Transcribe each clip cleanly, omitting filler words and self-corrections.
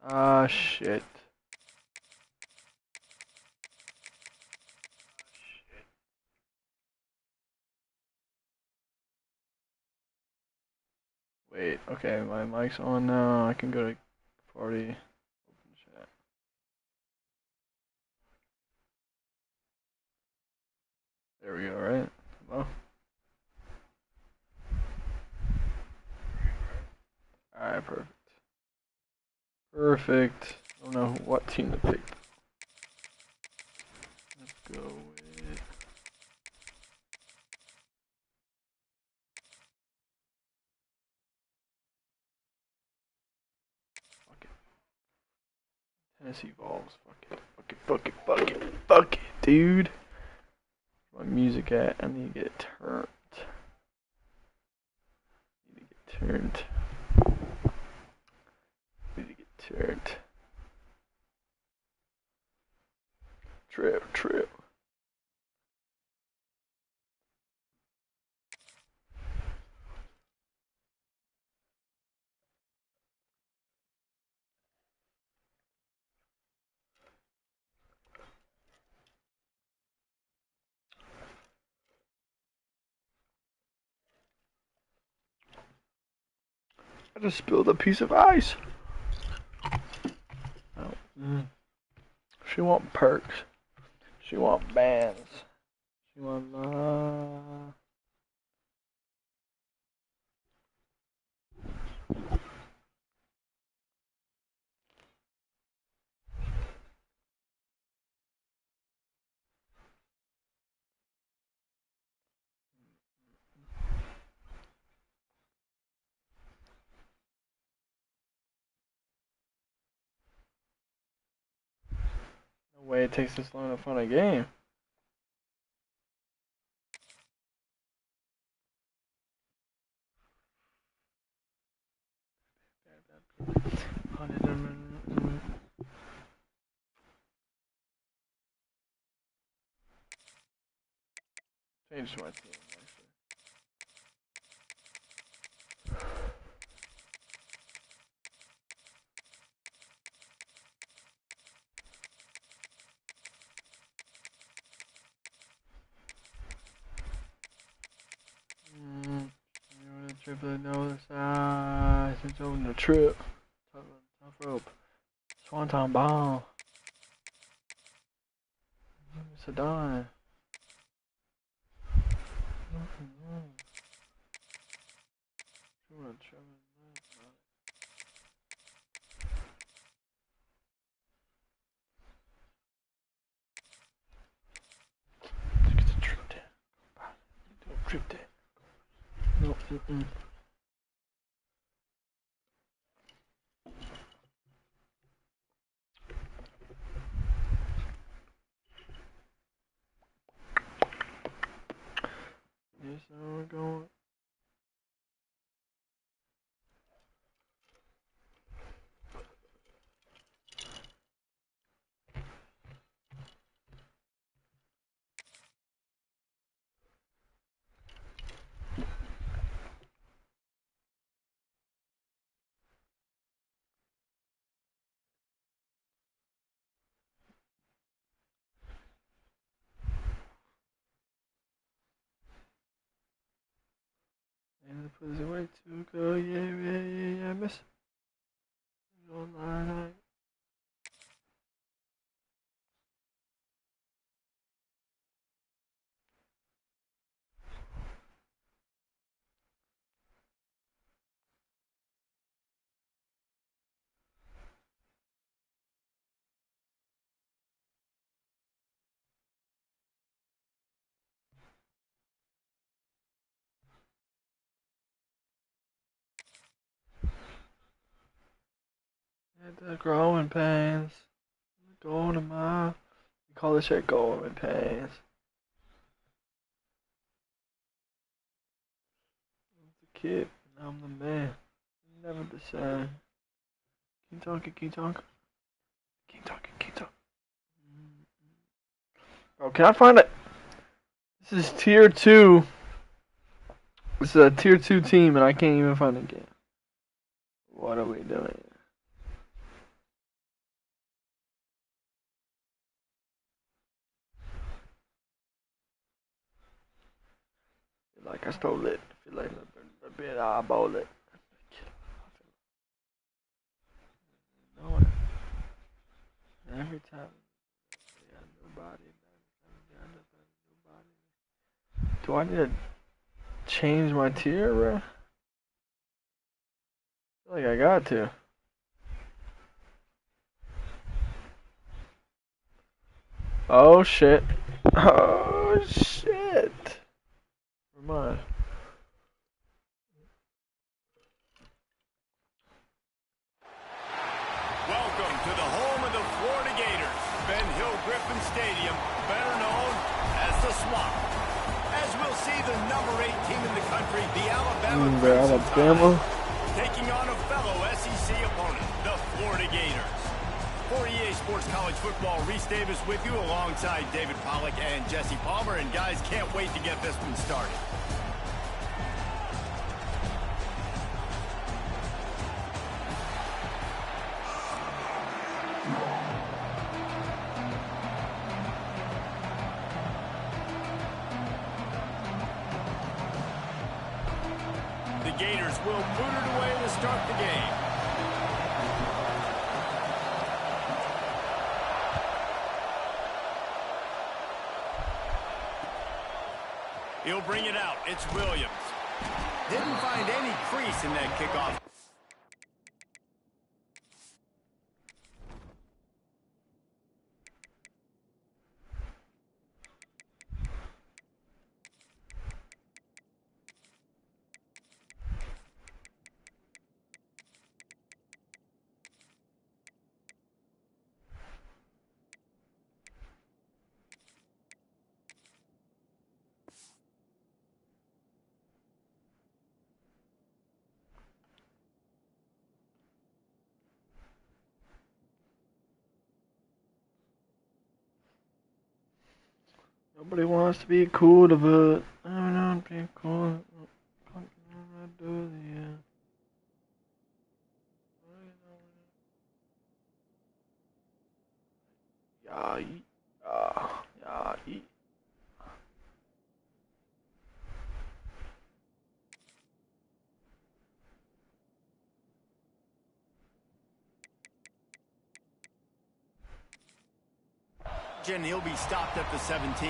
Ah, shit. Wait, okay, my mic's on now. I can go to party. Open chat. There we go, right? Hello? Alright, perfect. Perfect. I don't know what team to pick. Let's go with... Fuck it. Tennessee Vols. Fuck it. Fuck it, fuck it, fuck it. Fuck it, dude. Where's my music at? I need to get it turned. Turned. Trip. I just spilled a piece of ice. Oh. She want perks. She want bands. She want No way it takes this long to find a game. Change my team, actually. Triplet nose. Since over the trip. Tough rope. Swanton bomb. It's a dime. Trip that. No. Yes, we're going. And the pussy way too good. Yeah, miss. Online. The growing pains. Going to my. We call this shit growing pains. I was a kid. Now I'm the man. Never the same. Keep talking. Keep talking. Bro, can I find it? This is tier 2. This is a tier 2 team, and I can't even find a game. What are we doing? like I stole it. I feel like I've been eyeball it. No, every time I got a new body, do I need to change my tier, bro? I feel like I got to. Oh shit. Oh shit. Never mind. Welcome to the home of the Florida Gators, Ben Hill Griffin Stadium, better known as the Swamp. As we'll see the number 8 team in the country, the Alabama Crimson Tide, taking on a fellow SEC opponent, the Florida Gators. For EA Sports College Football, Reese Davis with you alongside David Pollack and Jesse Palmer. And guys, can't wait to get this one started. The Gators will put it away to start the game. He'll bring it out. It's Williams. Didn't find any crease in that kickoff. Nobody wants to be cool to but I'm not being cool. Yeah, yeah. And he'll be stopped at the 17.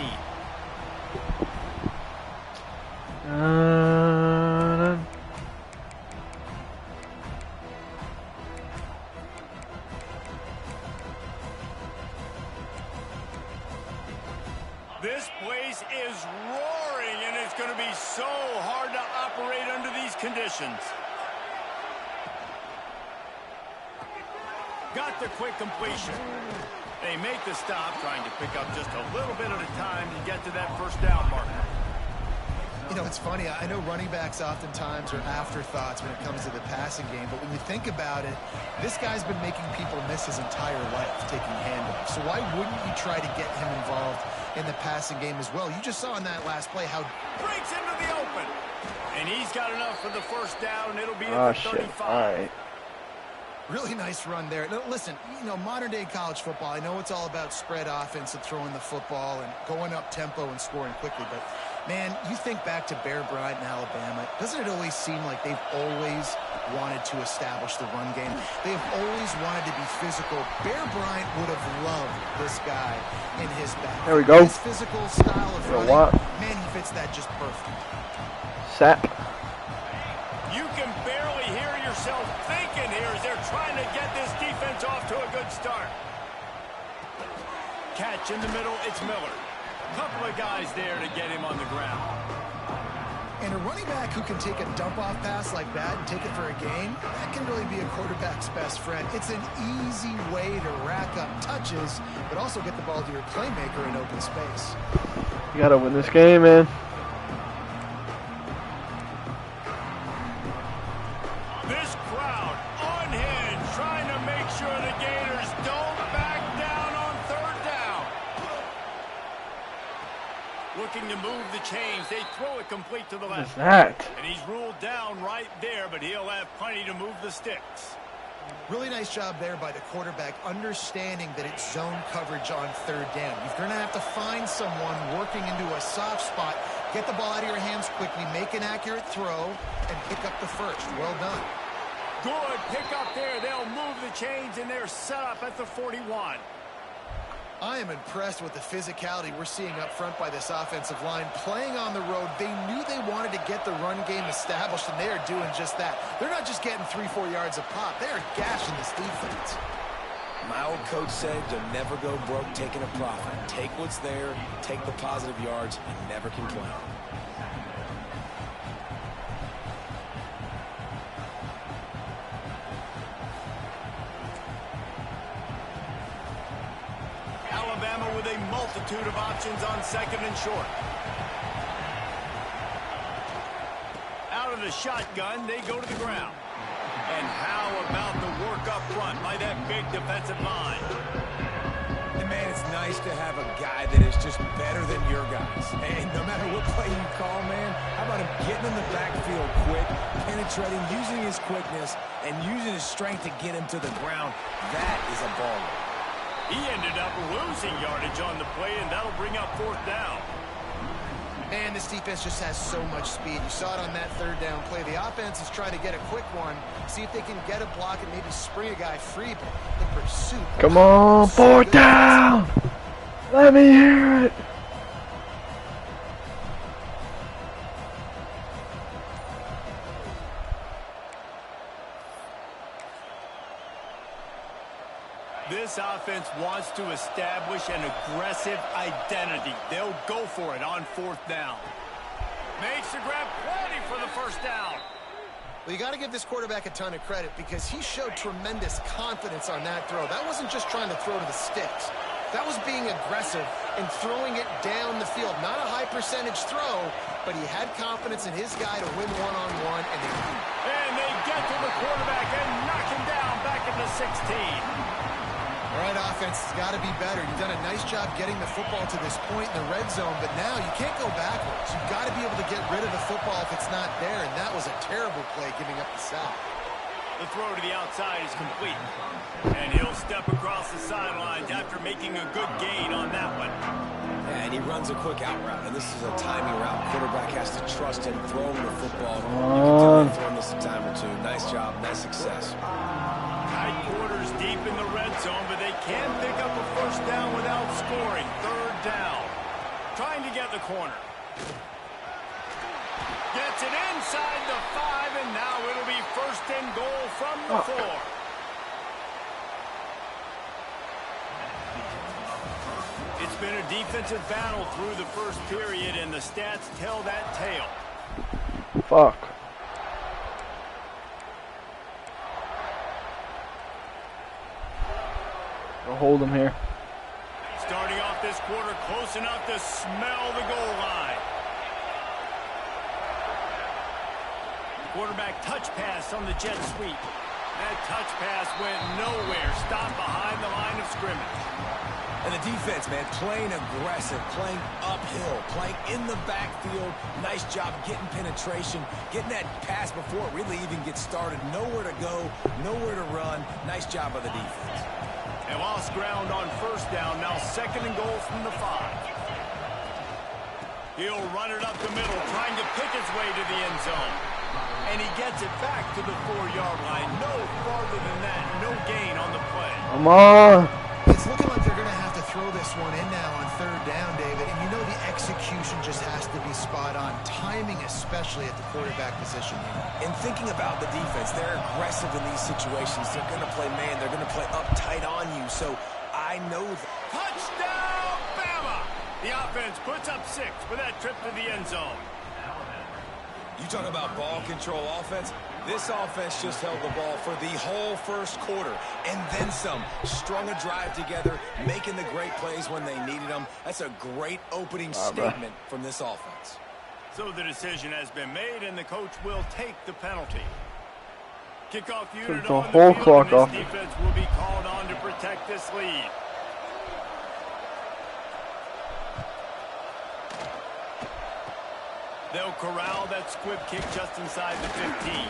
This place is roaring, and it's going to be so hard to operate under these conditions. Got the quick completion. They make the stop, trying to pick up just a little bit at a time to get to that first down marker. You know, it's funny. I know running backs oftentimes are afterthoughts when it comes to the passing game, but when you think about it, this guy's been making people miss his entire life taking handoffs. So why wouldn't you try to get him involved in the passing game as well? You just saw in that last play how... Breaks into the open. And he's got enough for the first down. It'll be at the 35. All right. Really nice run there. Now, listen, you know, modern-day college football, I know it's all about spread offense and throwing the football and going up tempo and scoring quickly, but, man, you think back to Bear Bryant in Alabama, doesn't it always seem like they've always wanted to establish the run game? They've always wanted to be physical. Bear Bryant would have loved this guy in his back. There we go. His physical style of running, man, he fits that just perfect. Sap. You can barely hear yourself thinking here as they're trying to get this defense off to a good start. Catch in the middle, it's Miller. Couple of guys there to get him on the ground. And a running back who can take a dump-off pass like that and take it for a gain, that can really be a quarterback's best friend. It's an easy way to rack up touches, but also get the ball to your playmaker in open space. You gotta win this game, man. This crowd unhinged, trying to make sure the Gators don't back down on third down. Looking to move the chains. They throw it complete to the left. What is that? And he's ruled down right there, but he'll have plenty to move the sticks. Really nice job there by the quarterback, understanding that it's zone coverage on third down. You're going to have to find someone working into a soft spot Get the ball out of your hands quickly, make an accurate throw, and pick up the first. Well done. Good pick up there. They'll move the chains, and they're set up at the 41. I am impressed with the physicality we're seeing up front by this offensive line. Playing on the road, they knew they wanted to get the run game established, and they are doing just that. They're not just getting 3-4 yards a pop. They are gashing this defense. My old coach said you'll never go broke taking a profit. Take what's there, take the positive yards, and never complain. Alabama with a multitude of options on second and short. Out of the shotgun, they go to the ground. And how about the work up front by that big defensive line? And man, it's nice to have a guy that is just better than your guys. Hey, no matter what play you call, man, how about him getting in the backfield quick, penetrating, using his quickness, and using his strength to get him to the ground? That is a baller. He ended up losing yardage on the play, and that'll bring up fourth down. Man, this defense just has so much speed. You saw it on that third down play. The offense is trying to get a quick one, see if they can get a block and maybe spring a guy free, but the pursuit... Come on, fourth down! Let me hear it! This offense wants to establish an aggressive identity. They'll go for it on fourth down. Makes the grab plenty for the first down. Well, you got to give this quarterback a ton of credit because he showed tremendous confidence on that throw. That wasn't just trying to throw to the sticks. That was being aggressive and throwing it down the field. Not a high percentage throw, but he had confidence in his guy to win one-on-one, and they get to the quarterback and knock him down back at the 16. All right, offense has got to be better. You've done a nice job getting the football to this point in the red zone, but now you can't go backwards. You've got to be able to get rid of the football if it's not there, and that was a terrible play giving up the sack. The throw to the outside is complete, and he'll step across the sidelines after making a good gain on that one. Yeah, and he runs a quick out route, and this is a timing route. Quarterback has to trust him throwing the football. You can tell him throwing this a time or two. Nice job, nice success. Tight quarters deep in the red zone, but they can pick up a first down without scoring. Third down. Trying to get the corner. Gets it inside the 5, and now it'll be first and goal from the 4. It's been a defensive battle through the first period, and the stats tell that tale. Fuck. I'll hold him here. Starting off this quarter close enough to smell the goal line. Quarterback touch pass on the jet sweep. That touch pass went nowhere. Stopped behind the line of scrimmage. And the defense, man, playing aggressive, playing uphill, playing in the backfield. Nice job getting penetration, getting that pass before it really even gets started. Nowhere to go, nowhere to run. Nice job by the defense. And lost ground on first down. Now second and goal from the 5. He'll run it up the middle, trying to pick his way to the end zone. And he gets it back to the 4-yard line. No farther than that. No gain on the play. Come on. It's looking like they're going to have to throw this one in now on third down, David. And you know the execution just has to be spot on. Timing, especially at the quarterback position. And thinking about the defense, they're aggressive in these situations. They're going to play man. They're going to play uptight on you. So I know that. Touchdown, Bama! The offense puts up 6 with that trip to the end zone. You talk about ball control offense. This offense just held the ball for the whole first quarter and then some. Strung a drive together, making the great plays when they needed them. That's a great opening statement from this offense. So the decision has been made, and the coach will take the penalty. Kickoff unit the on whole the field, clock and this off. defense will be called on to protect this lead. They'll corral that squib kick just inside the 15.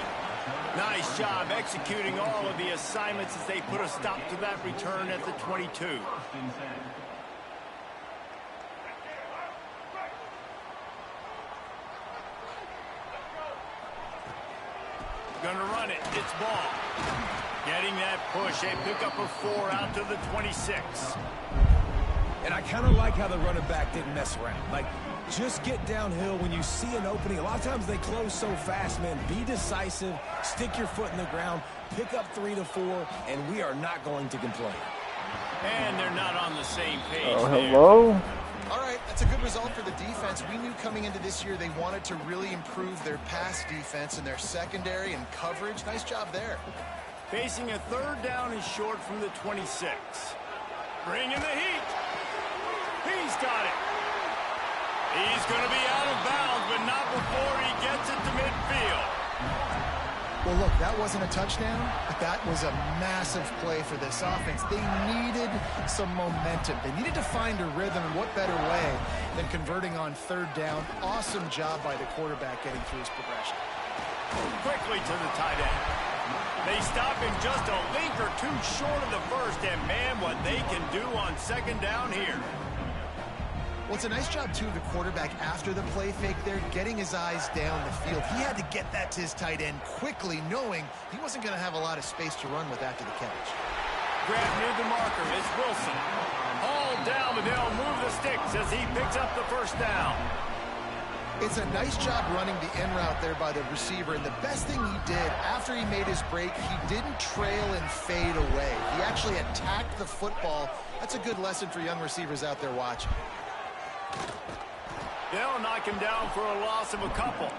Nice job executing all of the assignments as they put a stop to that return at the 22. Gonna run it. It's ball. Getting that push. A pickup of 4 out to the 26. And I kind of like how the running back didn't mess around. Like, just get downhill when you see an opening. A lot of times they close so fast, man. Be decisive. Stick your foot in the ground. Pick up 3 to 4, and we are not going to complain. And they're not on the same page. Oh, hello? All right, that's a good result for the defense. We knew coming into this year they wanted to really improve their pass defense and their secondary and coverage. Nice job there. Facing a 3rd down and short from the 26. Bringing the heat. He's got it. He's going to be out of bounds, but not before he gets it to midfield. Well, look, that wasn't a touchdown, but that was a massive play for this offense. They needed some momentum. They needed to find a rhythm, and what better way than converting on 3rd down. Awesome job by the quarterback getting through his progression. Quickly to the tight end. They stop him just a link or 2 short of the first, and man, what they can do on 2nd down here. Well, it's a nice job, too, of the quarterback after the play fake there, getting his eyes down the field. He had to get that to his tight end quickly, knowing he wasn't going to have a lot of space to run with after the catch. Grab near the marker. It's Wilson. Hauled down, but they'll move the sticks as he picks up the 1st down. It's a nice job running the in route there by the receiver, and the best thing he did after he made his break, he didn't trail and fade away. He actually attacked the football. That's a good lesson for young receivers out there watching. They'll knock him down for a loss of a couple.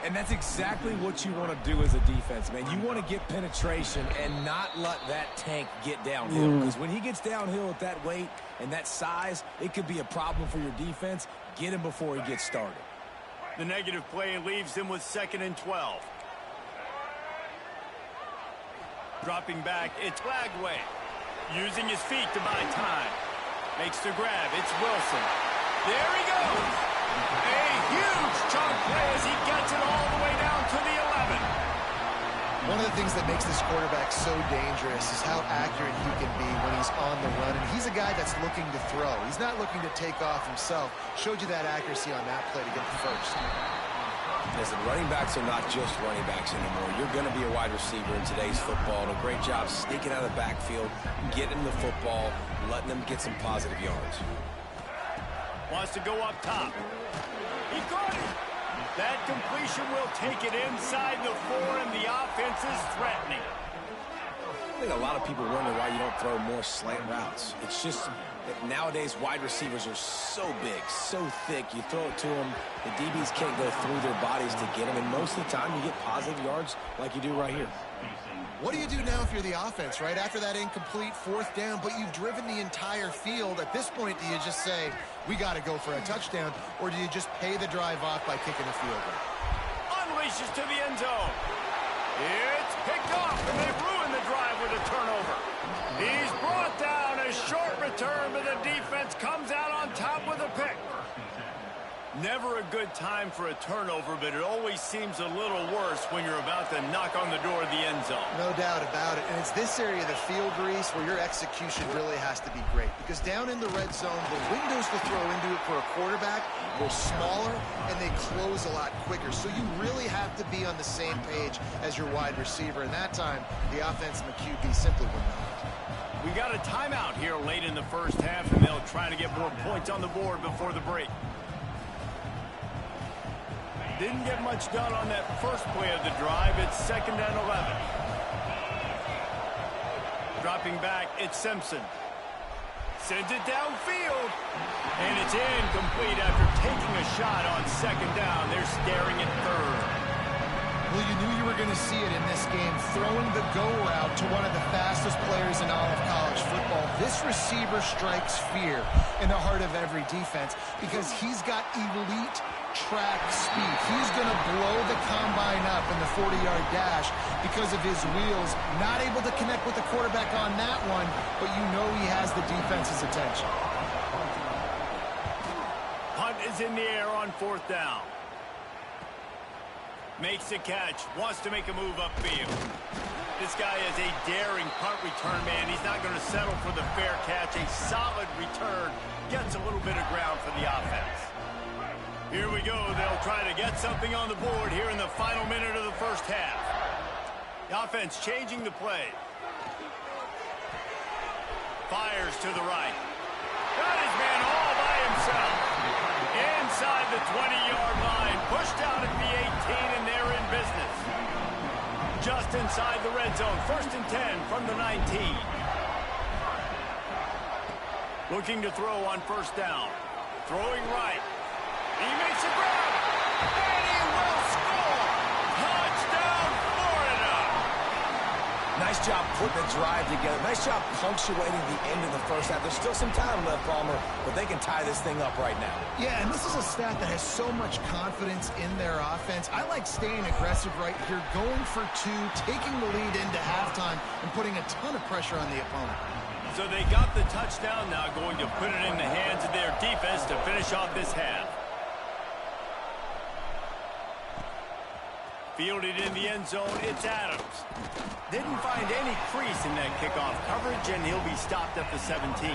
And that's exactly what you want to do as a defense, man. You want to get penetration and not let that tank get downhill. Because when he gets downhill at that weight and that size, it could be a problem for your defense. Get him before he gets started. The negative play leaves him with 2nd and 12. Dropping back, it's Flagway. Using his feet to buy time. Makes the grab. It's Wilson. There he goes. A huge chunk play as he gets it all the way down to the 11. One of the things that makes this quarterback so dangerous is how accurate he can be when he's on the run. And he's a guy that's looking to throw. He's not looking to take off himself. Showed you that accuracy on that play to get the 1st. Listen, running backs are not just running backs anymore. You're going to be a wide receiver in today's football. And a great job sneaking out of the backfield, getting the football, letting them get some positive yards. Wants to go up top. He got it. That completion will take it inside the 4, and the offense is threatening. I think a lot of people wonder why you don't throw more slant routes. It's just that nowadays wide receivers are so big, so thick. You throw it to them, the DBs can't go through their bodies to get them, and most of the time you get positive yards like you do right here. What do you do now if you're the offense, right? After that incomplete 4th down, but you've driven the entire field. At this point, do you just say, we got to go for a touchdown, or do you just pay the drive off by kicking a field goal? Unleashes to the end zone. It's picked off, and they've ruined the drive with a turnover. He's brought down. A short return, but the defense comes out on top with a pick. Never a good time for a turnover, but it always seems a little worse when you're about to knock on the door of the end zone. No doubt about it. And it's this area of the field, Reese, where your execution really has to be great. Because down in the red zone, the windows to throw into it for a quarterback are smaller, and they close a lot quicker. So you really have to be on the same page as your wide receiver. And that time, the offense and the QB simply were not. We got a timeout here late in the 1st half, and they'll try to get more points on the board before the break. Didn't get much done on that first play of the drive. It's 2nd and 11. Dropping back, it's Simpson. Sends it downfield. And it's incomplete after taking a shot on 2nd down. They're staring at 3rd. Well, you knew you were going to see it in this game, throwing the go route to one of the fastest players in all of college football. This receiver strikes fear in the heart of every defense because he's got elite track speed. He's going to blow the combine up in the 40-yard dash because of his wheels. Not able to connect with the quarterback on that one, but you know he has the defense's attention. Punt is in the air on 4th down. Makes the catch, wants to make a move upfield. This guy is a daring punt return man. He's not going to settle for the fair catch. A solid return, gets a little bit of ground for the offense. Here we go. They'll try to get something on the board here in the final minute of the first half. The offense changing the play. Fires to the right. Got his man all by himself. Inside the 20-yard line. Pushed out at the 18, and they're in business. Just inside the red zone. 1st and 10 from the 19. Looking to throw on 1st down. Throwing right. He makes a grab. And he will score. Touchdown, Florida. Nice job putting the drive together. Nice job punctuating the end of the first half. There's still some time left, Palmer, but they can tie this thing up right now. Yeah, and this is a staff that has so much confidence in their offense. I like staying aggressive right here, going for 2, taking the lead into halftime, and putting a ton of pressure on the opponent. So they got the touchdown, now going to put it in the hands of their defense to finish off this half. Fielded in the end zone, it's Adams. Didn't find any crease in that kickoff coverage, and he'll be stopped at the 17.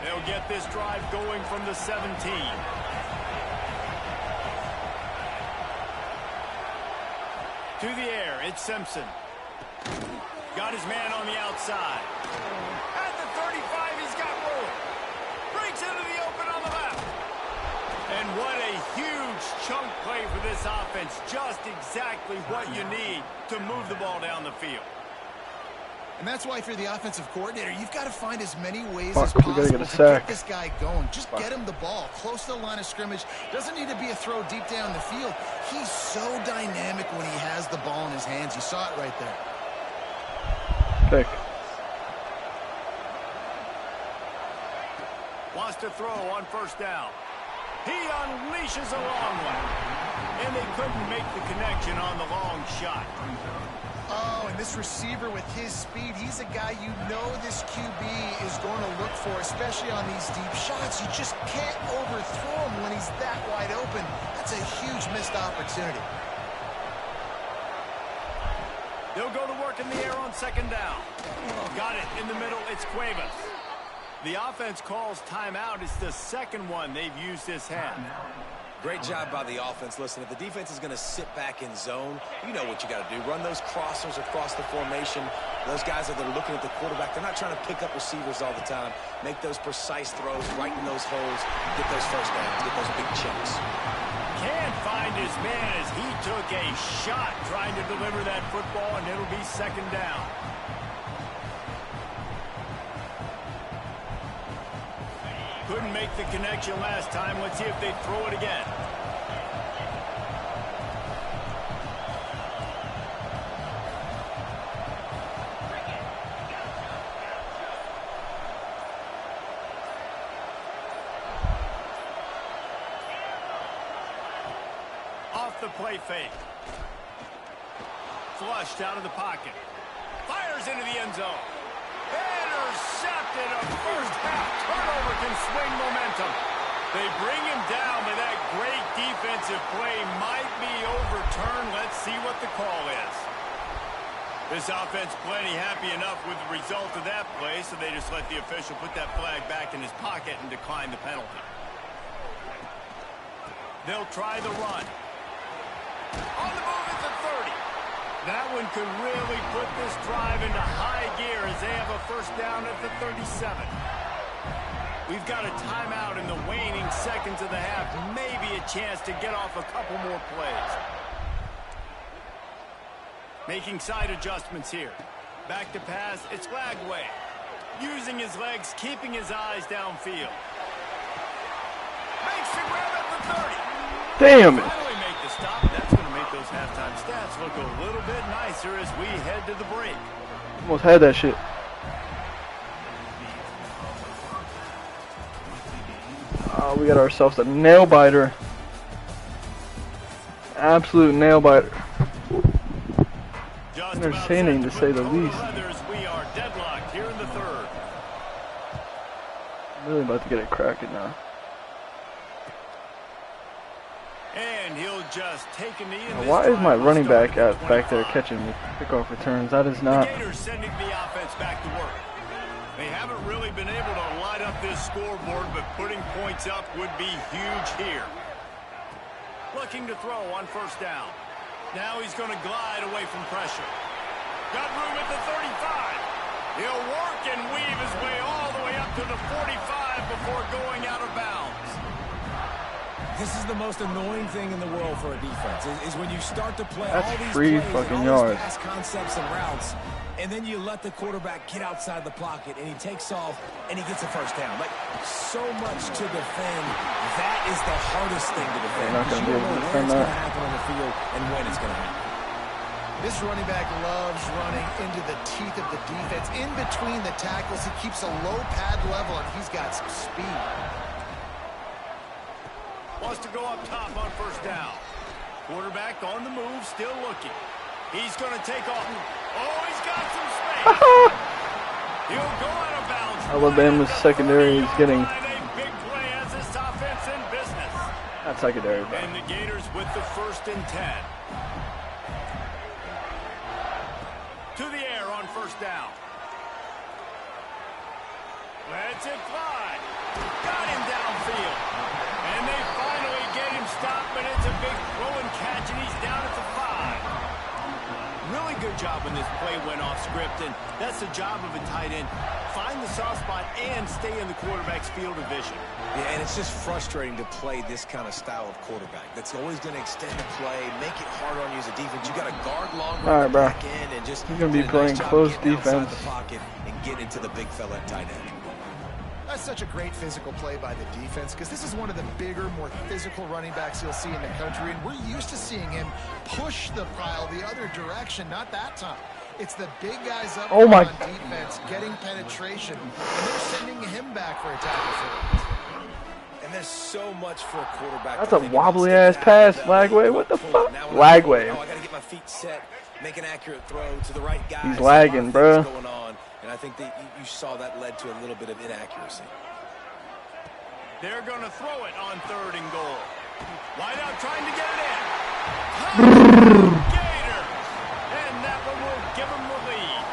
They'll get this drive going from the 17. To the air, it's Simpson. Got his man on the outside. At the 35, he's got room. Breaks into the open on the left. And what a huge chunk play for this offense. Just exactly what you need to move the ball down the field. And that's why if you're the offensive coordinator, you've got to find as many ways as possible get to get this guy going. Just get him the ball close to the line of scrimmage. Doesn't need to be a throw deep down the field. He's so dynamic when he has the ball in his hands. You saw it right there. Pick. Wants to throw on 1st down. He unleashes a long one. And they couldn't make the connection on the long shot. Oh, and this receiver with his speed, he's a guy you know this QB is going to look for, especially on these deep shots. You just can't overthrow him when he's that wide open. That's a huge missed opportunity. They'll go to work in the air on 2nd down. Got it in the middle, it's Cuevas. The offense calls timeout. It's the 2nd one they've used this half. Great job by the offense. Listen, if the defense is going to sit back in zone, you know what you got to do. Run those crossers across the formation. Those guys that are looking at the quarterback, they're not trying to pick up receivers all the time. Make those precise throws right in those holes. Get those 1st downs. Get those big chunks. Can't find his man as he took a shot trying to deliver that football, and it'll be 2nd down. Couldn't make the connection last time. Let's see if they throw it again. Off the play fake. Flushed out of the pocket. Fires into the end zone. Intercepted. A 1st half turnover can swing momentum. They bring him down, but that great defensive play might be overturned. Let's see what the call is. This offense plenty happy enough with the result of that play, so they just let the official put that flag back in his pocket and decline the penalty. They'll try the run. On the move at the 30. That one could really put this drive into high gear as they have a 1st down at the 37. We've got a timeout in the waning seconds of the half. Maybe a chance to get off a couple more plays. Making side adjustments here. Back to pass, it's Lagway. Using his legs, keeping his eyes downfield. Makes the grab at the 30. Damn it. Finally make the stop. That's going to make those halftime stats look a little bit nicer as we head to the break. Almost had that shit. We got ourselves a nail biter. Absolute nail biter. Entertaining to say the least. We are deadlocked here in the 3rd. I'm really about to get it cracking now. And he'll just take a knee. Why is my running back back there catching kickoff returns? That is not. The Gators sending the offense back to work. They haven't really been able to light up this scoreboard, but putting points up would be huge here. Looking to throw on first down. Now he's going to glide away from pressure. Got room at the 35. He'll work and weave his way all the way up to the 45 before going out of bounds. This is the most annoying thing in the world for a defense, is when you start to play That's all these free plays fucking and all yards. these pass concepts and routes, and then you let the quarterback get outside the pocket, and he takes off, and he gets a first down. Like, so much to defend. That is the hardest thing to defend. They're not going to be able to defend Where it's going that. to happen on the field and when it's going to happen. This running back loves running into the teeth of the defense. In between the tackles, he keeps a low pad level, and he's got some speed. Wants to go up top on first down. Quarterback on the move, still looking. He's going to take off. Oh, he's got some space. He'll go out of bounds. Alabama's secondary is getting. A big play as this offense in business. Not secondary, bro. And the Gators with the 1st and 10. To the air on first down. Lets it fly. Got him downfield. And they finally get him stopped, but it's a big throw and catch, and he's down at the 5. Really good job when this play went off script, and that's the job of a tight end. Find the soft spot and stay in the quarterback's field of vision. Yeah, and it's just frustrating to play this kind of style of quarterback. That's always going to extend the play, make it hard on you as a defense. You got to guard longer on the back end and just You're going to be do a playing nice job close getting outside defense. the pocket and get into the big fella at tight end. That's such a great physical play by the defense because this is one of the bigger, more physical running backs you'll see in the country, and we're used to seeing him push the pile the other direction. Not that time. It's the big guys up Oh my. on defense getting penetration, and they're sending him back for a tackle for it. And there's so much for a quarterback. That's to a think about. wobbly ass pass, Lagway. What the fuck? Lagway. Oh, I got to get my feet set, make an accurate throw to the right guy. He's lagging, bro. Going on, and I think that you saw that led to a little bit of inaccuracy. They're going to throw it on 3rd and goal. Wide out trying to get it in. Gator. And that one will give them the lead.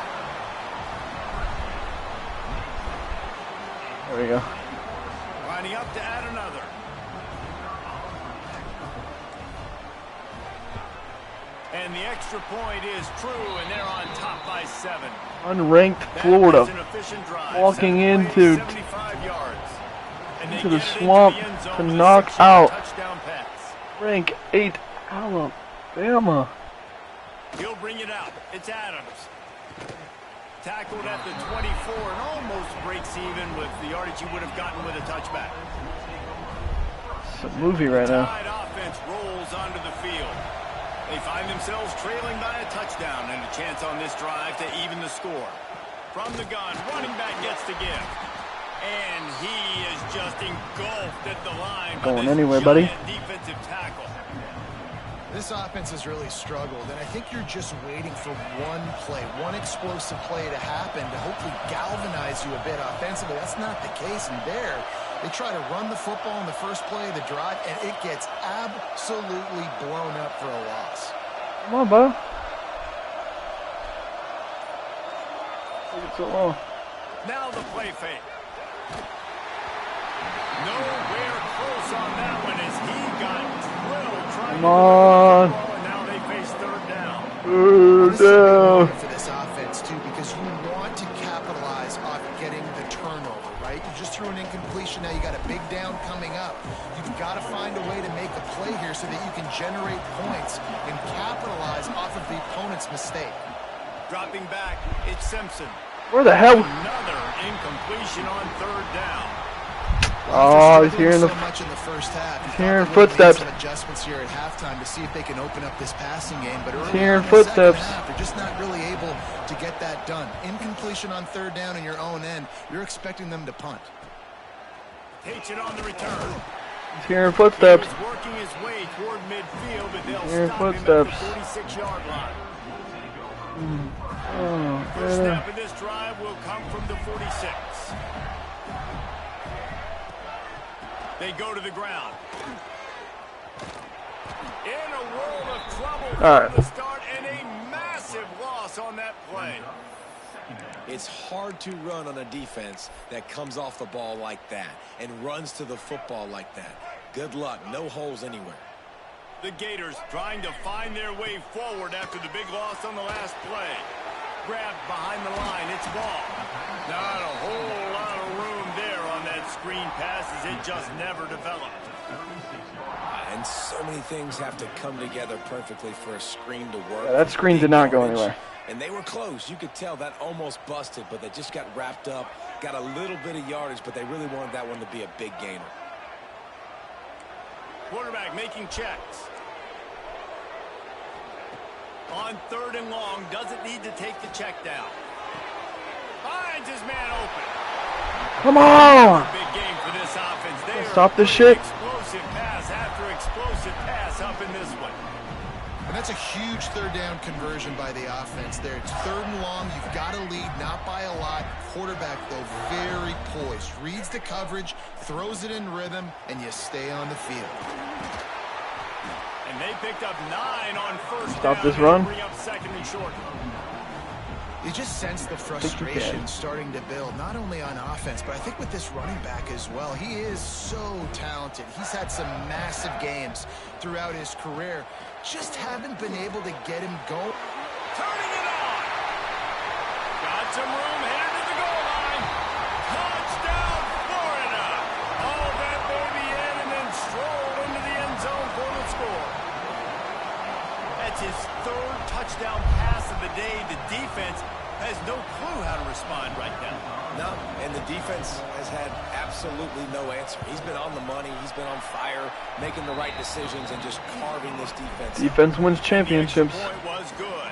There we go. Lining up to add another. And the extra point is true, and they're on top by 7. Unranked That Florida is an efficient drive. walking 7 plays, into 75 yards. And they into the get it swamp the end zone to with a knock 6-yard out touchdown pass. rank 8 Alabama. He'll bring it out. It's Adams. Tackled at the 24 and almost breaks even with the yardage he would have gotten with a touchback. It's a movie right now. Tide offense rolls onto the field. They find themselves trailing by a touchdown and a chance on this drive to even the score. From the gun, running back gets the give. And he is just engulfed at the line. Going anywhere, buddy. Defensive tackle. This offense has really struggled, and I think you're just waiting for one play, one explosive play to happen to hopefully galvanize you a bit offensively. That's not the case, and there they try to run the football in the first play of the drive, and it gets absolutely blown up for a loss. Come on, bro. Take it so long. Now the play fake. Nowhere close on that one as he got drilled trying Come on. to and now they face 3rd down. This is a big moment for this offense, too, because you want to capitalize off getting the turnover, right? You just threw an incompletion. Now you got a big down coming up. You've got to find a way to make a play here so that you can generate points and capitalize off of the opponent's mistake. Dropping back, it's Simpson. Where the hell? Another incompletion on 3rd down. Oh, he's hearing the. So much in the first half. He's hearing footsteps. Some adjustments here at halftime to see if they can open up this passing game. But early Hearing on in the second footsteps. half, they're just not really able to get that done. Incompletion on 3rd down in your own end. You're expecting them to punt. Takes it on the return. He's hearing footsteps. He's working his way toward midfield, but they'll Hearing stop footsteps. him at the 46-yard line. Oh, First yeah. snap of this drive will come from the 46. They go to the ground. In a world of trouble All right. from the start, and a massive loss on that play. It's hard to run on a defense that comes off the ball like that and runs to the football like that. Good luck. No holes anywhere. The Gators trying to find their way forward after the big loss on the last play. Grabbed behind the line. It's ball. Not a whole lot of room there on that screen pass as it just never developed. And so many things have to come together perfectly for a screen to work. Yeah, that screen did not go anywhere. And they were close. You could tell that almost busted, but they just got wrapped up, got a little bit of yardage, but they really wanted that one to be a big gainer. Quarterback making checks. On 3rd and long, doesn't need to take the check down. Finds his man open. Come on! Big game for this offense. They Stop this shit. Explosive pass after explosive pass up in this one. And that's a huge 3rd down conversion by the offense there. It's 3rd and long. You've got to lead, not by a lot. Quarterback, though, very poised. Reads the coverage, throws it in rhythm, and you stay on the field. And they picked up 9 on 1st Stop down. this run. Bring up 2nd and short. You just sense the frustration starting to build, not only on offense, but I think with this running back as well. He is so talented. He's had some massive games throughout his career. Just haven't been able to get him going. Turning it on. Got some room, headed to the goal line. Touchdown, Florida. All that baby in and then strolled into the end zone for the score. That's his 3rd touchdown pass of the day. The defense has no clue how to respond right now. No, and the defense has had absolutely no answer. He's been on the money. He's been on fire, making the right decisions and just carving this defense. Defense wins championships. The point was good.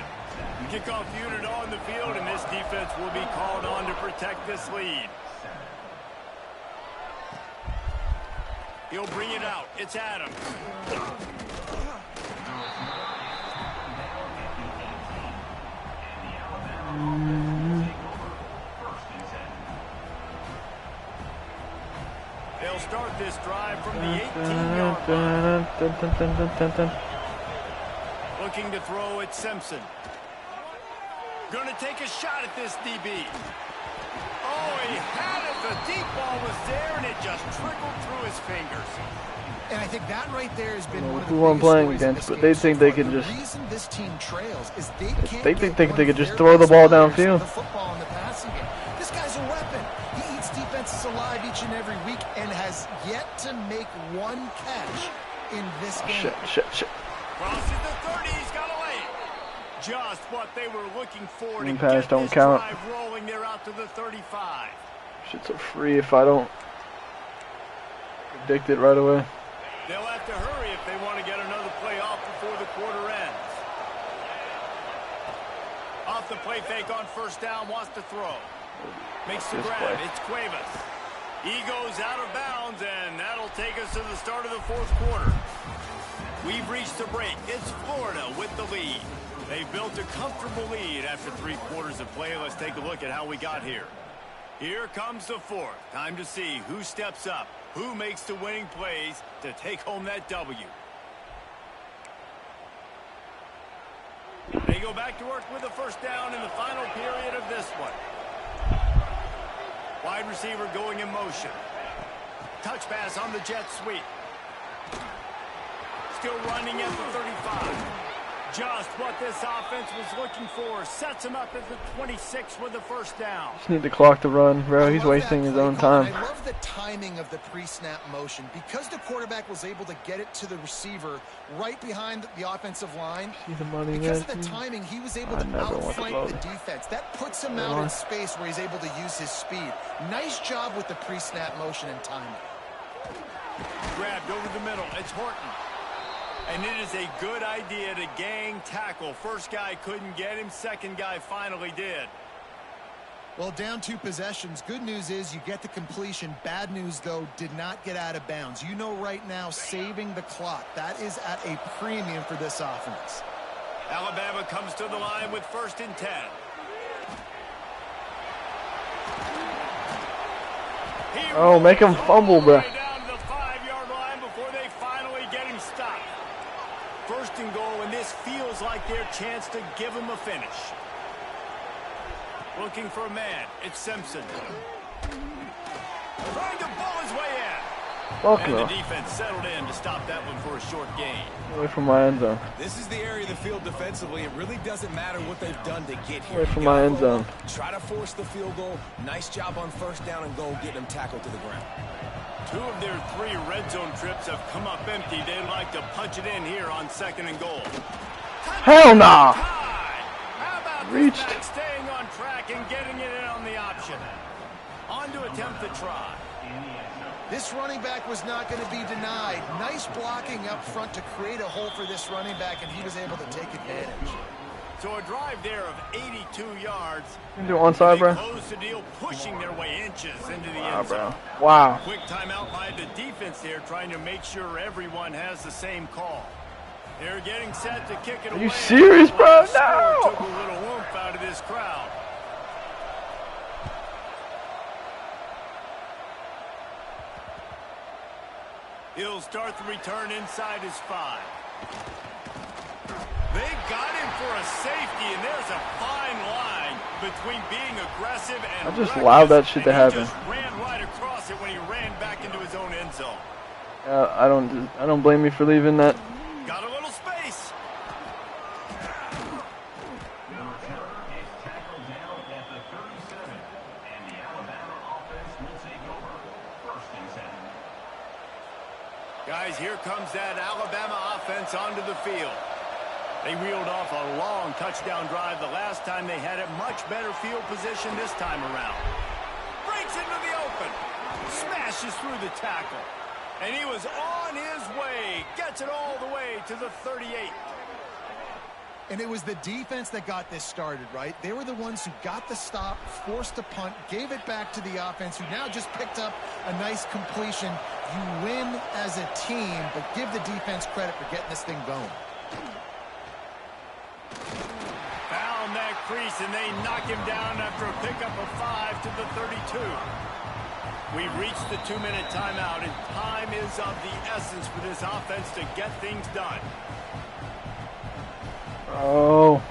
Kickoff unit on the field, and this defense will be called on to protect this lead. He'll bring it out. It's Adams. They'll start this drive from the 18-yard line. Looking to throw at Simpson. Going to take a shot at this DB. Oh, he had it. The deep ball was there, and it just trickled through his fingers. And I think that right there has been one of the who I'm biggest playing stories in against, this but they game think so they far. can just. The reason this team trails is they can't They get think one they of could just their throw the best ball players downfield. to the football in the passing game. This guy's a weapon. He eats defenses alive each and every week and has yet to make one catch in this game. Shit. Crosses the 30. He's got a lane. Just what they were looking for to Pass get don't this count. drive rolling. They're out to the 35. Shit's a free if I don't predict it right away. They'll have to hurry if they want to get another play off before the quarter ends. Off the play fake on 1st down, wants to throw. Makes the grab. Play. It's Cuevas. He goes out of bounds, and that'll take us to the start of the 4th quarter. We've reached the break. It's Florida with the lead. They've built a comfortable lead after 3 quarters of play. Let's take a look at how we got here. Here comes the 4th. Time to see who steps up, who makes the winning plays to take home that W. They go back to work with a 1st down in the final period of this one. Wide receiver going in motion. Touch pass on the jet sweep. Still running at the 35. Just what this offense was looking for. Sets him up at the 26 with the 1st down. Just need the clock to run, bro. He's wasting his own time. I love the timing of the pre-snap motion. Because the quarterback was able to get it to the receiver right behind the offensive line, See the money because there. of the timing, he was able I to never want to outflank load. the defense. That puts him out in space where he's able to use his speed. Nice job with the pre-snap motion and timing. Grabbed over the middle. It's Horton. And it is a good idea to gang tackle. 1st guy couldn't get him. 2nd guy finally did. Well, down 2 possessions. Good news is you get the completion. Bad news, though, did not get out of bounds. You know right now, saving the clock. That is at a premium for this offense. Alabama comes to the line with 1st and 10. Oh, make him fumble, bro. Down to the 5-yard line before they finally get him stopped. 1st and goal, and this feels like their chance to give him a finish. Looking for a man. It's Simpson. Trying to ball his way in. Welcome. And the defense settled in to stop that one for a short gain. Away from my end zone. This is the area of the field defensively. It really doesn't matter what they've done to get here. Away from my end zone. Try to force the field goal. Nice job on first down and goal, getting them tackled to the ground. 2 of their 3 red zone trips have come up empty. They'd like to punch it in here on 2nd and goal. Hell nah. How about Reached. this back staying on track and getting it in on the option? On to attempt the try. This running back was not going to be denied. Nice blocking up front to create a hole for this running back, and he was able to take advantage. So a drive there of 82 yards. You can do onside, bro. Close the deal, pushing their way inches into the Wow, end zone. bro. Wow. Quick timeout by the defense there, trying to make sure everyone has the same call. They're getting set to kick it away. Are you serious, bro? Score No. took a little whoop out of this crowd. He'll start the return inside his 5. They got him for a safety, and there's a fine line between being aggressive and I just reckless, allowed that shit to and happen. He just ran right across it when he ran back into his own end zone. I don't blame you for leaving that. Got a little space. Guys, here comes that Alabama offense onto the field. They reeled off a long touchdown drive the last time. They had a much better field position this time around. Breaks into the open. Smashes through the tackle. And he was on his way. Gets it all the way to the 38. And it was the defense that got this started, right? They were the ones who got the stop, forced a punt, gave it back to the offense, who now just picked up a nice completion. You win as a team, but give the defense credit for getting this thing going. Found that crease, and they knock him down after a pickup of 5 to the 32. We've reached the 2-minute timeout, and time is of the essence for this offense to get things done. Oh.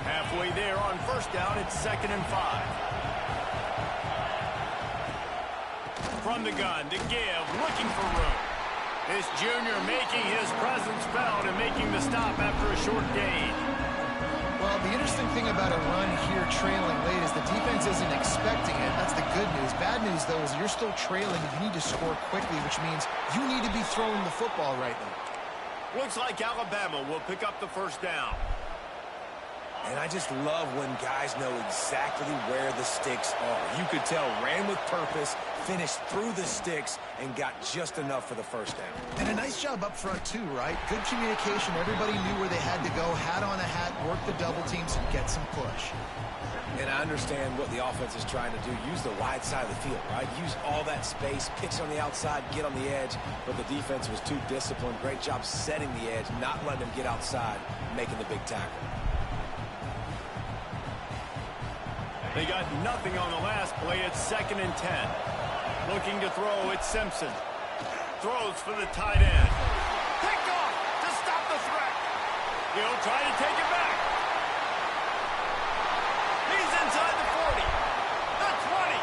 Halfway there on first down, it's 2nd and 5. From the gun to give, looking for room. This junior making his presence felt and making the stop after a short gain. Well, the interesting thing about a run here trailing late is the defense isn't expecting it. That's the good news. Bad news, though, is you're still trailing and you need to score quickly, which means you need to be throwing the football right now. Looks like Alabama will pick up the first down. And I just love when guys know exactly where the sticks are. You could tell, ran with purpose, finished through the sticks, and got just enough for the first down. And a nice job up front, too, right? Good communication. Everybody knew where they had to go, hat on a hat, work the double teams, and get some push. And I understand what the offense is trying to do. Use the wide side of the field, right? Use all that space, pitch on the outside, get on the edge. But the defense was too disciplined. Great job setting the edge, not letting them get outside, making the big tackle. They got nothing on the last play. It's 2nd and 10. Looking to throw, it's Simpson. Throws for the tight end. Picked off to stop the threat. He'll try to take it back. He's inside the 40. The 20.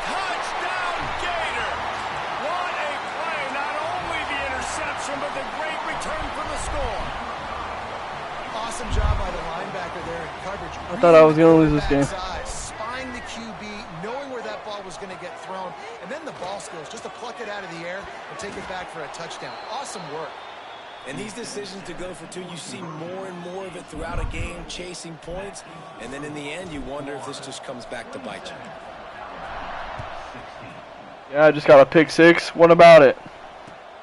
Touchdown, Gator. What a play. Not only the interception, but the great return for the score. Awesome job by the linebacker there in coverage. I thought I was going to lose this game. Spying the QB, knowing where that ball was going to get thrown, and then the ball skills, just to pluck it out of the air and take it back for a touchdown. Awesome work. And these decisions to go for 2, you see more and more of it throughout a game, chasing points. And then in the end, you wonder if this just comes back to bite you. Yeah, I just got a pick 6. What about it?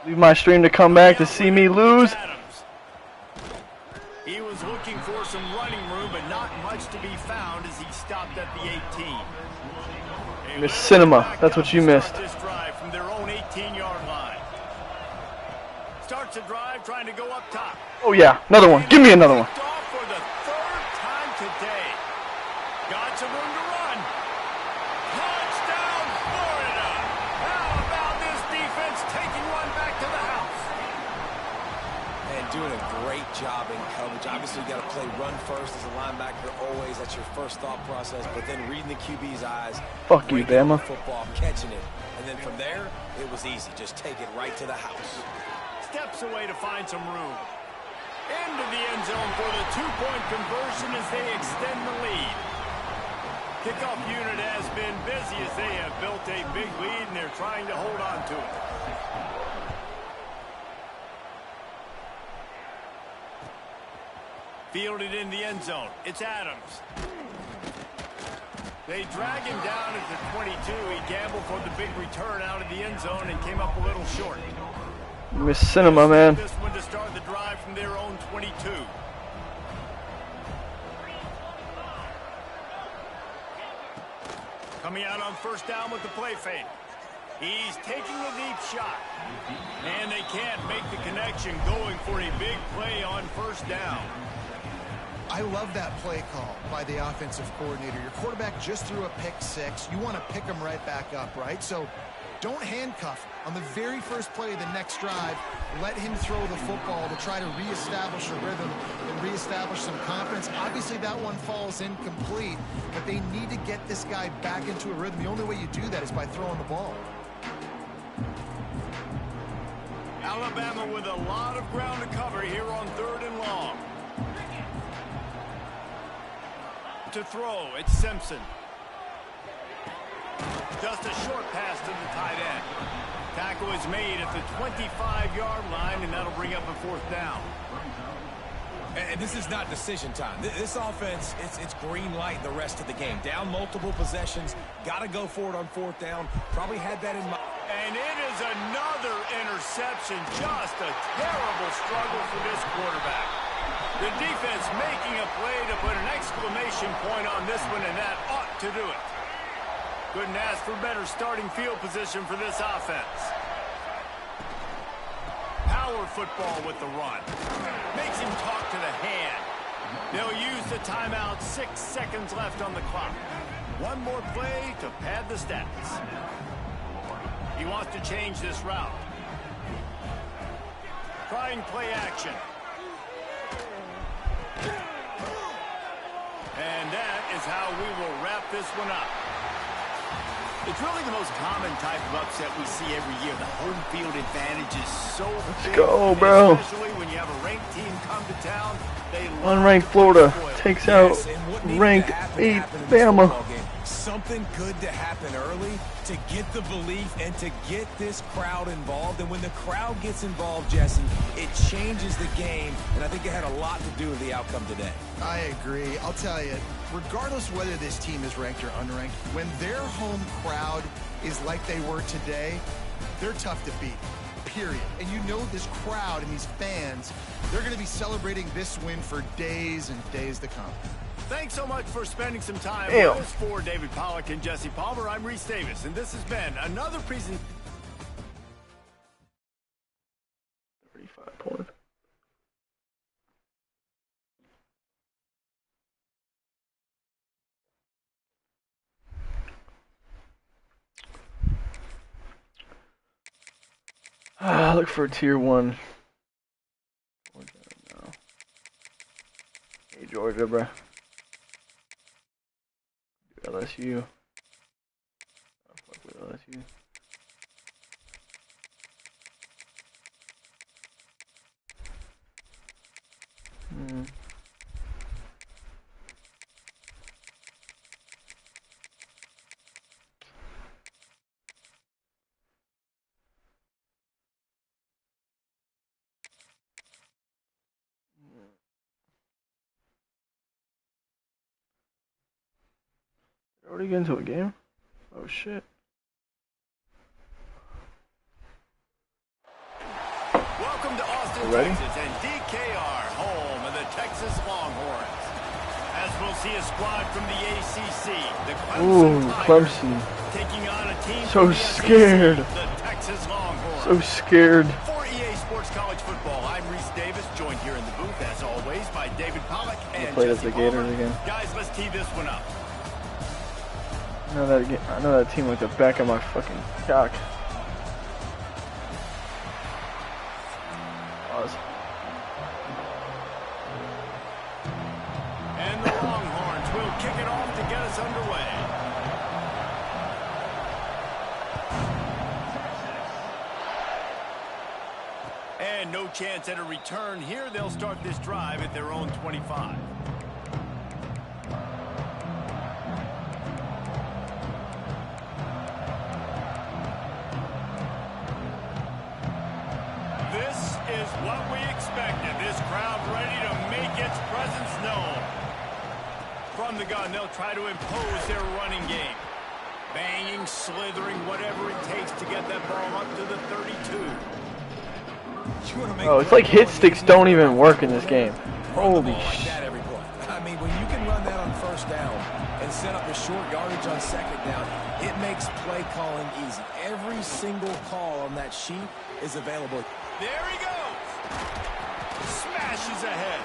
Leave my stream to come back to see me lose? He was looking for some running room, but not much to be found as he stopped at the 18. Missed cinema. That's what you missed. This drive from their own 18-yard line. Starts a drive trying to go up top. Oh yeah, another one. Give me another one. Off for the 3rd time today. Got some room to run. Touchdown, Florida. How about this defense taking one back to the house? doing a great job in coverage. Obviously, you got to play run first as a linebacker always. That's your first thought process. But then reading the QB's eyes. Fuck you, Bama. Football, catching it. And then from there, it was easy. Just take it right to the house. Steps away to find some room. Into the end zone for the two-point conversion as they extend the lead. Kickoff unit has been busy as they have built a big lead, and they're trying to hold on to it. Fielded in the end zone. It's Adams. They drag him down at the 22. He gambled for the big return out of the end zone and came up a little short. Miss Cinema, man. This one to start the drive from their own 22. Coming out on first down with the play fake. He's taking a deep shot. And they can't make the connection, going for a big play on first down. I love that play call by the offensive coordinator. Your quarterback just threw a pick six. You want to pick him right back up, right? So don't handcuff him. On the very first play of the next drive, let him throw the football to try to reestablish a rhythm and reestablish some confidence. Obviously, that one falls incomplete, but they need to get this guy back into a rhythm. The only way you do that is by throwing the ball. Alabama with a lot of ground to cover here on 3rd and long. To throw, it's Simpson. Just a short pass to the tight end. Tackle is made at the 25-yard line, and that'll bring up a 4th down. And this is not decision time. This offense, it's green light the rest of the game. Down multiple possessions, got to go for it on 4th down. Probably had that in mind. And it is another interception. Just a terrible struggle for this quarterback. The defense making a play to put an exclamation point on this one, and that ought to do it. Couldn't ask for better starting field position for this offense. Power football with the run. Makes him talk to the hand. They'll use the timeout. 6 seconds left on the clock. One more play to pad the stats. He wants to change this route. Trying play action. And that is how we will wrap this one up. It's really the most common type of upset we see every year. The home field advantage is so big. Let's go, bro. Especially when you have a ranked team come to town. Unranked Florida takes out ranked 8 Bama. Something good to happen early to get the belief and to get this crowd involved. And when the crowd gets involved, Jesse, it changes the game. And I think it had a lot to do with the outcome today. I agree. I'll tell you, regardless whether this team is ranked or unranked, when their home crowd is like they were today, they're tough to beat, period. And you know this crowd and these fans, they're going to be celebrating this win for days and days to come. Thanks so much for spending some time with us. For David Pollack and Jesse Palmer, I'm Reese Davis, and this has been another presentation. 35 points. Look for a tier 1. Georgia, no. Hey, Georgia, bruh. LSU. I'll fuck with LSU. Already get into a game? Oh shit. Welcome to Austin, Texas, and DKR, home of the Texas Longhorns. As we'll see a squad from the ACC, the Clemson Tigers, taking on a team so from the scared. SEC, the Texas Longhorns. So scared. For EA Sports College Football, I'm Reese Davis, joined here in the booth, as always, by David Pollack and Played as Jesse the Gators Palmer. again. Guys, let's tee this one up. I know that team like the back of my fucking cock. Pause. kick it off to get us underway. And no chance at a return here. They'll start this drive at their own 25. This is what we expected. This crowd ready to make its presence known. From the gun, they'll try to impose their running game. Banging, slithering, whatever it takes to get that ball up to the 32. Oh, it's like hit sticks don't even work in this game. Holy shit. I mean, when you can run that on first down and set up the short yardage on second down, it makes play calling easy. Every single call on that sheet is available. There he goes. Smashes ahead.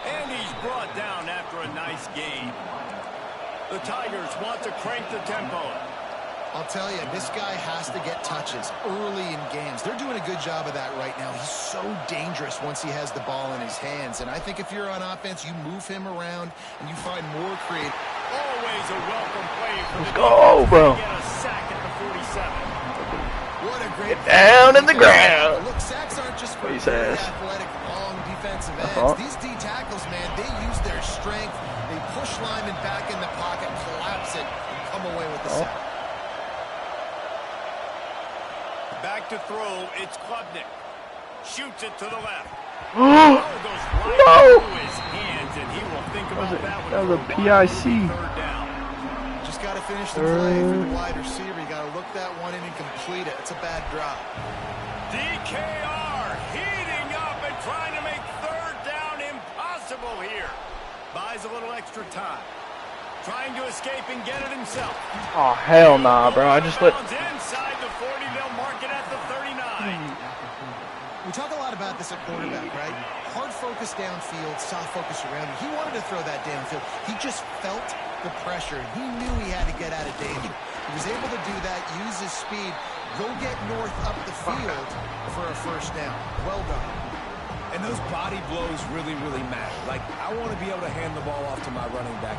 And he's brought down after a nice gain. The Tigers want to crank the tempo. I'll tell you, this guy has to get touches early in games. They're doing a good job of that right now. He's so dangerous once he has the ball in his hands. And I think if you're on offense, you move him around and you find more creative. Always a welcome play for Let's go, bro. Get a sack at the 47. What a great Down in the ground. Look, sacks aren't just for He says. athletic, long defensive ends. These D tackles, man, they use their strength. They push linemen back in the pocket, collapse it, and come away with the sack. Back to throw, it's Klubnik. Shoots it to the left. Oh, Goes right through his hands, and he will think about that was a PIC. Third down. Just got to finish the play for the wide receiver. You got to look that one in and complete it. It's a bad drop. DKR heating up and trying to make third down impossible here. Buys a little extra time. Trying to escape and get it himself. Oh, hell nah, bro. I just let... Inside the 40, they'll mark it at the 39. We talk a lot about this at quarterback, right? Hard focus downfield, soft focus around you. He wanted to throw that downfield. He just felt the pressure. He knew he had to get out of danger. He was able to do that, use his speed, go get north up the field for a first down. Well done. And those body blows really, really matter. Like, I want to be able to hand the ball off to my running back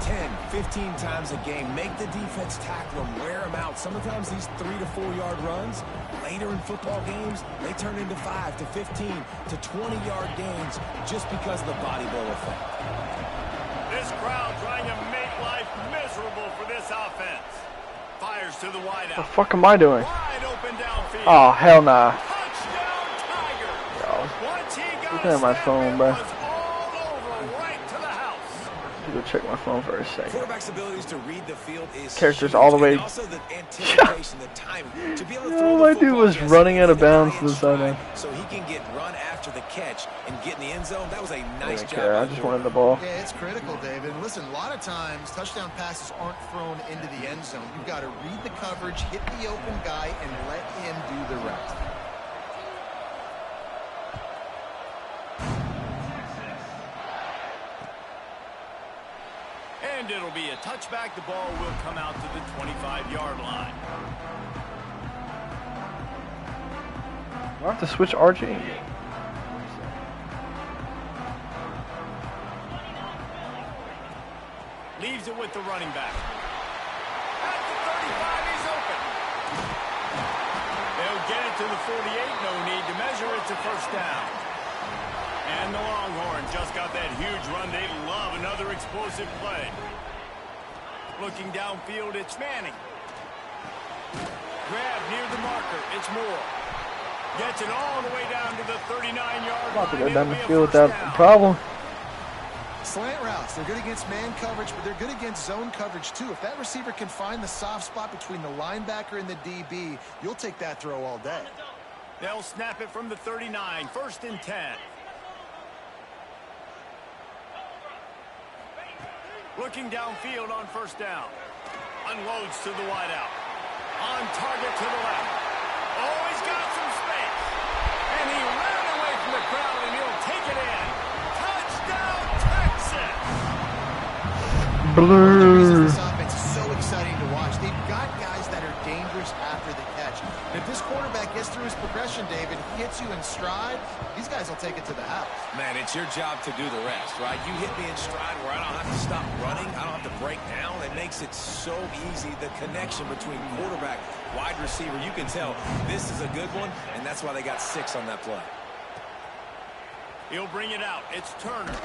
10, 15 times a game. Make the defense tackle them, wear them out. Sometimes these 3 to 4 yard runs, later in football games, they turn into 5 to 15 to 20 yard gains just because of the body blow effect. This crowd trying to make life miserable for this offense. Fires to the wideout. What the fuck am I doing? Wide open downfield. Oh, hell nah. Touchdown Tigers. Once he got Looking at my phone, bro. all over right to the house. Go check my phone for a second. Quarterback's abilities to read the field is Characters huge, all the way. and also the anticipation, the timing to be able to throw All the I do football was just running out of the bounds right to the sideline. so he can get run after the catch and get in the end zone. That was a nice job. I by just the wanted the ball. Yeah, it's critical, David. And listen, a lot of times, touchdown passes aren't thrown into the end zone. You've got to read the coverage, hit the open guy, and let him do the rest. And it'll be a touchback. The ball will come out to the 25-yard line. I'll have to switch RJ. Leaves it with the running back. At the 35, he's open. They'll get it to the 48. No need to measure. It's a first down. And the Longhorns just got that huge run. They love another explosive play. Looking downfield, it's Manning. Grab near the marker. It's Moore. Gets it all the way down to the 39-yard line. About to go down the field without a problem. Slant routes, they're good against man coverage, but they're good against zone coverage too. If that receiver can find the soft spot between the linebacker and the DB, you'll take that throw all day. They'll snap it from the 39, 1st and 10. Looking downfield on first down. Unloads to the wideout. On target to the left. Oh, he's got some space. And he ran away from the crowd, and he'll take it in. Touchdown, Texas! One of the reasons this offense is so exciting to watch, they've got guys that are dangerous receivers after the catch. And if this quarterback gets through his progression, David, he hits you in stride, these guys will take it to the house. Man, it's your job to do the rest, right? You hit me in stride where I don't have to stop running. I don't have to break down. It makes it so easy. The connection between quarterback, wide receiver, you can tell this is a good one, and that's why they got 6 on that play. He'll bring it out. It's Turner.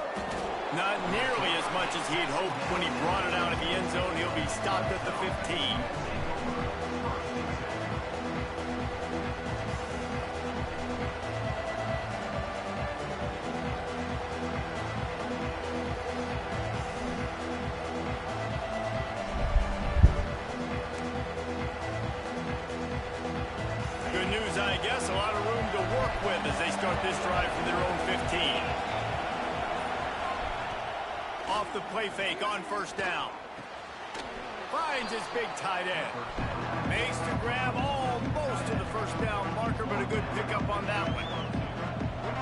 Not nearly as much as he'd hoped when he brought it out of the end zone. He'll be stopped at the 15. Good news, I guess. A lot of room to work with as they start this drive from their own 15. Off the play fake on first down. Finds his big tight end. Makes to grab almost to the first down marker, but a good pickup on that one.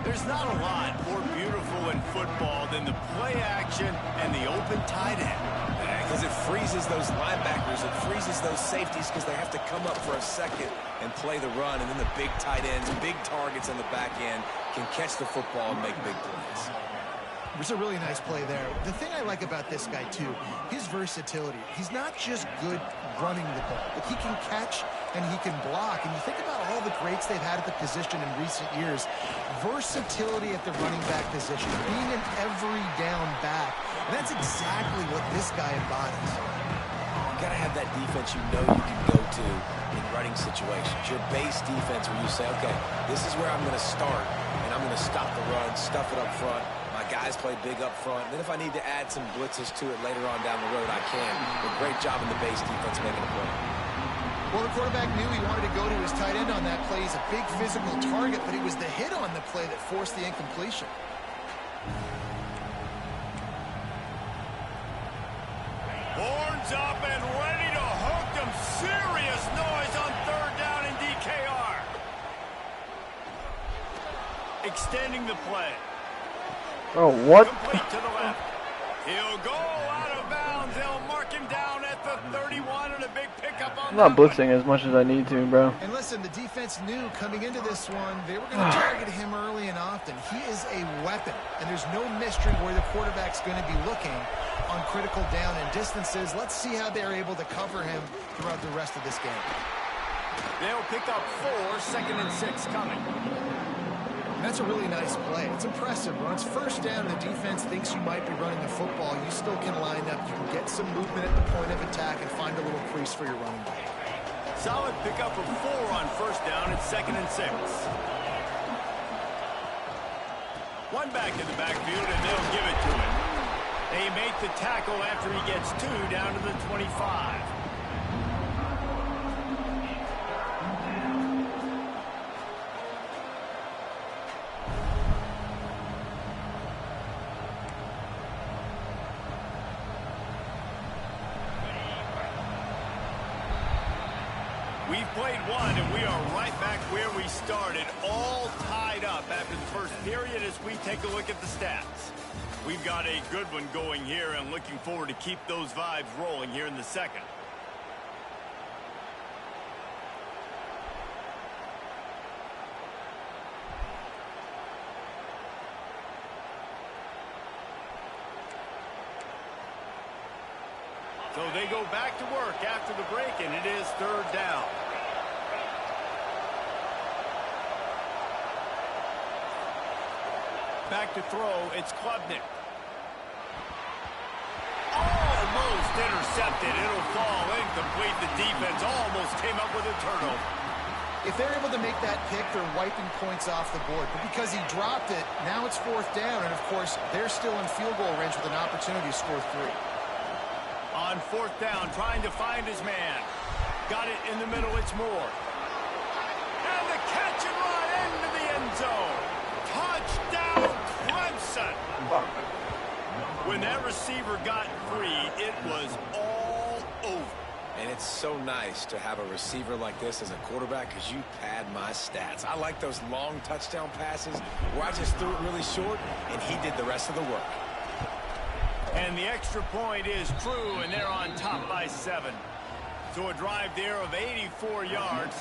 There's not a lot more beautiful in football than the play action and the open tight end. Because it freezes those linebackers, it freezes those safeties because they have to come up for a second and play the run, and then the big tight ends, big targets on the back end can catch the football and make big plays. It was a really nice play there. The thing I like about this guy, too, his versatility. He's not just good running the ball, but he can catch and he can block. And you think about all the greats they've had at the position in recent years. Versatility at the running back position, being an every down back. And that's exactly what this guy embodies. You got to have that defense you know you can go to in running situations. Your base defense where you say, okay, this is where I'm going to start, and I'm going to stop the run, stuff it up front. My guys play big up front. And then if I need to add some blitzes to it later on down the road, I can. But great job in the base defense making a play. Well, the quarterback knew he wanted to go to his tight end on that play. He's a big physical target, but it was the hit on the play that forced the incompletion. Horns up and ready to hook them. Serious noise on third down in DKR. Extending the play. Oh, what? Complete to the left. He'll go out of bounds. They'll mark him down at the 31 and a big pickup on I'm not that blitzing as much as I need to, bro. And listen, the defense knew coming into this one, they were going to target him early and often. He is a weapon, and there's no mystery where the quarterback's going to be looking on critical down and distances. Let's see how they're able to cover him throughout the rest of this game. They'll pick up 4, 2nd and 6 coming. And that's a really nice play. It's impressive. When it's first down and the defense thinks you might be running the football, you still can line up. You can get some movement at the point of attack and find a little crease for your running back. Solid pickup of 4 on first down at 2nd and 6. One back in the backfield, and they'll give it to him. They make the tackle after he gets 2 down to the 25. We've played one, and we are right back where we started, all tied up after the first period as we take a look at the stats. We've got a good one going here and looking forward to keep those vibes rolling here in the second. So they go back to work after the break, and it is third down. Back to throw, it's Klubnik. Almost intercepted. It'll fall incomplete. The defense almost came up with a turnover. If they're able to make that pick, they're wiping points off the board. But because he dropped it, now it's fourth down. And, of course, they're still in field goal range with an opportunity to score 3. On fourth down, trying to find his man. Got it in the middle, it's Moore. And the catch and run into the end zone. Touchdown, Clemson. When that receiver got free, it was all over. And it's so nice to have a receiver like this as a quarterback because you pad my stats. I like those long touchdown passes where I just threw it really short and he did the rest of the work. And the extra point is true, and they're on top by 7. So a drive there of 84 yards.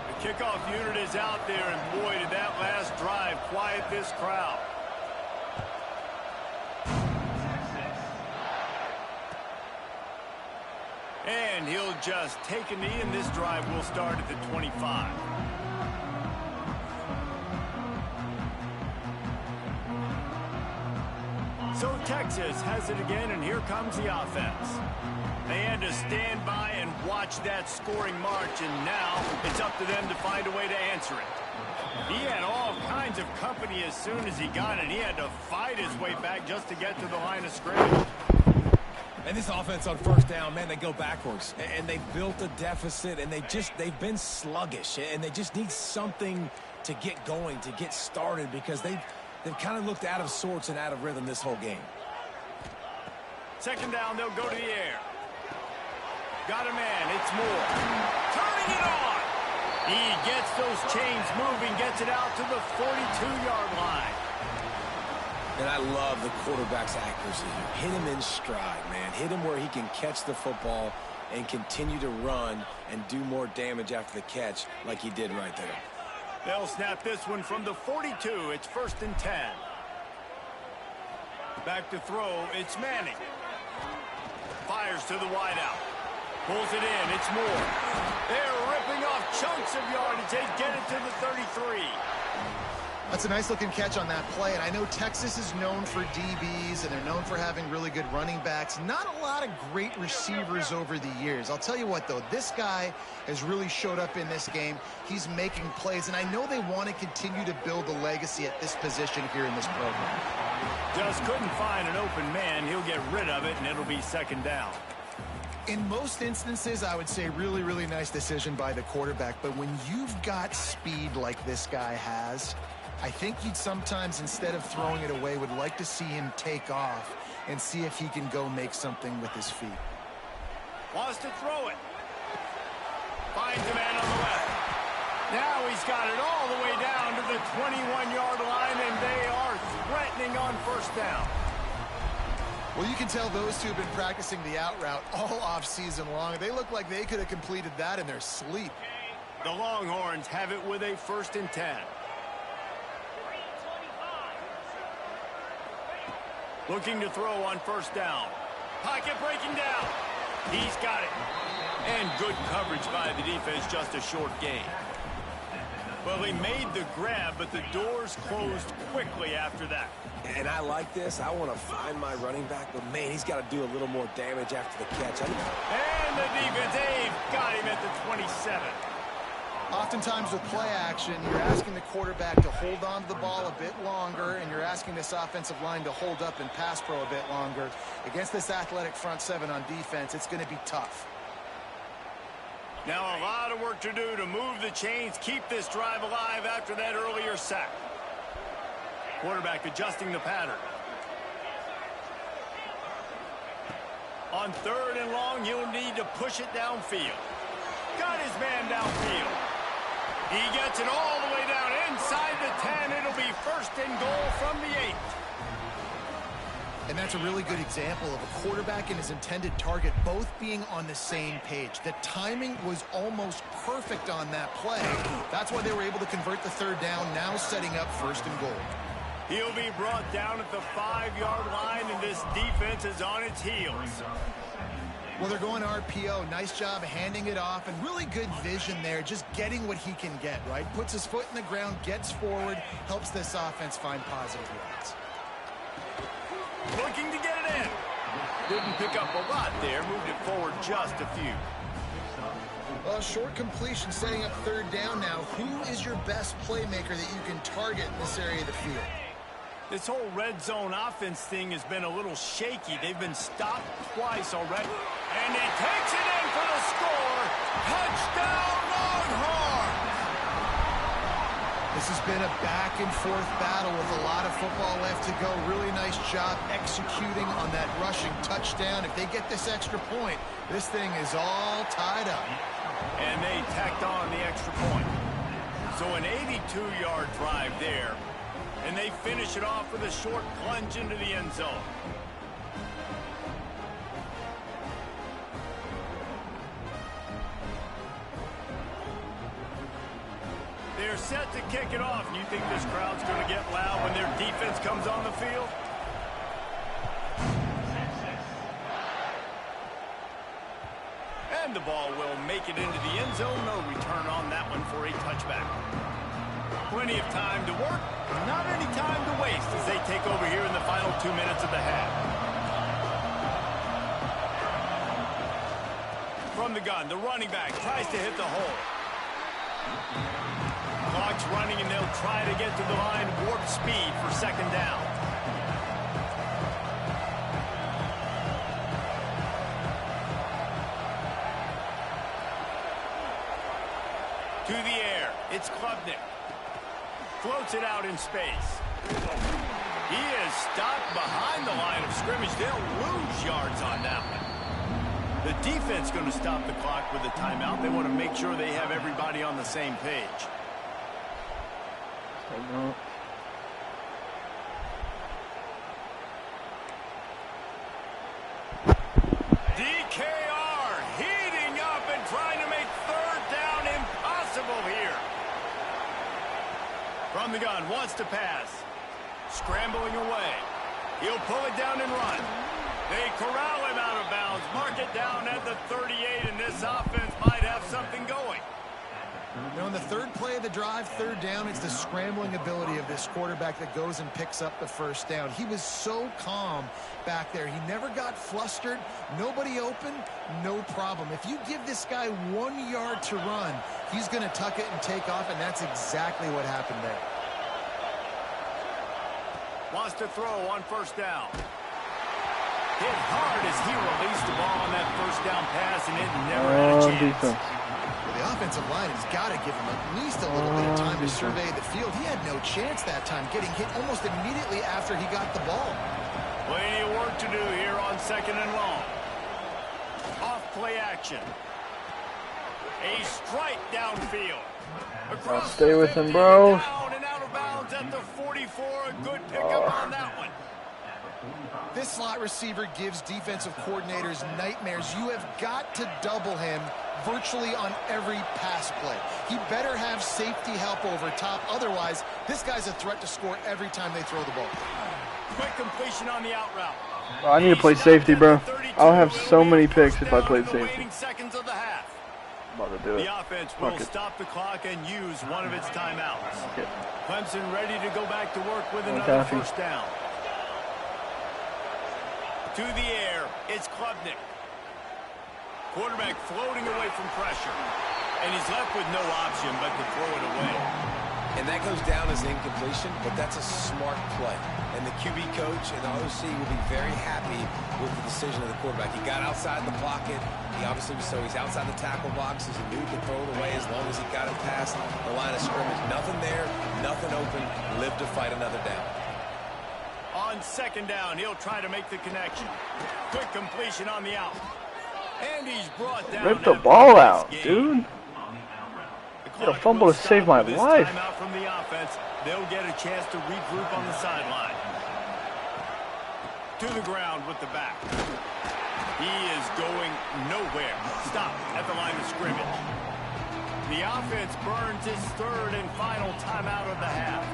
The kickoff unit is out there, and boy, did that last drive quiet this crowd. And he'll just take a knee, and this drive will start at the 25. So Texas has it again, and here comes the offense. They had to stand by and watch that scoring march, and now it's up to them to find a way to answer it. He had all kinds of company as soon as he got it. He had to fight his way back just to get to the line of scrimmage. And this offense on first down, man, they go backwards. And they built a deficit, and they've been sluggish. And they just need something to get going, to get started, because they've kind of looked out of sorts and out of rhythm this whole game. Second down, they'll go to the air. Got a man, it's Moore. Turning it on. He gets those chains moving, gets it out to the 42-yard line. And I love the quarterback's accuracy here. Hit him in stride, man. Hit him where he can catch the football and continue to run and do more damage after the catch like he did right there. They'll snap this one from the 42. It's 1st and 10. Back to throw, it's Manning. Fires to the wideout. Pulls it in, it's Moore. They're ripping off chunks of yardage. They get it to the 33. That's a nice-looking catch on that play, and I know Texas is known for DBs, and they're known for having really good running backs. Not a lot of great receivers over the years. I'll tell you what, though, this guy has really showed up in this game. He's making plays, and I know they want to continue to build a legacy at this position here in this program. Just couldn't find an open man. He'll get rid of it, and it'll be 2nd down. In most instances, I would say really, really nice decision by the quarterback, but when you've got speed like this guy has, I think you'd sometimes, instead of throwing it away, would like to see him take off and see if he can go make something with his feet. Wants to throw it. Finds a man on the left. Now he's got it all the way down to the 21-yard line, and they are threatening on 1st down. Well, you can tell those two have been practicing the out route all off-season long. They look like they could have completed that in their sleep. The Longhorns have it with a 1st and 10. Looking to throw on 1st down. Pocket breaking down. He's got it. And good coverage by the defense, just a short gain. Well, he made the grab, but the doors closed quickly after that. And I like this. I want to find my running back, but, man, he's got to do a little more damage after the catch. And the defense, they've got him at the 27. Oftentimes with play action, you're asking the quarterback to hold on to the ball a bit longer, and you're asking this offensive line to hold up and pass pro a bit longer. Against this athletic front seven on defense, it's going to be tough. Now a lot of work to do to move the chains, keep this drive alive after that earlier sack. Quarterback adjusting the pattern. On 3rd and long, he'll need to push it downfield. Got his man downfield. He gets it all the way down inside the 10. It'll be 1st and goal from the 8. And that's a really good example of a quarterback and his intended target both being on the same page. The timing was almost perfect on that play. That's why they were able to convert the 3rd down, now setting up 1st and goal. He'll be brought down at the 5-yard line, and this defense is on its heels. Well, they're going RPO. Nice job handing it off, and really good vision there, just getting what he can get, right? Puts his foot in the ground, gets forward, helps this offense find positive yards. Looking to get it in. Didn't pick up a lot there, moved it forward just a few. Well, short completion setting up 3rd down now. Who is your best playmaker that you can target in this area of the field? This whole red zone offense thing has been a little shaky. They've been stopped twice already. And he takes it in for the score. Touchdown, Longhorns! This has been a back-and-forth battle with a lot of football left to go. Really nice job executing on that rushing touchdown. If they get this extra point, this thing is all tied up. And they tacked on the extra point. So an 82-yard drive there. And they finish it off with a short plunge into the end zone. they're set to kick it off. You think this crowd's going to get loud when their defense comes on the field? And the ball will make it into the end zone. No return on that one for a touchback. Plenty of time to work. Not any time to waste as they take over here in the final 2 minutes of the half. From the gun, the running back tries to hit the hole. Clock's running, and they'll try to get to the line warp speed for second down. To the air, it's Klubnik. Floats it out in space. He is stopped behind the line of scrimmage. They'll lose yards on that one. The defense going to stop the clock with a timeout. They want to make sure they have everybody on the same page. DKR heating up and trying to make third down impossible here. From the gun, wants to pass. Scrambling away. He'll pull it down and run. They corral him out of bounds. Mark it down at the 38, and this offense might have something going. You know, in the third play of the drive, third down, it's the scrambling ability of this quarterback that goes and picks up the first down. He was so calm back there. He never got flustered. Nobody open, no problem. If you give this guy 1 yard to run, he's going to tuck it and take off, and that's exactly what happened there. Wants to throw on first down. Hit hard as he released the ball on that first down pass, and it never had a chance. Well, the offensive line has got to give him at least a little bit of time to survey the field. He had no chance that time, getting hit almost immediately after he got the ball. Plenty of work to do here on second and long. Off play action. A strike downfield. Across stay with him, bro. Down and out of bounds at the 44. A good pickup on that one. This slot receiver gives defensive coordinators nightmares. You have got to double him virtually on every pass play. He better have safety help over top. Otherwise, this guy's a threat to score every time they throw the ball. Quick completion on the out route. I need to play safety, bro. I'll have so many picks if I played safety. Seconds of the half. I'm about to do it. The offense will stop the clock and use one of its timeouts. Clemson ready to go back to work with another first down. To the air, it's Klubnik. Quarterback floating away from pressure. And he's left with no option but to throw it away. And that goes down as an incompletion, but that's a smart play. And the QB coach and the OC will be very happy with the decision of the quarterback. He got outside the pocket. He obviously was he's outside the tackle boxes. He knew he could throw it away as long as he got it past the line of scrimmage. Nothing there, nothing open. Live to fight another down. On second down, he'll try to make the connection. Quick completion on the out. And he's brought down. Rip the ball out, dude. Get a fumble to save my life. Timeout from the offense. They'll get a chance to regroup on the sideline. To the ground with the back. He is going nowhere. Stop at the line of scrimmage. The offense burns its third and final timeout of the half.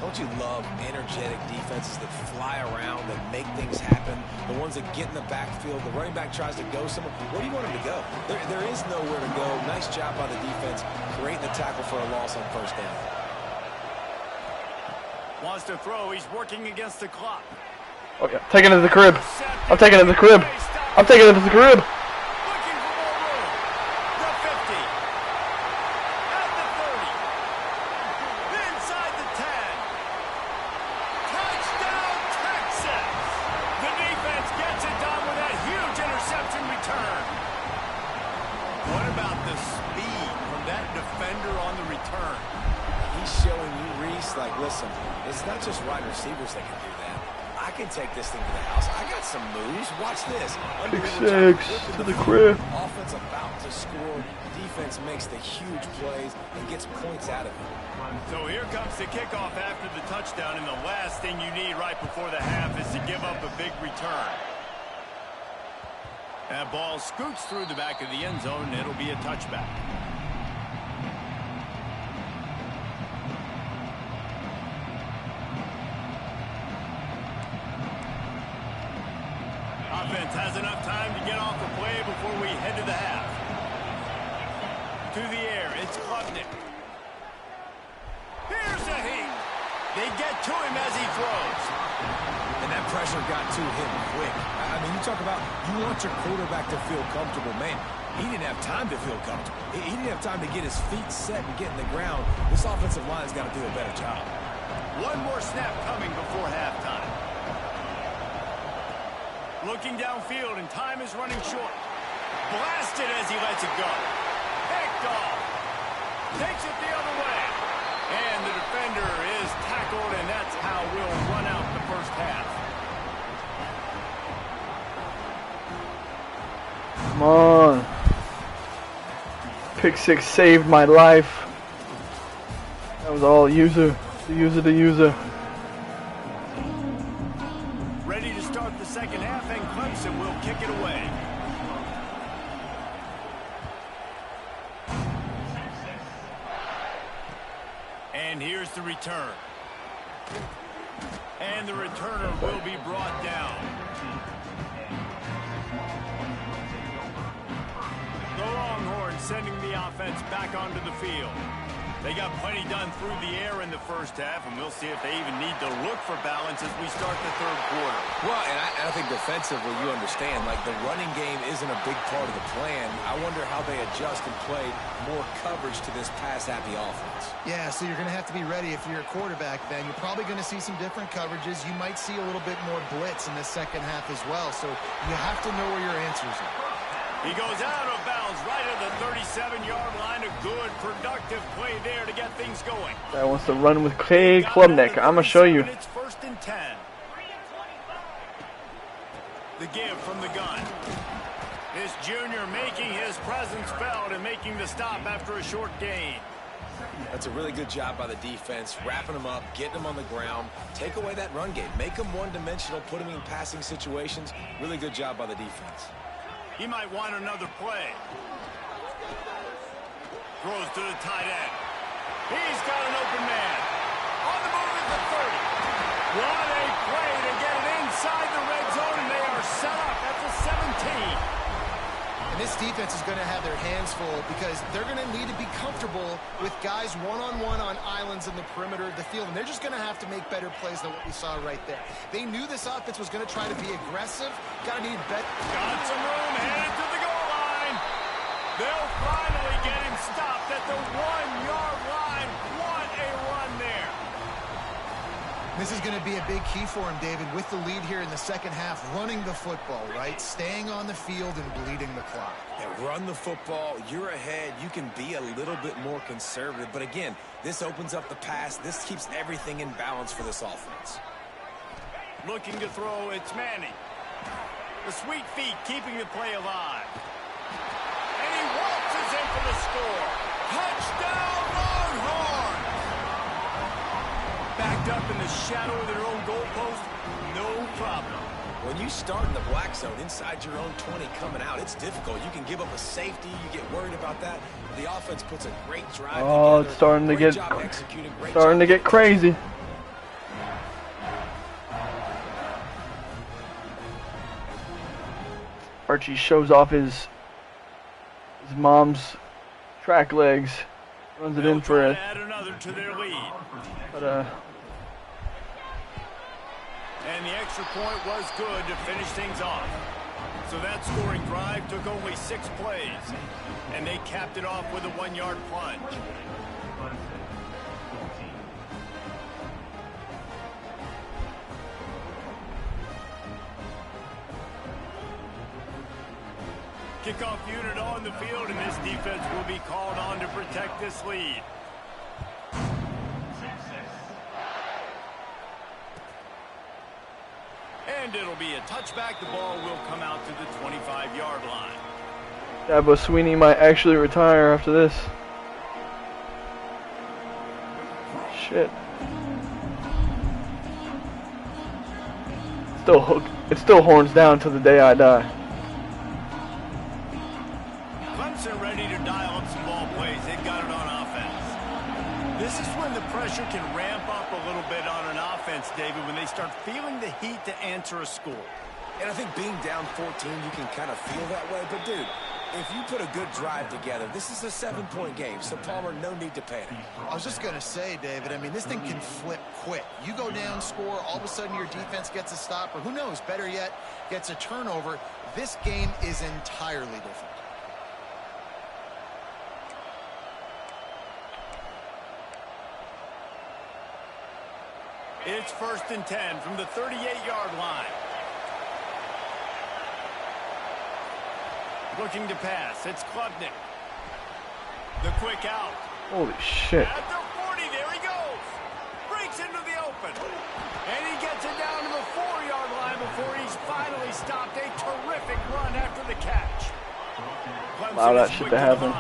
Don't you love energetic defenses that fly around, that make things happen? The ones that get in the backfield. The running back tries to go somewhere. Where do you want him to go? There is nowhere to go. Nice job by the defense, creating the tackle for a loss on first down. Wants to throw. He's working against the clock. Okay, taking it to the crib. I'm taking it to the crib. I'm taking it to the crib. Looking for more room. The 50. At the 30. Inside the 10. Touchdown, Texas. The defense gets it done with that huge interception return. What about the speed from that defender on the return? He's showing you, Reese, like, listen, it's not just wide receivers that can do that. I can take this thing to the house. I got some moves. Watch this. Pick six to the crib. Offense about to score. Defense makes the huge plays and gets points out of it. So here comes the kickoff after the touchdown, and the last thing you need right before the half is to give up a big return. That ball scoots through the back of the end zone, and it'll be a touchback. through the air. It's Klubnik. Here's a heat. They get to him as he throws. And that pressure got to him quick. I mean, you talk about you want your quarterback to feel comfortable. Man, he didn't have time to feel comfortable. He didn't have time to get his feet set and get in the ground. This offensive line's got to do a better job. One more snap coming before halftime. Looking downfield, and time is running short. Blasted as he lets it go. Picked off. Takes it the other way. And the defender is tackled, and that's how we'll run out the first half. Come on. Pick six saved my life. That was all user. The user. Ready to start the second half, and Clemson will kick it away. And here's the return. And the returner will be brought down. The Longhorns sending the offense back onto the field. They got plenty done through the air in the first half, and we'll see if they even need to look for balance as we start the third quarter. Well, and I think defensively, you understand, like the running game isn't a big part of the plan. I wonder how they adjust and play more coverage to this pass-happy offense. Yeah, so you're going to have to be ready if you're a quarterback, then. You're probably going to see some different coverages. You might see a little bit more blitz in the second half as well, so you have to know where your answers are. He goes out of bounds right at the 37-yard line. A good, productive play there to get things going. Guy wants to run with K. Klubnik. I'm going to show you. It's 1st and 10. The give from the gun. This junior making his presence felt and making the stop after a short gain. That's a really good job by the defense, wrapping them up, getting them on the ground, take away that run game, make them one-dimensional, put them in passing situations. Really good job by the defense. He might want another play. Throws to the tight end. He's got an open man. On the move at the 30. What a play to get it inside the red zone, and they are set up at the 17. And this defense is going to have their hands full because they're going to need to be comfortable with guys one-on-one on islands in the perimeter of the field. And they're just going to have to make better plays than what we saw right there. They knew this offense was going to try to be aggressive. Got to need better. Got some room, headed to the goal line. They'll finally get him stopped at the 1-yard line. What a run there. This is going to be a big key for him, David, with the lead here in the second half, running the football, right? Staying on the field and bleeding the clock. Yeah, run the football. You're ahead. You can be a little bit more conservative. But again, this opens up the pass. This keeps everything in balance for this offense. Looking to throw, it's Manning. The sweet feet keeping the play alive. And he waltzes in for the score. Touchdown, Longhorns! Backed up in the shadow of their own goalpost, no problem. When you start in the black zone inside your own 20 coming out, it's difficult. You can give up a safety. You get worried about that. The offense puts a great drive Oh, together. it's starting to Great get job executing. Great starting to job. get crazy. Archie shows off his mom's track legs, runs it in for it. Add another to their lead. But And the extra point was good to finish things off. So that scoring drive took only 6 plays, and they capped it off with a 1-yard plunge. Kickoff unit on the field, and this defense will be called on to protect this lead. And it'll be a touchback. The ball will come out to the 25-yard line. Dabo Sweeney might actually retire after this. Shit. It's still horns down to the day I die. Clemson ready to dial up some ball plays. They've got it on offense. This is when the pressure can ramp up a little bit on an offense, David, when they start feeling the heat to answer a score. And I think being down 14, you can kind of feel that way. But, dude, If you put a good drive together, this is a 7-point game, so Palmer, no need to panic. I was just going to say, David, I mean, this thing can flip quick. You go down, score, all of a sudden your defense gets a stop, or who knows, better yet, gets a turnover. This game is entirely different. It's 1st and 10 from the 38-yard line. Looking to pass. It's Klubnik. The quick out. Holy shit. At the 40, there he goes. Breaks into the open. And he gets it down to the 4-yard line before he's finally stopped. A terrific run after the catch. Allow that shit to happen.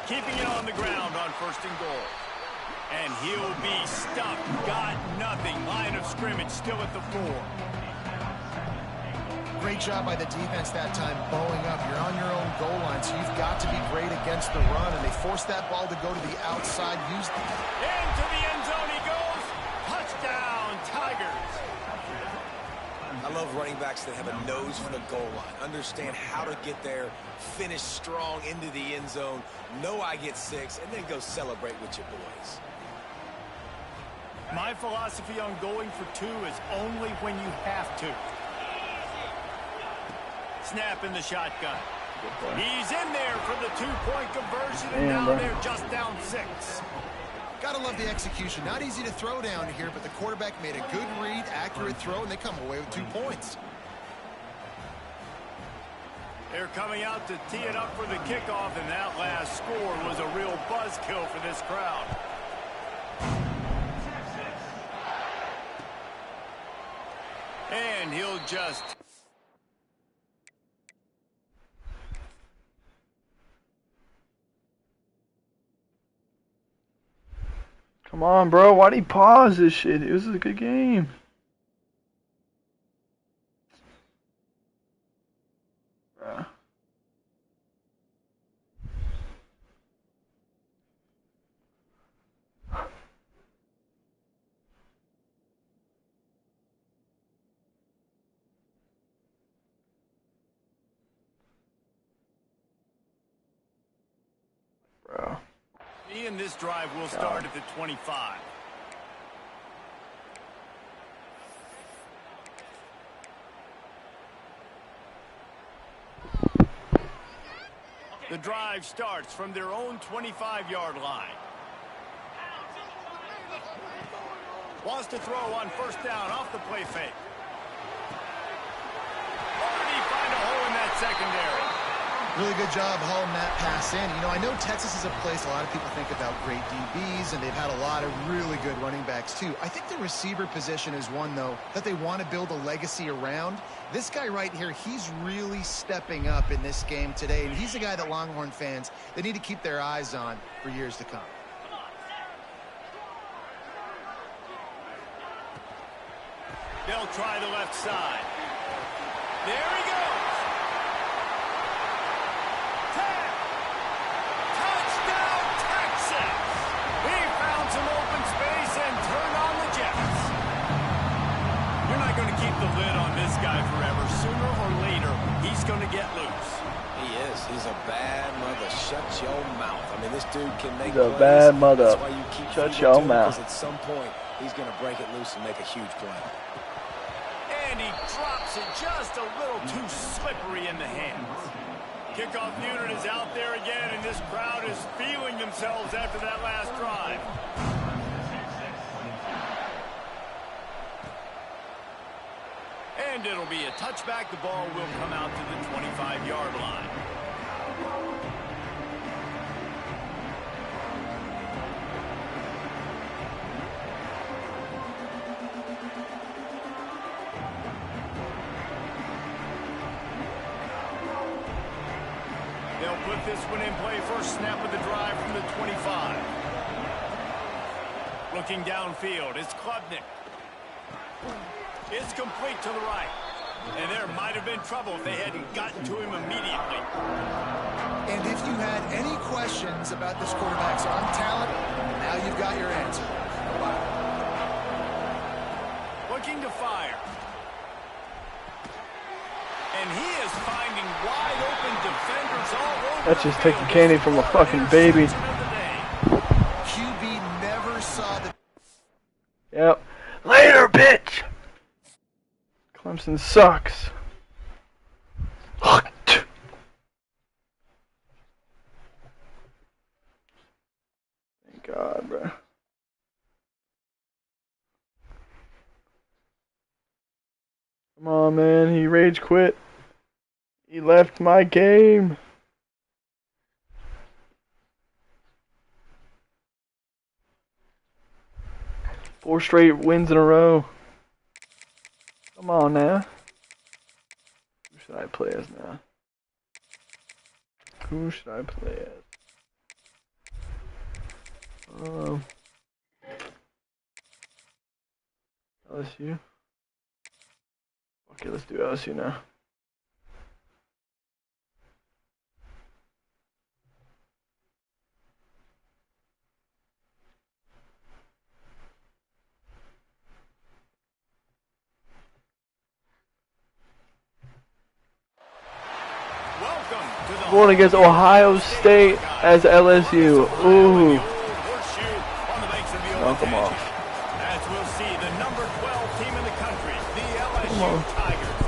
Keeping it on the ground on 1st and goal. And he'll be stuffed. Got nothing. Line of scrimmage still at the 4. Great job by the defense that time, bowing up. You're on your own goal line, so you've got to be great against the run. And they forced that ball to go to the outside. Into the end zone he goes. Touchdown, Tigers. I love running backs that have a nose for the goal line. Understand how to get there, finish strong into the end zone, know I get 6, and then go celebrate with your boys. My philosophy on going for 2 is only when you have to. Snap in the shotgun. He's in there for the 2-point conversion, and now they're just down 6. Gotta love the execution. Not easy to throw down here, but the quarterback made a good read, accurate throw, and they come away with 2 points. They're coming out to tee it up for the kickoff, and that last score was a real buzzkill for this crowd. And he'll just... Come on, bro. Why'd he pause this shit? It was a good game. Bruh. Bro. And this drive will start at the 25. The drive starts from their own 25-yard line. Wants to throw on 1st down off the play fake. Already find a hole in that secondary. Really good job hauling that pass in. You know, I know Texas is a place a lot of people think about great DBs, and they've had a lot of really good running backs, too. I think the receiver position is one, though, that they want to build a legacy around. This guy right here, he's really stepping up in this game today, and he's a guy that Longhorn fans, they need to keep their eyes on for years to come. They'll try the left side. There he goes. Some open space and turn on the Jets. You're not going to keep the lid on this guy forever. Sooner or later, he's going to get loose. He is. He's a bad mother. Shut your mouth. I mean, this dude can make He's a plays. bad mother. That's why you keep Shut your mouth. Because at some point, he's going to break it loose and make a huge play. And he drops it just a little too slippery in the hands. Kickoff unit is out there again, and this crowd is feeling themselves after that last drive. And it'll be a touchback. The ball will come out to the 25-yard line. They'll put this one in play. First snap of the drive from the 25. Looking downfield, it's Klubnik. It's complete to the right. And there might have been trouble if they hadn't gotten to him immediately. And if you had any questions about this quarterback's arm talent, now you've got your answer. looking to fire. And he is finding wide open defenders all over. That's just taking candy from a fucking baby. QB never saw the... Yep. Later, bitch! Clemson sucks. Thank God, bro. Come on, man. He rage quit. He left my game. Four straight wins in a row. Come on now. Who should I play as now? Who should I play as? LSU. Okay, let's do LSU now. Going against Ohio State as LSU. Ooh. Knock them off. As we'll see, the number 12 team in the country, the LSU Tigers,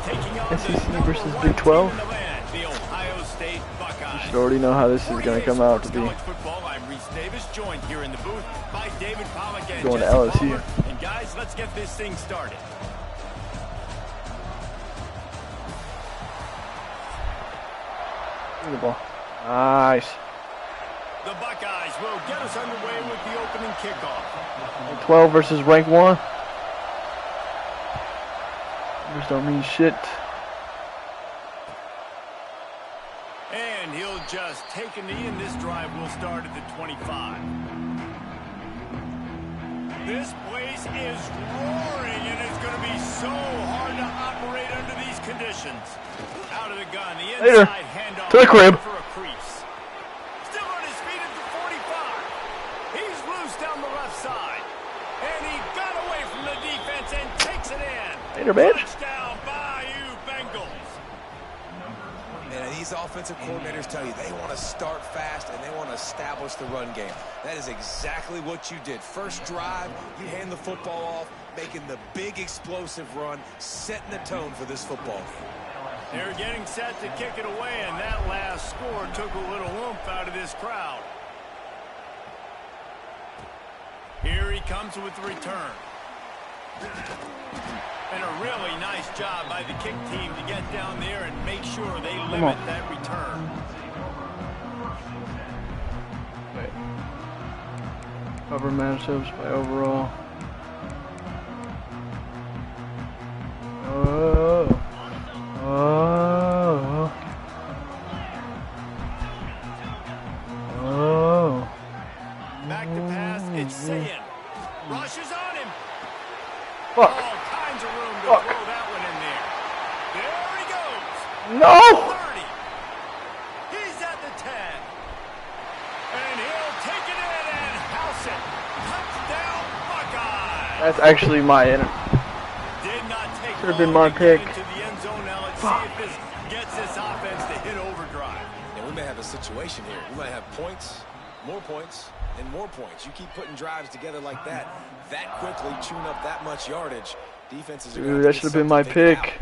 taking on SEC the number versus 1 Big 12. team in the land, the Ohio State Buckeyes. You should already know how this is going to come out to be. Football, I'm Reese Davis, joined here in the booth by David Pollack and Going to Jesse LSU. Palmer. And guys, let's get this thing started. The ball. Nice. The Buckeyes will get us underway with the opening kickoff. 12 versus rank 1. Numbers don't mean shit. And he'll just take a knee, and this drive will start at the 25. This place is roaring, and it's going to be so hard to operate under these conditions. Out of the gun, the inside handoff to the crib. For a crease. Still on his feet at the 45. He's loose down the left side. And he got away from the defense and takes it in. Later, bitch. Touchdown, Bayou Bengals. And these offensive coordinators tell you they want to start fast and they want to establish the run game. That is exactly what you did. First drive, you hand the football off, making the big explosive run, setting the tone for this football game. They're getting set to kick it away, and that last score took a little oomph out of this crowd. Here he comes with the return. And a really nice job by the kick team to get down there and make sure they limit that return. Wait. Cover matchups by overall. Oh. Oh. Oh. Back to pass, it's Sayin. Rushes on him. Fuck. All kinds of room to Fuck. throw that one in there. There he goes. No! 30. He's at the 10. And he'll take it in and house it. Touchdown, Buckeyes. That's actually my Did not take Should have been long my to pick. get into the end zone. Now let's Fuck. see if this gets this offense to hit overdrive. And we may have a situation here. We might have points, and more points. You keep putting drives together like that quickly, tune up that much yardage. Defenses are Dude, that should have been my pick.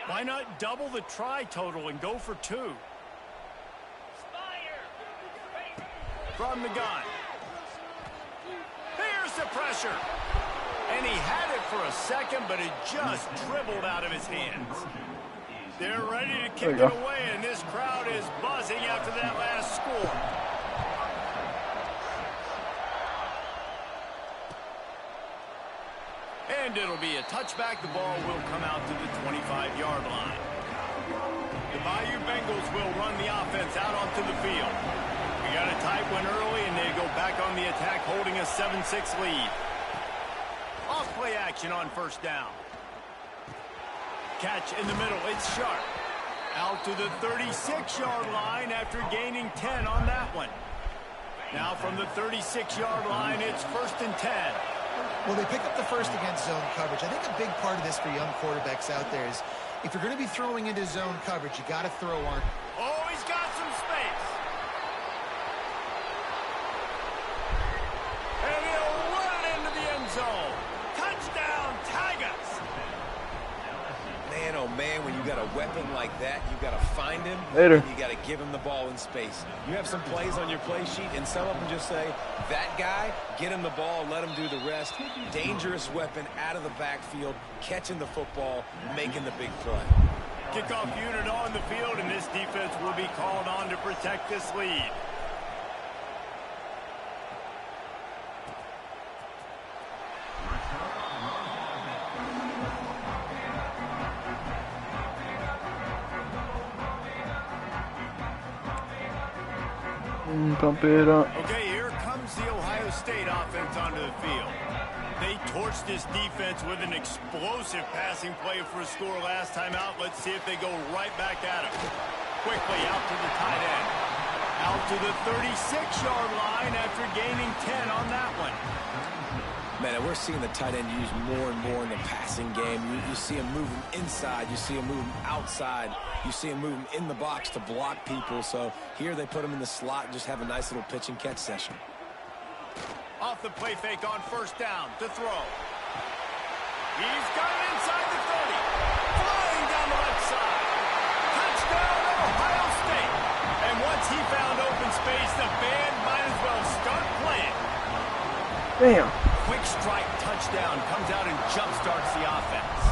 Why not double the try total and go for 2? From the gun. Here's the pressure. And he had it for a second, but it just dribbled out of his hands. They're ready to kick it away, and this crowd is buzzing after that last score. And it'll be a touchback. The ball will come out to the 25-yard line. The Bayou Bengals will run the offense out onto the field. We got a tight one early, and they go back on the attack, holding a 7-6 lead. Off play action on first down. Catch in the middle. It's Sharp. Out to the 36-yard line after gaining 10 on that one. Now from the 36-yard line, it's 1st and 10. Well, they pick up the first against zone coverage. I think a big part of this for young quarterbacks out there is if you're going to be throwing into zone coverage, you got to throw on. Oh, he's got some space. And he'll run it into the end zone. Touchdown, Tigers. Man, oh man, when you got a weapon like that, you got to find him. Later. And you got to give him the ball in space. You have some plays on your play sheet, and some of them just say, that guy, get him the ball, let him do the rest. Dangerous weapon out of the backfield, catching the football, making the big play. Kickoff unit on the field, and this defense will be called on to protect this lead. Pump it up. Okay, here comes the Ohio State offense onto the field. They torched this defense with an explosive passing play for a score last time out. Let's see if they go right back at it. Quickly out to the tight end. Out to the 36-yard line after gaining 10 on that one. Man, and we're seeing the tight end used more and more in the passing game. You see him moving inside. You see him moving outside. You see him moving in the box to block people. So here they put him in the slot and just have a nice little pitch and catch session. Off the play fake on 1st down to throw. He's got it inside the 30. Flying down the left side. Touchdown, Ohio State. And once he found open space, the band might as well start playing. Damn. Quick strike touchdown comes out and jumpstarts the offense.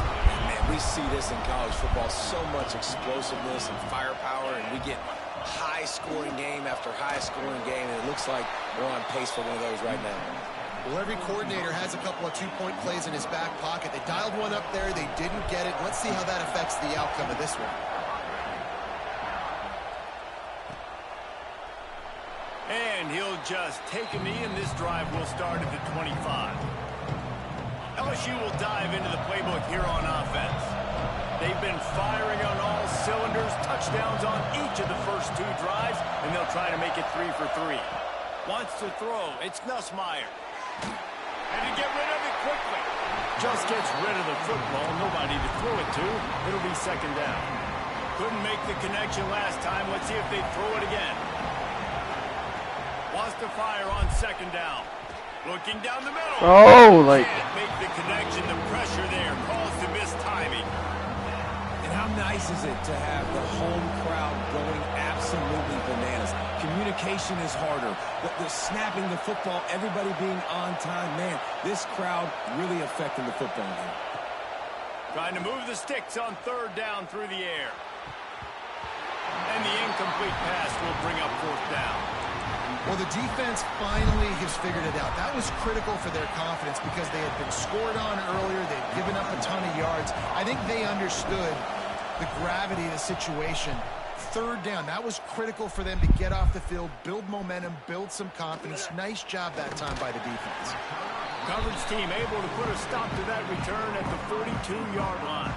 Man, we see this in college football, so much explosiveness and firepower, and we get high-scoring game after high-scoring game, and it looks like we're on pace for one of those right now. Well, every coordinator has a couple of two-point plays in his back pocket. They dialed one up there. They didn't get it. Let's see how that affects the outcome of this one. And he'll just take a knee, and this drive will start at the 25. LSU will dive into the playbook here on offense. They've been firing on all cylinders, touchdowns on each of the first 2 drives, and they'll try to make it 3 for 3. Wants to throw. It's Nussmeier. And to get rid of it quickly. Just gets rid of the football. Nobody to throw it to. It'll be 2nd down. Couldn't make the connection last time. Let's see if they throw it again. Wants to fire on 2nd down. Looking down the middle. Oh, like. Can't make the connection. The pressure there caused the missed timing. And how nice is it to have the home crowd going absolutely bananas? Communication is harder. The snapping the football, everybody being on time. Man, this crowd really affecting the football game. Trying to move the sticks on 3rd down through the air. And the incomplete pass will bring up 4th down. Well, the defense finally has figured it out. That was critical for their confidence because they had been scored on earlier. They'd given up a ton of yards. I think they understood the gravity of the situation. 3rd down, that was critical for them to get off the field, build momentum, build some confidence. Nice job that time by the defense. Coverage team able to put a stop to that return at the 42-yard line.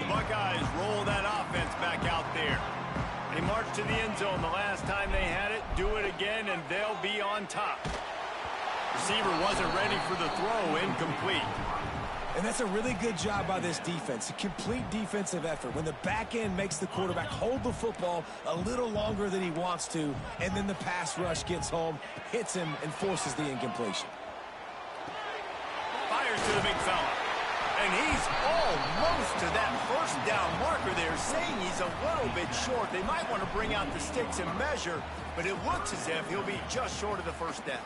The Buckeyes roll that offense back out there. They march to the end zone the last time they had it, do it again, and they'll be on top. Receiver wasn't ready for the throw, incomplete. And that's a really good job by this defense, a complete defensive effort. When the back end makes the quarterback hold the football a little longer than he wants to, and then the pass rush gets home, hits him, and forces the incompletion. Fires to the big fella. And he's almost to that 1st down marker there, saying he's a little bit short. They might want to bring out the sticks and measure, but it looks as if he'll be just short of the 1st down.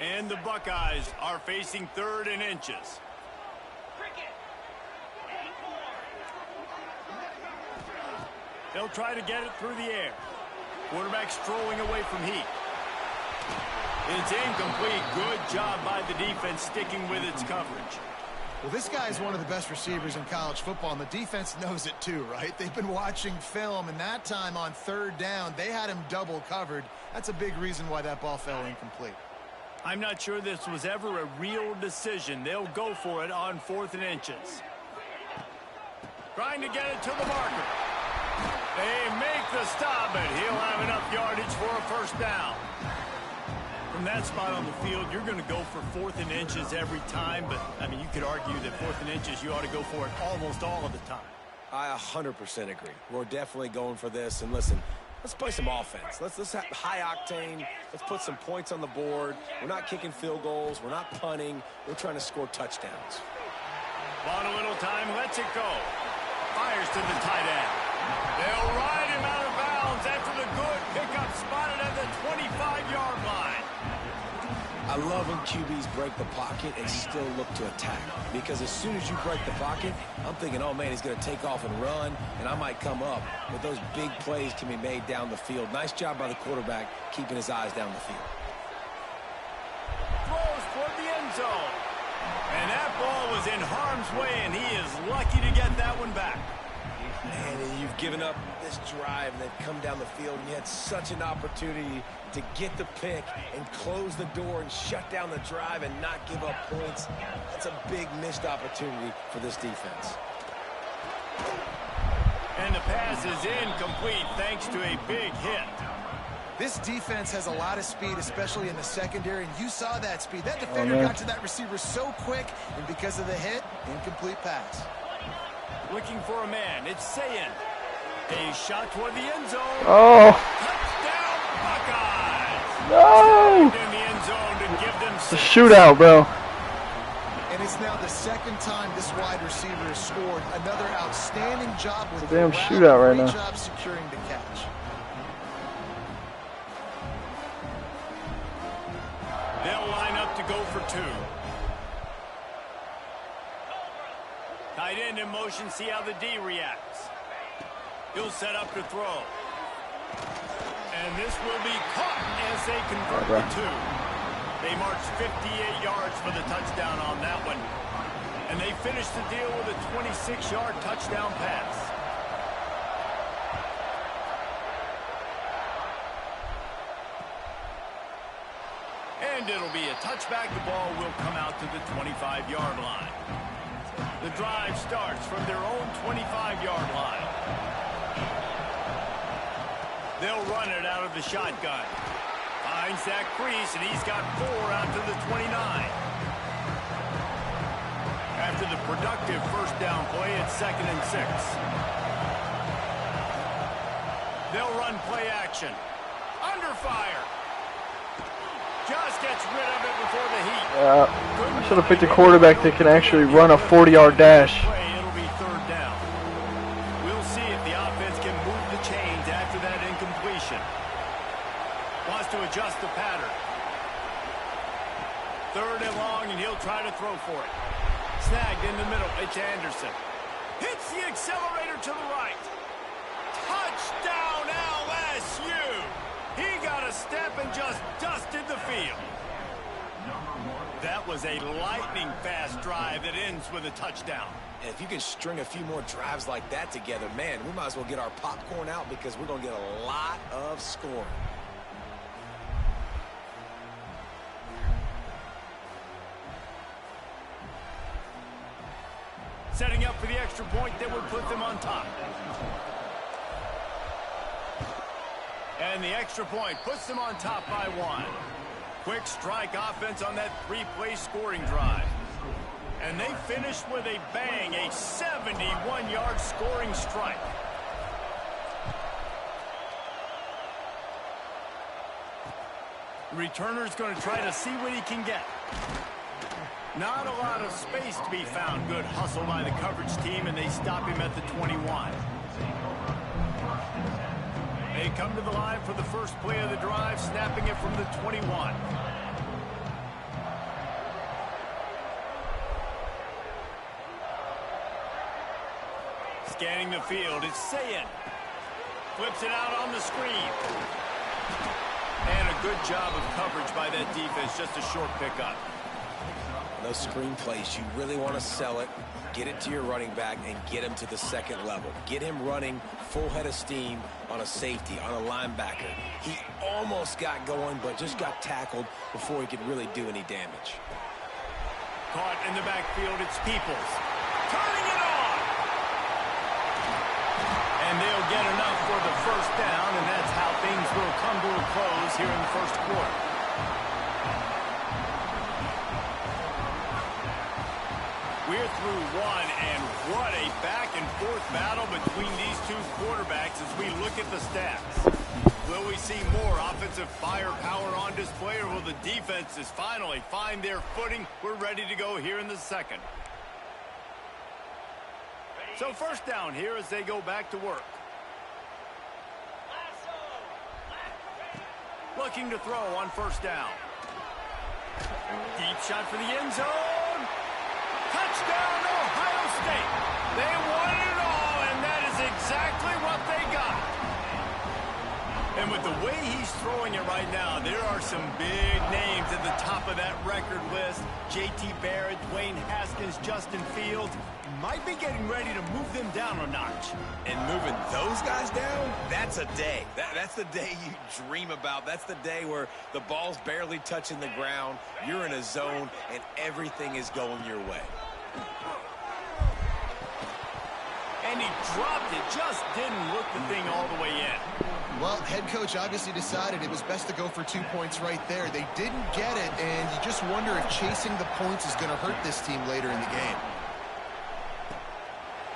And the Buckeyes are facing 3rd and inches. They'll try to get it through the air. Quarterback strolling away from heat. It's incomplete. Good job by the defense sticking with its coverage. Well, this guy is one of the best receivers in college football, and the defense knows it too, right? They've been watching film, and that time on 3rd down, they had him double covered. That's a big reason why that ball fell incomplete. I'm not sure this was ever a real decision. They'll go for it on 4th and inches. Trying to get it to the marker. They make the stop, but he'll have enough yardage for a first down. From that spot on the field, you're going to go for 4th and inches every time, but, I mean, you could argue that 4th and inches, you ought to go for it almost all of the time. I 100% agree. We're definitely going for this. And listen, let's play some offense. Let's have high octane. Let's put some points on the board. We're not kicking field goals. We're not punting. We're trying to score touchdowns. Bought a little time, lets it go. Fires to the tight end. They'll ride him out of bounds after the good pickup spotted at the 25-yard line. I love when QBs break the pocket and still look to attack. Because as soon as you break the pocket, I'm thinking, oh, man, he's going to take off and run, and I might come up. But those big plays can be made down the field. Nice job by the quarterback keeping his eyes down the field. Throws toward the end zone. And that ball was in harm's way, and he is lucky to get that one back. Man, you've given up this drive and they've come down the field, and you had such an opportunity to get the pick and close the door and shut down the drive and not give up points. That's a big missed opportunity for this defense. And the pass is incomplete thanks to a big hit. This defense has a lot of speed, especially in the secondary, and you saw that speed. That defender got to that receiver so quick, and because of the hit, incomplete pass. Looking for a man. It's Sayin. A shot toward the end zone. Oh. Touchdown, Buckeyes. No. In the end zone to give them It's a shootout, bro. And it's now the second time this wide receiver has scored. Another outstanding job with It's a damn shootout right now. Great job securing the catch. They'll line up to go for 2. Tight end in motion, see how the D reacts. He'll set up to throw. And this will be caught as they convert the 2. They march 58 yards for the touchdown on that one. And they finish the deal with a 26-yard touchdown pass. And it'll be a touchback. The ball will come out to the 25-yard line. The drive starts from their own 25-yard line. They'll run it out of the shotgun. Finds that crease, and he's got 4 out to the 29. After the productive first down play, it's 2nd and 6. They'll run play action. Under fire. Just gets rid of it before the heat. I should have picked a quarterback that can actually run a 40-yard dash. It'll be 3rd down. We'll see if the offense can move the chains after that incompletion. Wants to adjust the pattern. 3rd and long, and he'll try to throw for it. Snagged in the middle. It's Anderson. Hits the accelerator to the right. Touchdown LSU! He got a step and just dusted the field. That was a lightning-fast drive that ends with a touchdown. And if you can string a few more drives like that together, man, we might as well get our popcorn out because we're going to get a lot of scoring. Setting up for the extra point that would put them on top. And the extra point puts them on top by 1. Quick strike offense on that 3-play scoring drive. And they finished with a bang, a 71-yard scoring strike. The returner's going to try to see what he can get. Not a lot of space to be found. Good hustle by the coverage team, and they stop him at the 21. They come to the line for the first play of the drive, snapping it from the 21. Scanning the field, it's Sayin. Flips it out on the screen. And a good job of coverage by that defense, just a short pickup. Those screen plays, you really want to sell it, get it to your running back, and get him to the second level. Get him running full head of steam on a safety, on a linebacker. He almost got going, but just got tackled before he could really do any damage. Caught in the backfield, it's Peoples. Turning it on! And they'll get first down, and that's how things will come to a close here in the first quarter. We're through one, and what a back-and-forth battle between these two quarterbacks as we look at the stats. Will we see more offensive firepower on display, or will the defenses finally find their footing? We're ready to go here in the second. So first down here as they go back to work. Looking to throw on first down. Deep shot for the end zone. Touchdown, Ohio State. They wanted it all, and that is exactly what they got. And with the way he's throwing it right now, there are some big names at the top of that record list. J.T. Barrett, Dwayne Haskins, Justin Fields might be getting ready to move them down a notch. And moving those guys down, that's a day. That's the day you dream about. That's the day where the ball's barely touching the ground, you're in a zone, and everything is going your way. And he dropped it, just didn't look the thing all the way in. Well, head coach obviously decided it was best to go for 2 points right there. They didn't get it, and you just wonder if chasing the points is going to hurt this team later in the game.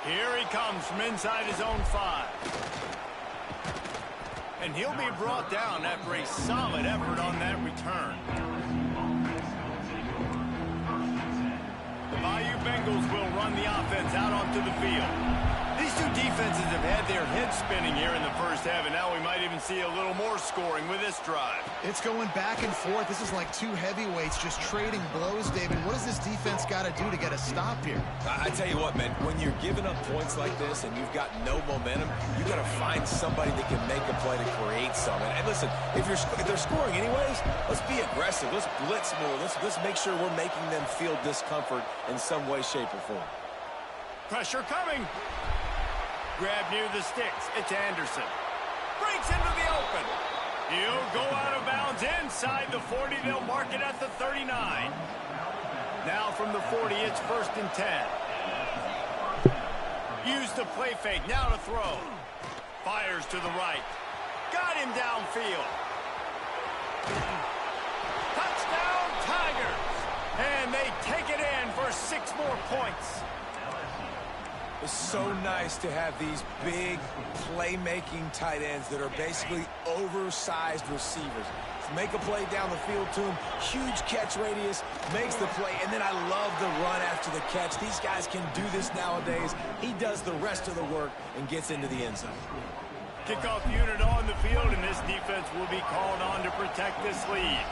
Here he comes from inside his own 5. And he'll be brought down after a solid effort on that return. The Bayou Bengals will run the offense out onto the field. These two defenses have had their heads spinning here in the first half, and now we might even see a little more scoring with this drive. It's going back and forth. This is like two heavyweights just trading blows, David. What does this defense got to do to get a stop here? I tell you what, man, when you're giving up points like this and you've got no momentum, you got to find somebody that can make a play to create something. And listen, if they're scoring anyways, let's be aggressive. Let's blitz more. Let's make sure we're making them feel discomfort in some way, shape, or form. Pressure coming. Grab near the sticks. It's Anderson. Breaks into the open. He'll go out of bounds inside the 40. They'll mark it at the 39. Now from the 40, it's 1st and 10. Use the play fake. Now to throw. Fires to the right. Got him downfield. Touchdown, Tigers. And they take it in for 6 more points. It's so nice to have these big playmaking tight ends that are basically oversized receivers. Make a play down the field to him, huge catch radius, makes the play, and then I love the run after the catch. These guys can do this nowadays. He does the rest of the work and gets into the end zone. Kickoff unit on the field, and this defense will be called on to protect this lead.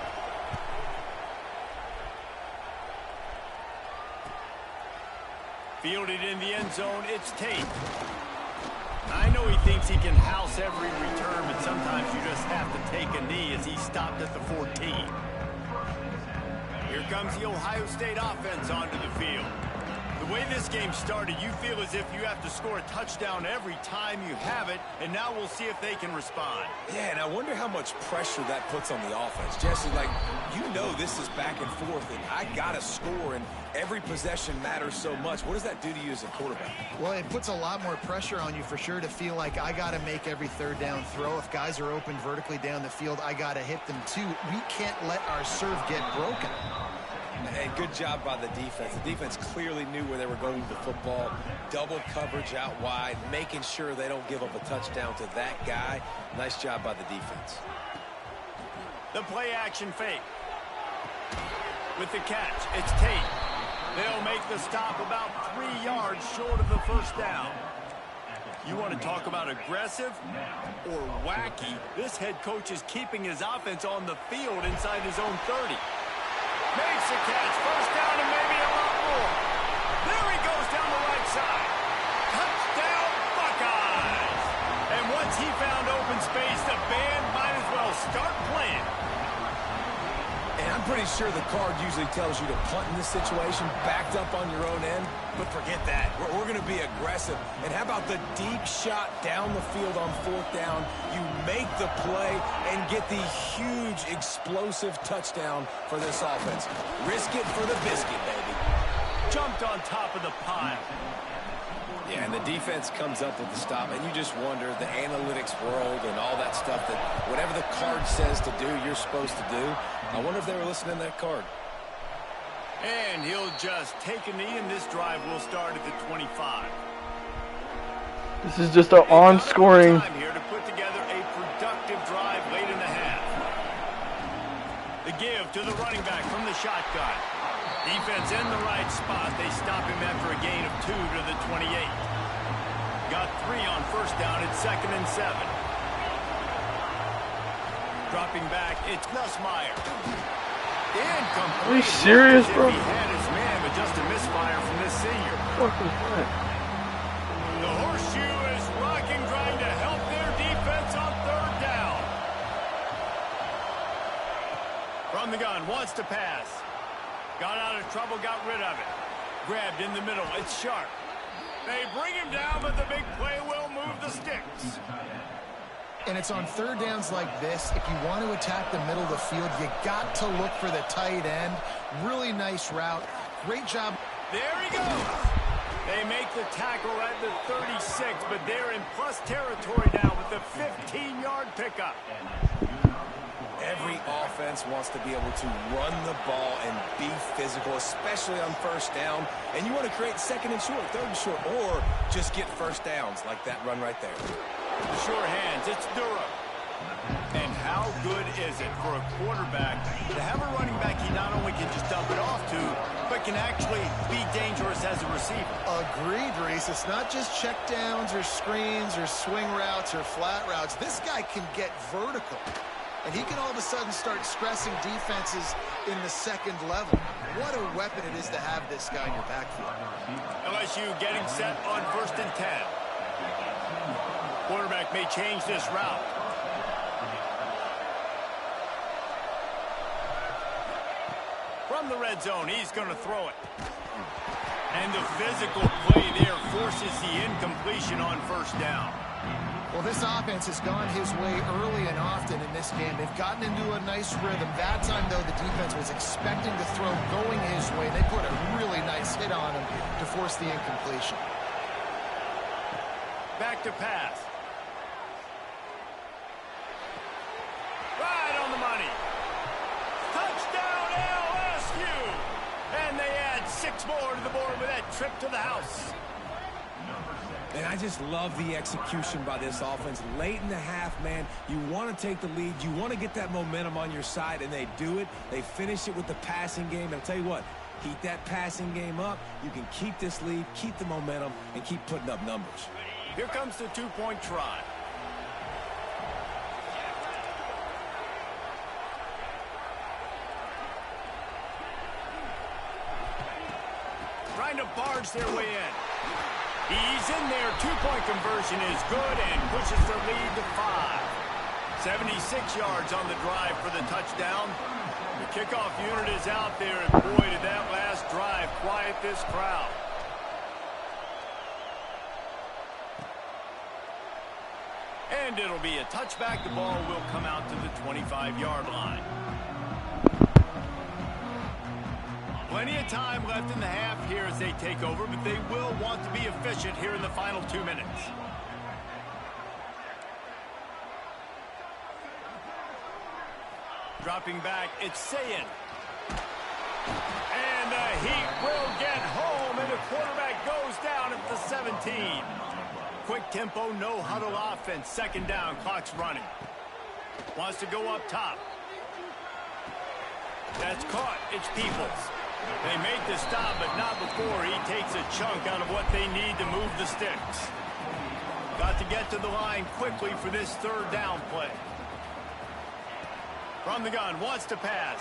Fielded in the end zone, it's Tate. I know he thinks he can house every return, but sometimes you just have to take a knee as he stopped at the 14. Here comes the Ohio State offense onto the field. The way this game started, you feel as if you have to score a touchdown every time you have it, and now we'll see if they can respond. Yeah, and I wonder how much pressure that puts on the offense. Jesse, like, you know this is back and forth, and I got to score, and every possession matters so much. What does that do to you as a quarterback? Well, it puts a lot more pressure on you for sure to feel like I got to make every third down throw. If guys are open vertically down the field, I got to hit them too. We can't let our serve get broken. And good job by the defense. The defense clearly knew where they were going with the football. Double coverage out wide, making sure they don't give up a touchdown to that guy. Nice job by the defense. The play action fake. With the catch, it's Tate. They'll make the stop about 3 yards short of the first down. You want to talk about aggressive or wacky? This head coach is keeping his offense on the field inside his own 30. Makes the catch, first down and maybe a lot more. There he goes down the right side. Touchdown, Buckeyes. And once he found open space, the band might as well start playing. And I'm pretty sure the card usually tells you to punt in this situation, backed up on your own end. But forget that. We're going to be aggressive. And how about the deep shot down the field on 4th down? You make the play and get the huge explosive touchdown for this offense. Risk it for the biscuit, baby. Jumped on top of the pile. Yeah, and the defense comes up with the stop, and you just wonder, the analytics world and all that stuff, that whatever the card says to do, you're supposed to do. I wonder if they were listening to that card. And he'll just take a knee, and this drive will start at the 25. This is just an on-scoring. Time here to put together a productive drive late in the half. The give to the running back from the shotgun. Defense in the right spot. They stop him after a gain of 2 to the 28. Got 3 on first down. It's 2nd and 7. Dropping back, it's Nussmeier. Incomplete. Are you serious, bro? He had his man, but just a misfire from this senior. What was that? The horseshoe is rocking, trying to help their defense on 3rd down. From the gun, wants to pass. Got out of trouble, got rid of it. Grabbed in the middle, it's Sharp. They bring him down, but the big play will move the sticks. And it's on 3rd downs like this. If you want to attack the middle of the field, you got to look for the tight end. Really nice route. Great job. There he goes. They make the tackle at the 36, but they're in plus territory now with the 15-yard pickup. Every offense wants to be able to run the ball and be physical, especially on first down. And you want to create 2nd and short, 3rd and short, or just get first downs like that run right there. Sure hands, it's Durham. And how good is it for a quarterback to have a running back he not only can just dump it off to, but can actually be dangerous as a receiver? Agreed, Reese. It's not just check downs or screens or swing routes or flat routes. This guy can get vertical. And he can all of a sudden start stressing defenses in the 2nd level. What a weapon it is to have this guy in your backfield. LSU getting set on 1st and 10. Quarterback may change this route. From the red zone, he's going to throw it. And the physical play there forces the incompletion on 1st down. Well, this offense has gone his way early and often in this game. They've gotten into a nice rhythm. That time, though, the defense was expecting the throw going his way. They put a really nice hit on him to force the incompletion. Back to pass. Right on the money. Touchdown, LSU! And they add 6 more to the board with that trip to the house. And I just love the execution by this offense. Late in the half, man, you want to take the lead. You want to get that momentum on your side, and they do it. They finish it with the passing game. And I'll tell you what, keep that passing game up. You can keep this lead, keep the momentum, and keep putting up numbers. Here comes the 2-point try. Trying to barge their way in. He's in there. 2-point conversion is good and pushes the lead to 5. 76 yards on the drive for the touchdown. The kickoff unit is out there, and boy, did that last drive quiet this crowd. And it'll be a touchback. The ball will come out to the 25-yard line. Plenty of time left in the half here as they take over, but they will want to be efficient here in the final 2 minutes. Dropping back, it's Sayin. And the Heat will get home, and the quarterback goes down at the 17. Quick tempo, no huddle offense. 2nd down, clock's running. Wants to go up top. That's caught. It's Peoples. They make the stop, but not before he takes a chunk out of what they need to move the sticks. Got to get to the line quickly for this 3rd down play. From the gun, wants to pass.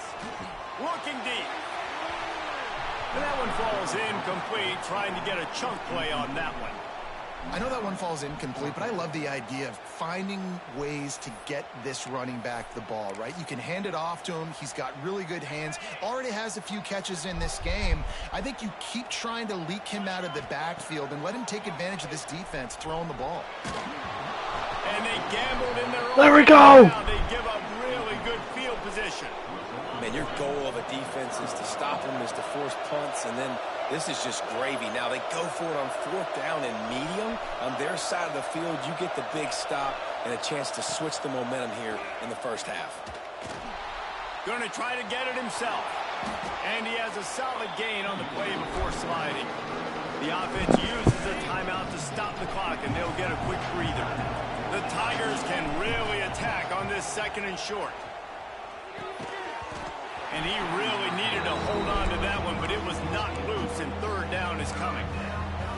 Looking deep. And that one falls incomplete, trying to get a chunk play on that one. I know that one falls incomplete, but I love the idea of finding ways to get this running back the ball, right? You can hand it off to him. He's got really good hands. Already has a few catches in this game. I think you keep trying to leak him out of the backfield and let him take advantage of this defense throwing the ball. And they gambled in their own. There we go! Now they give up really good field position. Man, your goal of a defense is to stop them, is to force punts, and then This is just gravy. Now they go for it on 4th down and medium. On their side of the field, you get the big stop and a chance to switch the momentum here in the first half. Going to try to get it himself. And he has a solid gain on the play before sliding. The offense uses a timeout to stop the clock, and they'll get a quick breather. The Tigers can really attack on this 2nd and short. And he really needed to hold on to that one, but it was not loose, and 3rd down is coming.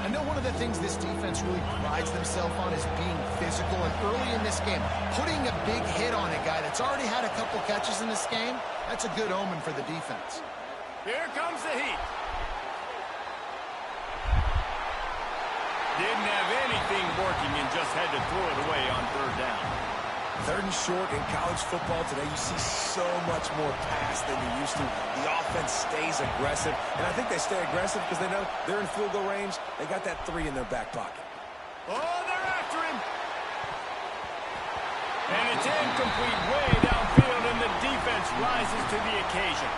I know one of the things this defense really prides themselves on is being physical, and early in this game, putting a big hit on a guy that's already had a couple catches in this game, that's a good omen for the defense. Here comes the heat. Didn't have anything working and just had to throw it away on 3rd down. 3rd and short in college football today, you see so much more pass than you used to. The offense stays aggressive, and I think they stay aggressive because they know they're in field goal range. They got that 3 in their back pocket. Oh, they're after him. And it's incomplete way downfield, and the defense rises to the occasion.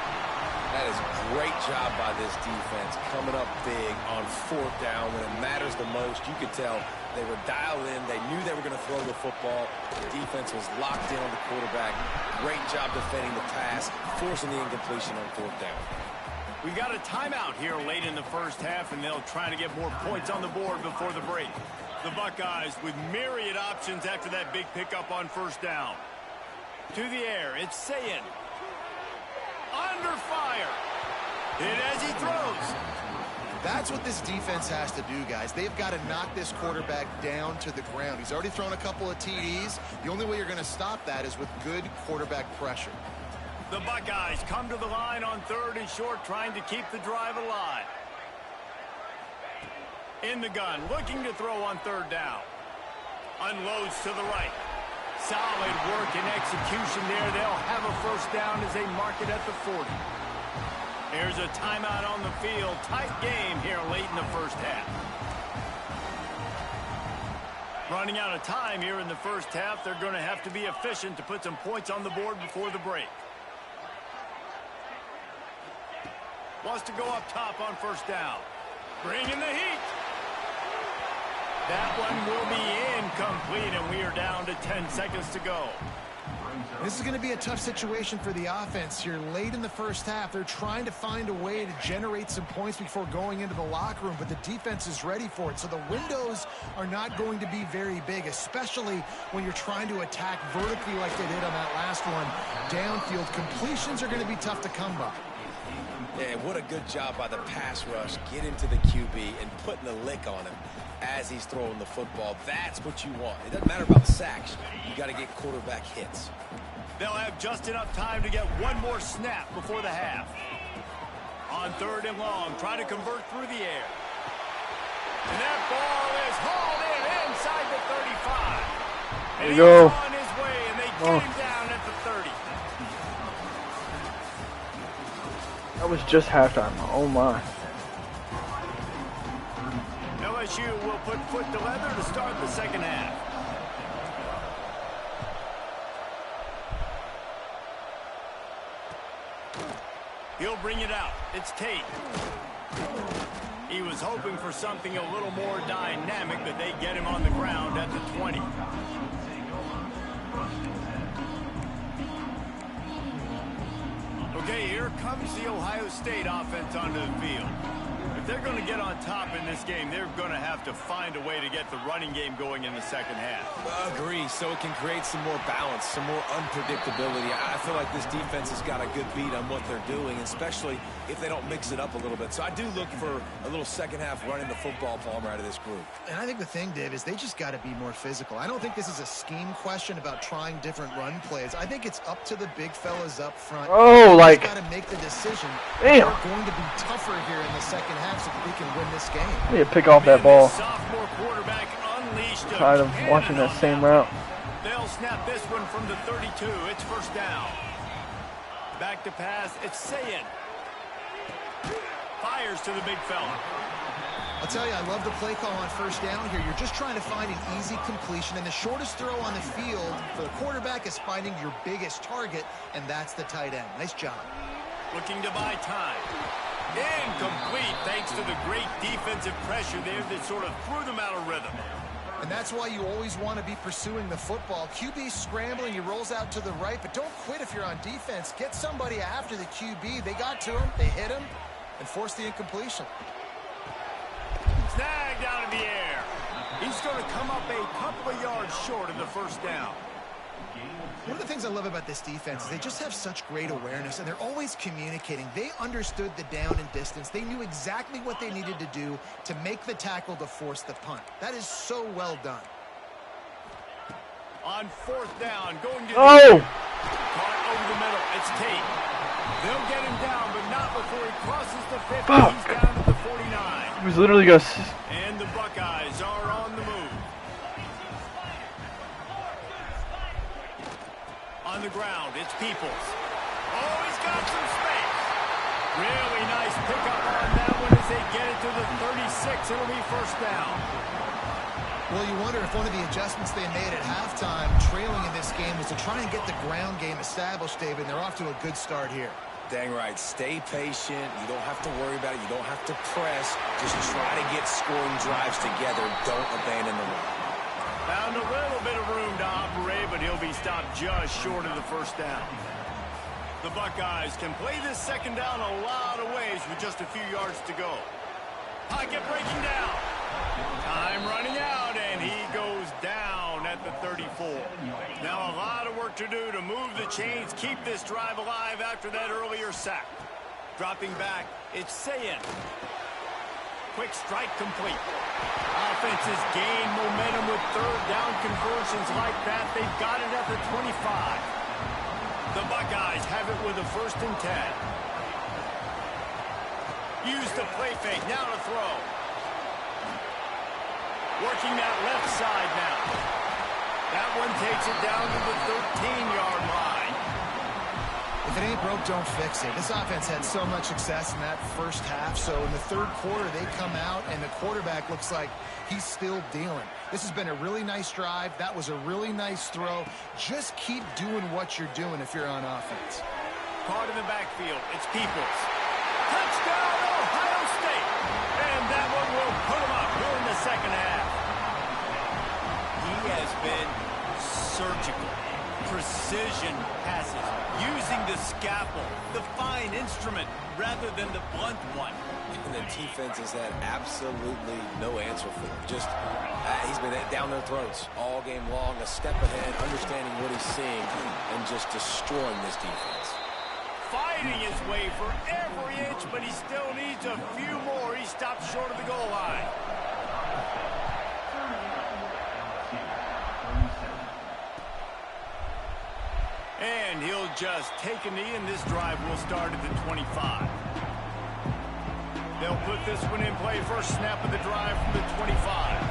That is a great job by this defense, coming up big on 4th down when it matters the most. You could tell they were dialed in. They knew they were going to throw the football. The defense was locked in on the quarterback. Great job defending the pass, forcing the incompletion on 4th down. We got a timeout here late in the first half, and they'll try to get more points on the board before the break. The Buckeyes with myriad options after that big pickup on 1st down. To the air, it's Sayin. Under fire. Hit as he throws. That's what this defense has to do, guys. They've got to knock this quarterback down to the ground. He's already thrown a couple of TDs. The only way you're going to stop that is with good quarterback pressure. The Buckeyes come to the line on 3rd and short, trying to keep the drive alive. In the gun, looking to throw on 3rd down. Unloads to the right. Solid work and execution there. They'll have a 1st down as they mark it at the 40. There's a timeout on the field. Tight game here late in the first half. Running out of time here in the first half. They're going to have to be efficient to put some points on the board before the break. Wants to go up top on 1st down. Bringing the heat. That one will be incomplete, and we are down to 10 seconds to go. This is going to be a tough situation for the offense here late in the first half. They're trying to find a way to generate some points before going into the locker room, but the defense is ready for it. So the windows are not going to be very big, especially when you're trying to attack vertically like they did on that last one. Downfield completions are going to be tough to come by. Yeah, what a good job by the pass rush, getting to the QB and putting a lick on him as he's throwing the football. That's what you want. It doesn't matter about sacks. You got to get quarterback hits. They'll have just enough time to get one more snap before the half. On 3rd and long, try to convert through the air. And that ball is hauled in inside the 35. And there you go. He's on his way, and they get him down at the 30. That was just halftime. Oh my. LSU will put foot to leather to start the second half. He'll bring it out. It's Tate. He was hoping for something a little more dynamic, but they get him on the ground at the 20. Okay, here comes the Ohio State offense onto the field. If they're going to get on top in this game, they're going to have to find a way to get the running game going in the second half. Agree, so it can create some more balance, some more unpredictability. I feel like this defense has got a good beat on what they're doing, especially if they don't mix it up a little bit. So I do look for a little second half running the football, Palmer, out of this group. And I think the thing, Dave, is they just got to be more physical. I don't think this is a scheme question about trying different run plays. I think it's up to the big fellas up front. Oh, like, got to make the decision. Damn. They're going to be tougher here in the second half so that they can win this game. I need to pick off that ball. Sophomore quarterback unleashed. Tired of watching that same route. They'll snap this one from the 32. It's 1st down. Back to pass. It's Sayin. Fires to the big fella. I'll tell you, I love the play call on 1st down here. You're just trying to find an easy completion, and the shortest throw on the field for the quarterback is finding your biggest target, and that's the tight end. Nice job. Looking to buy time. Incomplete thanks to the great defensive pressure there that sort of threw them out of rhythm. And that's why you always want to be pursuing the football. QB scrambling, he rolls out to the right, but don't quit if you're on defense. Get somebody after the QB. They got to him, they hit him, and forced the incompletion. Snagged out of the air. He's going to come up a couple of yards short of the first down. One of the things I love about this defense is they just have such great awareness, and they're always communicating. They understood the down and distance. They knew exactly what they needed to do to make the tackle to force the punt. That is so well done. On fourth down, going to Oh! caught over the middle. It's Tate. They'll get him down, but not before he crosses the 50. Fuck. He's down to the 49. He was literally gonna. And the Buckeyes are on the move. On the ground, it's Peoples. Oh, he's got some space. Really nice pickup on that one as they get it to the 36. It'll be first down. Well, you wonder if one of the adjustments they made at halftime, trailing in this game, was to try and get the ground game established, David, and they're off to a good start here. Dang right. Stay patient. You don't have to worry about it. You don't have to press. Just try to get scoring drives together. Don't abandon the run. Found a little bit of room to operate, but he'll be stopped just short of the first down. The Buckeyes can play this second down a lot of ways with just a few yards to go. Pocket breaking down. Time running out, and he goes down at the 34. Now a lot of work to do to move the chains, keep this drive alive after that earlier sack. Dropping back, it's Sayin. Quick strike complete. Offenses gain momentum with third down conversions like that. They've got it at the 25. The Buckeyes have it with a 1st and 10. Use the play fake. Now to throw. Working that left side now. That one takes it down to the 13-yard line. If it ain't broke, don't fix it. This offense had so much success in that first half, so in the third quarter, they come out, and the quarterback looks like he's still dealing. This has been a really nice drive. That was a really nice throw. Just keep doing what you're doing if you're on offense. Caught in the backfield. It's Peoples. Touchdown, Ohio State. And that one will put him up here in the second half. He has been surgical. Precision passes, using the scalpel, the fine instrument, rather than the blunt one. And the defense has had absolutely no answer for him. Just, he's been down their throats all game long, a step ahead, understanding what he's seeing, and just destroying this defense. Fighting his way for every inch, but he still needs a few more. He stopped short of the goal line. And he'll just take a knee, and this drive will start at the 25. They'll put this one in play. First snap of the drive from the 25.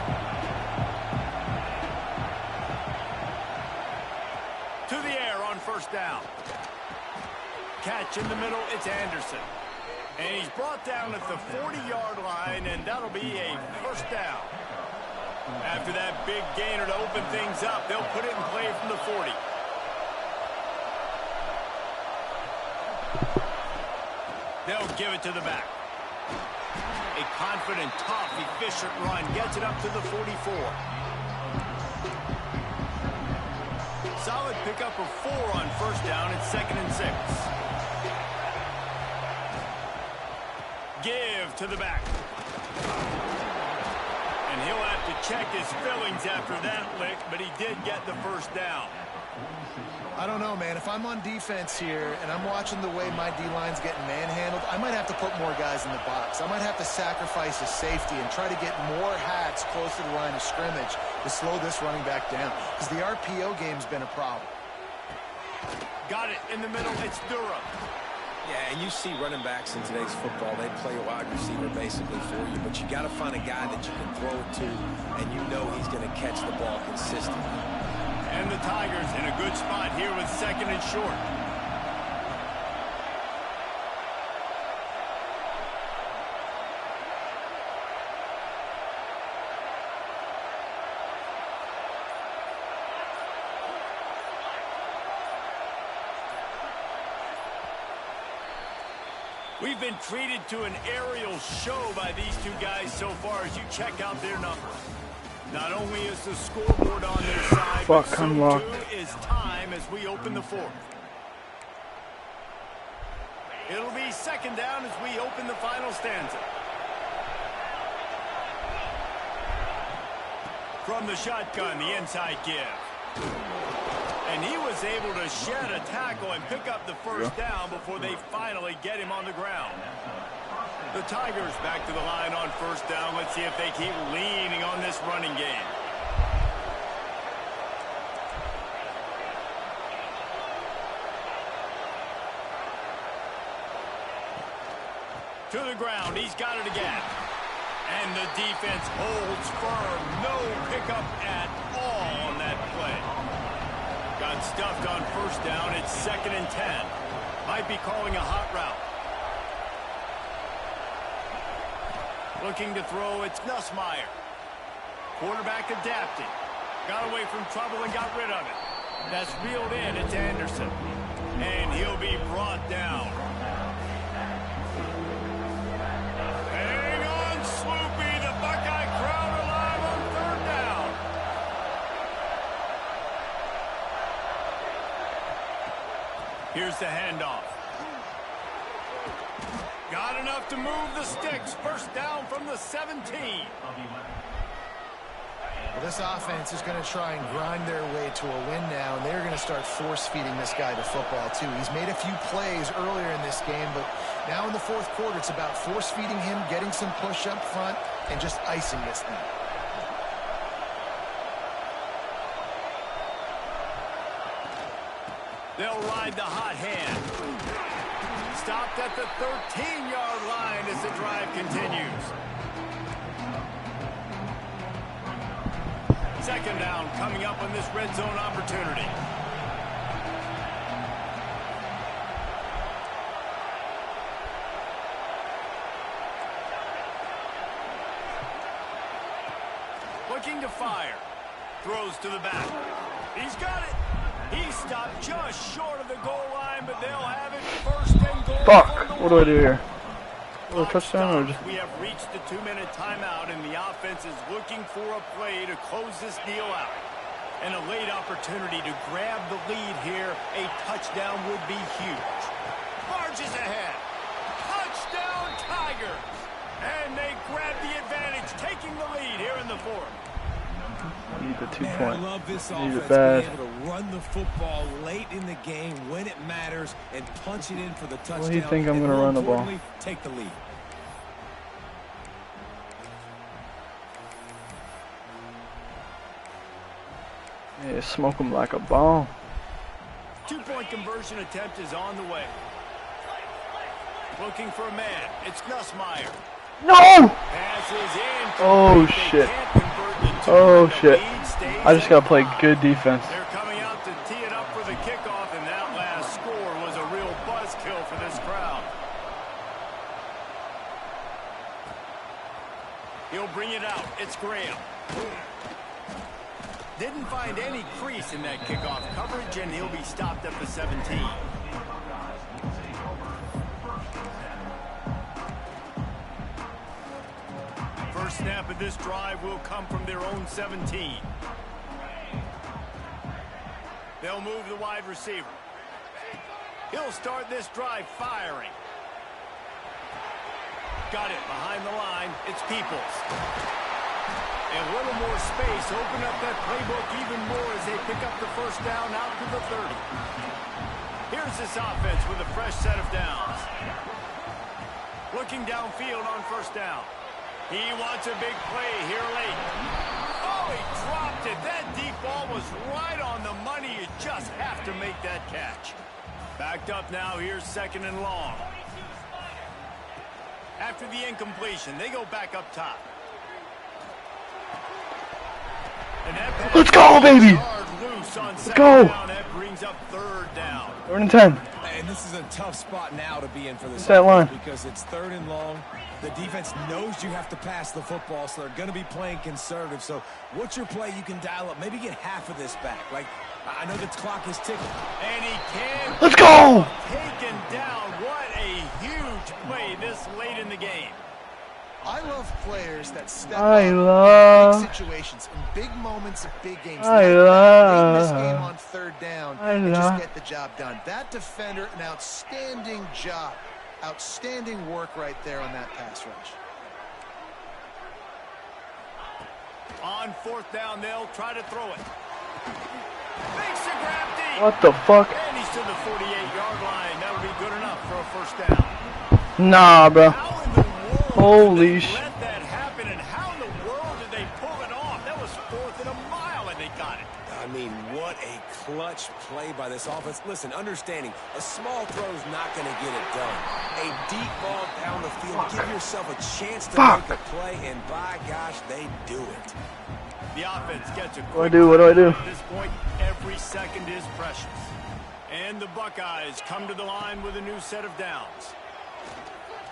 To the air on first down. Catch in the middle, it's Anderson. And he's brought down at the 40-yard line, and that'll be a first down. After that big gainer to open things up, they'll put it in play from the 40. They'll give it to the back. A confident, tough, efficient run gets it up to the 44. Solid pickup of 4 on first down. It's 2nd and 6. Give to the back. And he'll have to check his fillings after that lick, but he did get the first down. I don't know, man. If I'm on defense here and I'm watching the way my D-line's getting manhandled, I might have to put more guys in the box. I might have to sacrifice a safety and try to get more hats close to the line of scrimmage to slow this running back down, because the RPO game's been a problem. Got it in the middle. It's Durham. Yeah, and you see running backs in today's football, they play a wide receiver basically for you, but you got to find a guy that you can throw it to, and you know he's going to catch the ball consistently. And the Tigers in a good spot here with 2nd and short. We've been treated to an aerial show by these two guys so far as you check out their numbers. Not only is the scoreboard on their side, but so too is time as we open the fourth. It'll be second down as we open the final stanza. From the shotgun, the inside give. And he was able to shed a tackle and pick up the first down before they finally get him on the ground. The Tigers back to the line on first down. Let's see if they keep leaning on this running game. To the ground, he's got it again. And the defense holds firm. No pickup at all on that play. Got stuffed on first down. It's 2nd and 10. Might be calling a hot route. Looking to throw, it's Nussmeier. Quarterback adapting. Got away from trouble and got rid of it. That's reeled in. It's Anderson. And he'll be brought down. Hang on, Sloopy. The Buckeye crowd alive on 3rd down. Here's the handoff. Got enough to move the sticks. First down from the 17. Well, this offense is going to try and grind their way to a win now, and they're going to start force-feeding this guy to football, too. He's made a few plays earlier in this game, but now in the 4th quarter, it's about force-feeding him, getting some push up front, and just icing this thing. They'll ride the hot hand. Stopped at the 13-yard line as the drive continues. 2nd down coming up on this red zone opportunity. Looking to fire. Throws to the back. He's got it. He stopped just short of the goal line, but they'll have it 1st and goal. Fuck! What do I do here? A little touchdown or just... We have reached the 2-minute timeout, and the offense is looking for a play to close this deal out. And a late opportunity to grab the lead here. A touchdown would be huge. Marches ahead. Touchdown, Tigers! And they grab the advantage, taking the lead here in the 4th. Need the 2 point. I love this offense being able to run the football late in the game when it matters and punch it in for the touchdown. What do you think I'm going to run the ball? Take the lead. Yeah, smoke him like a bomb. 2-point conversion attempt is on the way. Looking for a man. It's Nussmeier. No! Passes in. Oh, shit. Oh, shit. I just got to play good defense. They're coming out to tee it up for the kickoff, and that last score was a real buzzkill for this crowd. He'll bring it out. It's Graham. Didn't find any crease in that kickoff coverage, and he'll be stopped at the 17. First snap of this drive will come from their own 17. They'll move the wide receiver. He'll start this drive firing. Got it behind the line. It's Peoples. A little more space. Open up that playbook even more as they pick up the first down out to the 30. Here's this offense with a fresh set of downs. Looking downfield on first down. He wants a big play here late. Oh, he dropped it. That deep ball was right on the money. You just have to make that catch. Backed up now. Here's 2nd and long. After the incompletion, they go back up top. Let's go, baby! Let's go! That brings up 3rd down. 3rd and 10. And this is a tough spot now to be in for this that line? because it's 3rd and long. The defense knows you have to pass the football, so they're going to be playing conservative. So what's your play you can dial up? Maybe get half of this back. Like, I know the clock is ticking. And he can. Let's go! Taken down. What a huge play this late in the game. I love players that step I up love- in big situations, in big moments of big games. I Late love- in this game on 3rd down I and love- just get the job done. That defender, an outstanding job. Outstanding work right there on that pass rush. On 4th down, they'll try to throw it. Makes a grab deep. What the fuck? And he's to the 48-yard line. That'll be good enough for a 1st down. Nah, bro. How in the world Holy did they sh- let that happen, and how in the world did they pull it off? That was 4th and a mile, and they got it. I mean, what a clutch play by this offense. Listen, understanding, a small throw's not going to get it done. A deep ball down the field, give yourself a chance to Fuck. make a play, and by gosh, they do it. The offense gets a What do I do? What do I do? At this point, every second is precious. And the Buckeyes come to the line with a new set of downs.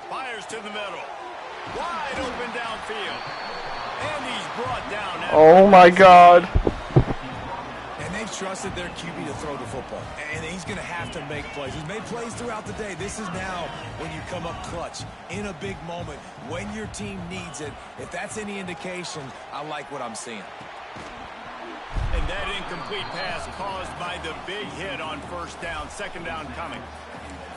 Fires to the middle. Wide open downfield. And he's brought down. Oh my God. And they've trusted their QB to throw the football. And he's going to have to make plays. He's made plays throughout the day. This is now when you come up clutch in a big moment when your team needs it. If that's any indication, I like what I'm seeing. And that incomplete pass caused by the big hit on 1st down. 2nd down coming.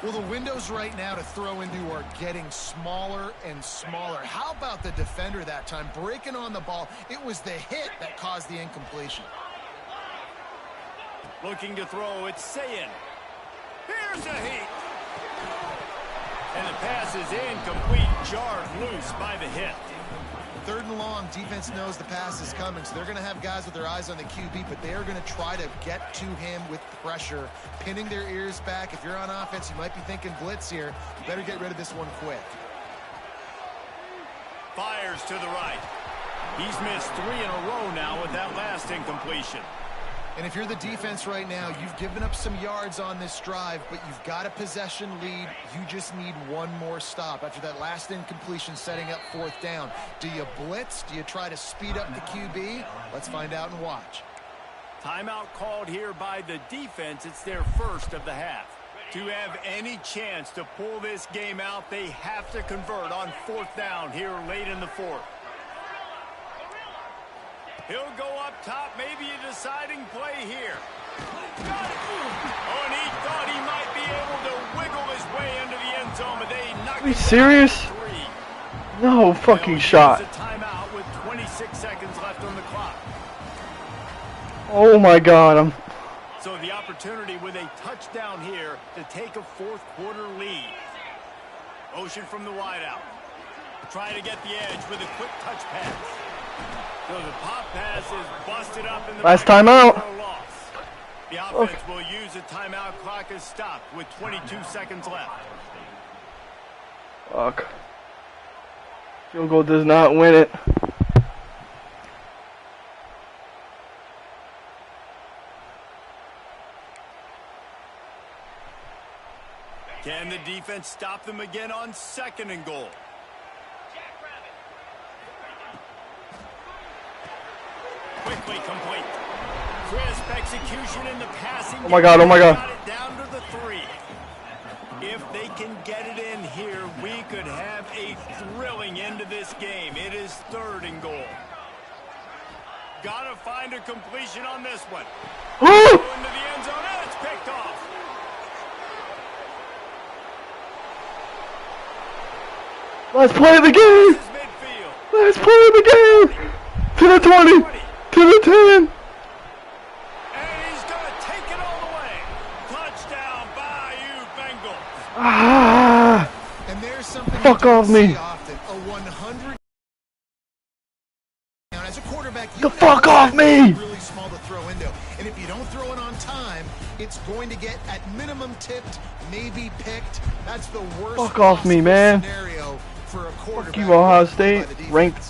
Well, the windows right now to throw into are getting smaller and smaller. How about the defender that time breaking on the ball? It was the hit that caused the incompletion. Looking to throw, it's Sayin. Here's a heat. And the pass is incomplete, jarred loose by the hit. 3rd and long, defense knows the pass is coming, so they're going to have guys with their eyes on the QB, but they are going to try to get to him with pressure, pinning their ears back. If you're on offense, you might be thinking blitz here. You better get rid of this one quick. Fires to the right. He's missed 3 in a row now with that last incompletion. And if you're the defense right now, you've given up some yards on this drive, but you've got a possession lead. You just need one more stop. After that last incompletion setting up 4th down, do you blitz? Do you try to speed up the QB? Let's find out and watch. Timeout called here by the defense. It's their 1st of the half. To have any chance to pull this game out, they have to convert on 4th down here late in the 4th. He'll go up top, maybe a deciding play here. Got it. Oh, and he thought he might be able to wiggle his way into the end zone, but they knocked Are you him serious? down for 3. No fucking They'll shot. use a timeout with 26 seconds left on the clock. Oh my God. So the opportunity with a touchdown here to take a 4th quarter lead. Motion from the wideout. Trying to get the edge with a quick touch pass. So the pop pass is busted up in the Last back timeout. for a loss. The offense will use a timeout. Clock is stopped with 22 seconds left. Fuck. Field goal does not win it. Can the defense stop them again on 2nd and goal? Quickly complete. Crisp execution in the passing. Oh my God, oh my God. Got it down to the 3. If they can get it in here, we could have a thrilling end to this game. It is 3rd and goal. Gotta find a completion on this one. Go into the end zone, and it's picked off. Let's play the game. This is midfield. Let's play the game. To the 20. To the 10. And he's gonna take it all the way. Touchdown, Bayou Bengals. Ah. And there's something Fuck you don't off me. see often. A 100. Now, as a quarterback, you The know fuck off it's me. really small to throw into. And if you don't throw it on time, it's going to get at minimum tipped, maybe picked. That's the worst Fuck off me, possible man. scenario for a quarterback. you, Ohio by State. the defense. Ranked.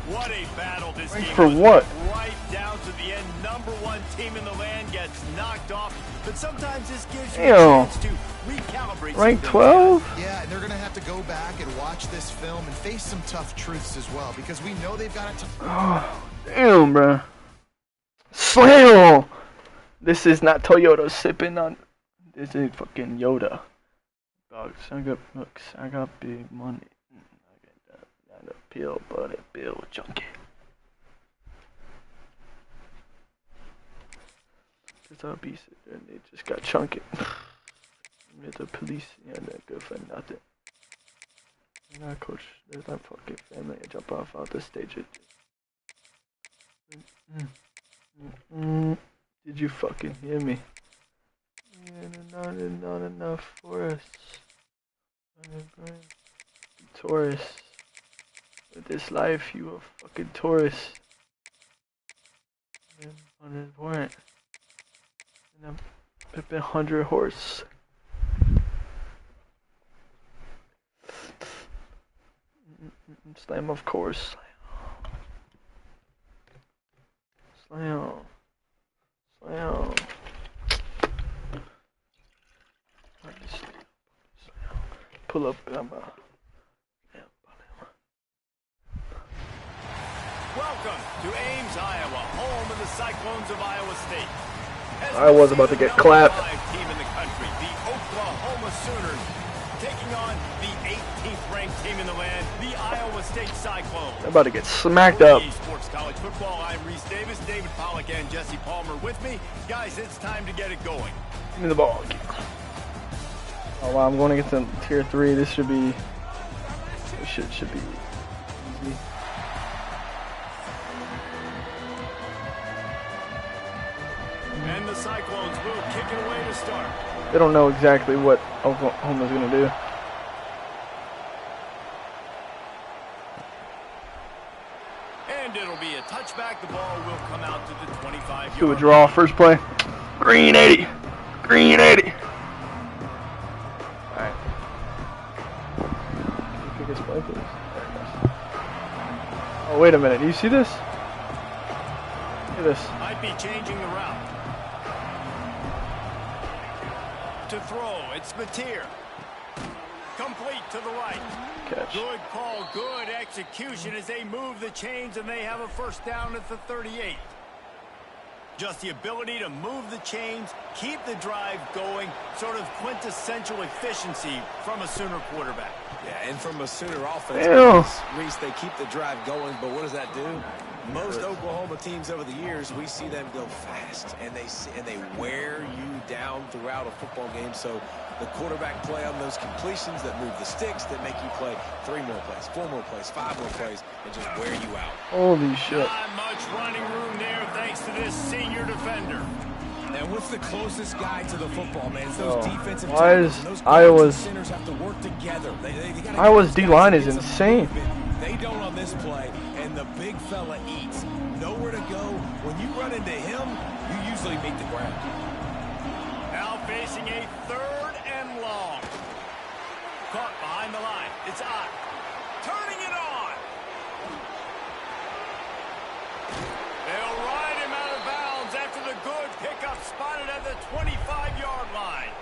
What a battle this Ranked game for was. what? Right down to the end, #1 team in the land gets knocked off. But sometimes this gives you Ew. a chance to recalibrate. Rank 12? Yeah, and they're going to have to go back and watch this film and face some tough truths as well, because we know they've got it. Oh, damn, bro. Slam! This is not Toyota sipping on. This is fucking Yoda. Dogs, I got big money. I got a pill, but a bill junkie. Cause I'll be sitting there and they just got chunky. The police, yeah, they're good for nothing. And I coach, there's that fucking family. I jump off out the stage. Did you fucking hear me? Yeah, not enough for us. Tourist. With this life, you a fucking tourist. Unimportant. And I'm pipping 100 horse. Slam, of course. Slam. Slam. Pull up. Welcome to Ames, Iowa, home of the Cyclones of Iowa State. I was about to get clapped. Team in the country, the Oklahoma Sooners, taking on the 18th ranked team in the land, the Iowa State Cyclones. I'm about to get smacked up. Sports College Football. I'm Reese Davis, David Pollack, and Jesse Palmer with me. Guys, it's time to get it going. Give me the ball. Oh wow, I'm going to get to tier 3. This should be. This should be easy. And the Cyclones will kick it away to start. They don't know exactly what Oklahoma's going to do. And it'll be a touchback. The ball will come out to the 25-yard. Do a draw. First play. Green 80. Green 80. Alright. Can you pick his play, please? There it goes. Oh, wait a minute. Do you see this? Look at this. Might be changing the route. To throw, it's Mateer. Complete to the right. Catch. Good call, good execution as they move the chains and they have a first down at the 38. Just the ability to move the chains, keep the drive going, sort of quintessential efficiency from a Sooner quarterback. Yeah, and from a Sooner offense, Reese, they keep the drive going, but what does that do? Most Oklahoma teams over the years, we see them go fast, and they wear you down throughout a football game. So the quarterback play on those completions that move the sticks, that make you play 3 more plays, 4 more plays, 5 more plays, and just wear you out. Holy shit. Not much running room there thanks to this senior defender. And what's the closest guy to the football, man? It's those defensive why tackles, is and those Iowa's centers have to work together. They gotta Iowa's get D-line guys is to get insane. some- They don't on this play, and the big fella eats. Nowhere to go. When you run into him, you usually meet the ground. Now facing a 3rd and long. Caught behind the line. It's Ott. Turning it on. They'll ride him out of bounds after the good pickup spotted at the 25-yard line.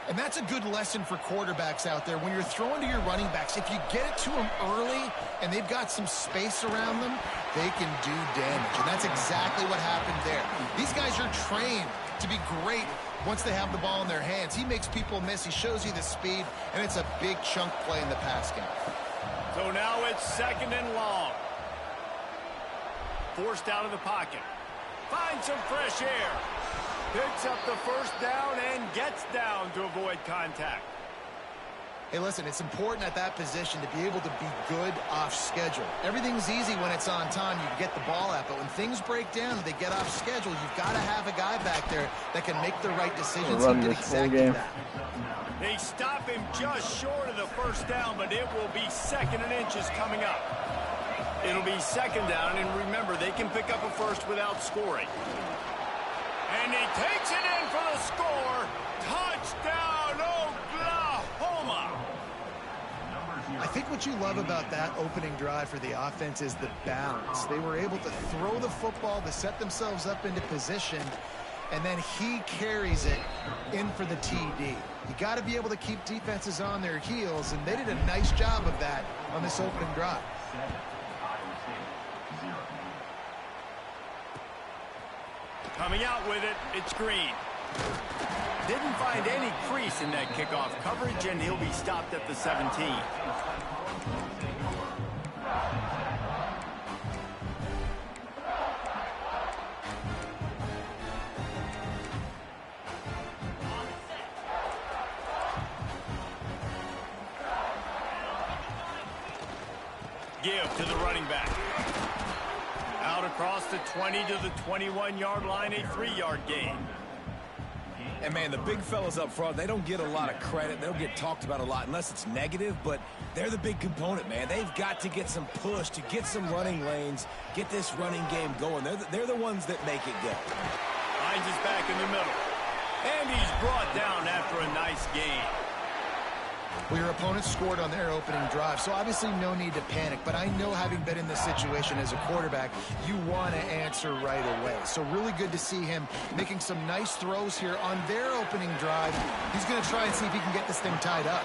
And that's a good lesson for quarterbacks out there. When you're throwing to your running backs, if you get it to them early and they've got some space around them, they can do damage. And that's exactly what happened there. These guys are trained to be great once they have the ball in their hands. He makes people miss. He shows you the speed, and it's a big chunk play in the pass game. So now it's 2nd and long. Forced out of the pocket. Finds some fresh air. Picks up the first down and gets down to avoid contact. Hey, listen, it's important at that position to be able to be good off schedule. Everything's easy when it's on time. You can get the ball out, but when things break down and they get off schedule, you've got to have a guy back there that can make the right decisions. He did exactly that. They stop him just short of the first down, but it will be 2nd and inches coming up. It'll be 2nd down, and remember, they can pick up a first without scoring. And he takes it in for the score. Touchdown, Oklahoma. I think what you love about that opening drive for the offense is the balance. They were able to throw the football to set themselves up into position, and then he carries it in for the TD. You got to be able to keep defenses on their heels, and they did a nice job of that on this opening drive. Coming out with it, it's Green. Didn't find any crease in that kickoff coverage, and he'll be stopped at the 17. Give to the running back. Out across the 20 to the 21-yard line, a 3-yard gain. And, man, the big fellas up front, they don't get a lot of credit. They don't get talked about a lot unless it's negative, but they're the big component, man. They've got to get some push, to get some running lanes, get this running game going. They're the ones that make it go. Hines is back in the middle. And he's brought down after a nice gain. Well, your opponent scored on their opening drive, so obviously no need to panic. But I know, having been in this situation as a quarterback, you want to answer right away. So really good to see him making some nice throws here on their opening drive. He's going to try and see if he can get this thing tied up.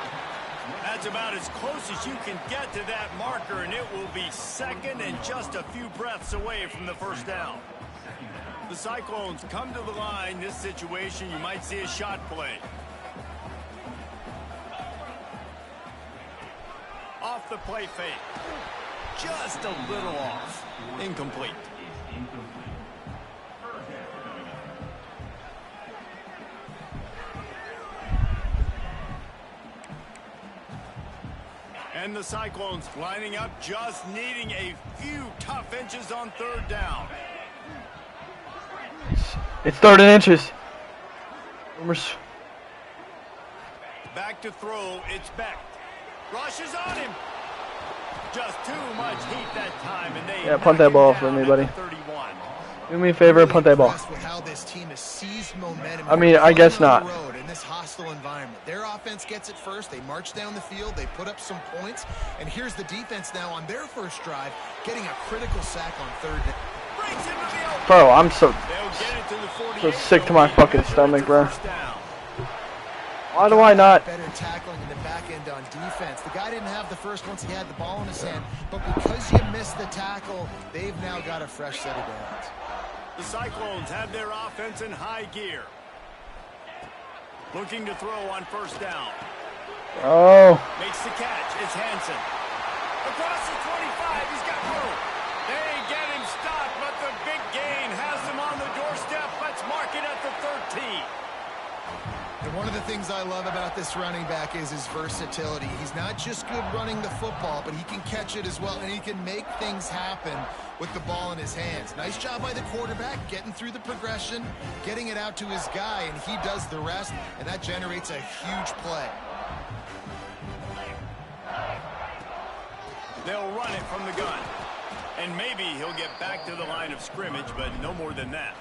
That's about as close as you can get to that marker, and it will be second and just a few breaths away from the first down. The Cyclones come to the line. This situation, you might see a shot play. Off the play fake. Just a little off. Incomplete. And the Cyclones lining up, just needing a few tough inches on third down. It's third and inches. Back to throw, it's Beck. Rushes on him. Just too much heat that time, and they punt that ball for me, buddy. 31. Do me a favor, punt that ball. With how this team has seized momentum. I mean, I guess not. Road in this hostile environment. Their offense gets it first. They march down the field. They put up some points. And here's the defense now on their first drive, getting a critical sack on third down. Bro, I'm so sick to my fucking stomach, bro. Why do I not? Better tackling in the back end on defense. The guy didn't have the first once he had the ball in his hand, but because you missed the tackle, they've now got a fresh set of downs. The Cyclones have their offense in high gear. Looking to throw on first down. Oh. Makes the catch. It's Hansen. Across the 25, he's got room. They get him stopped, but the big gain has him on the doorstep. Let's mark it at the 13. And one of the things I love about this running back is his versatility. He's not just good running the football, but he can catch it as well, and he can make things happen with the ball in his hands. Nice job by the quarterback, getting through the progression, getting it out to his guy, and he does the rest, and that generates a huge play. They'll run it from the gun. And maybe he'll get back to the line of scrimmage, but no more than that.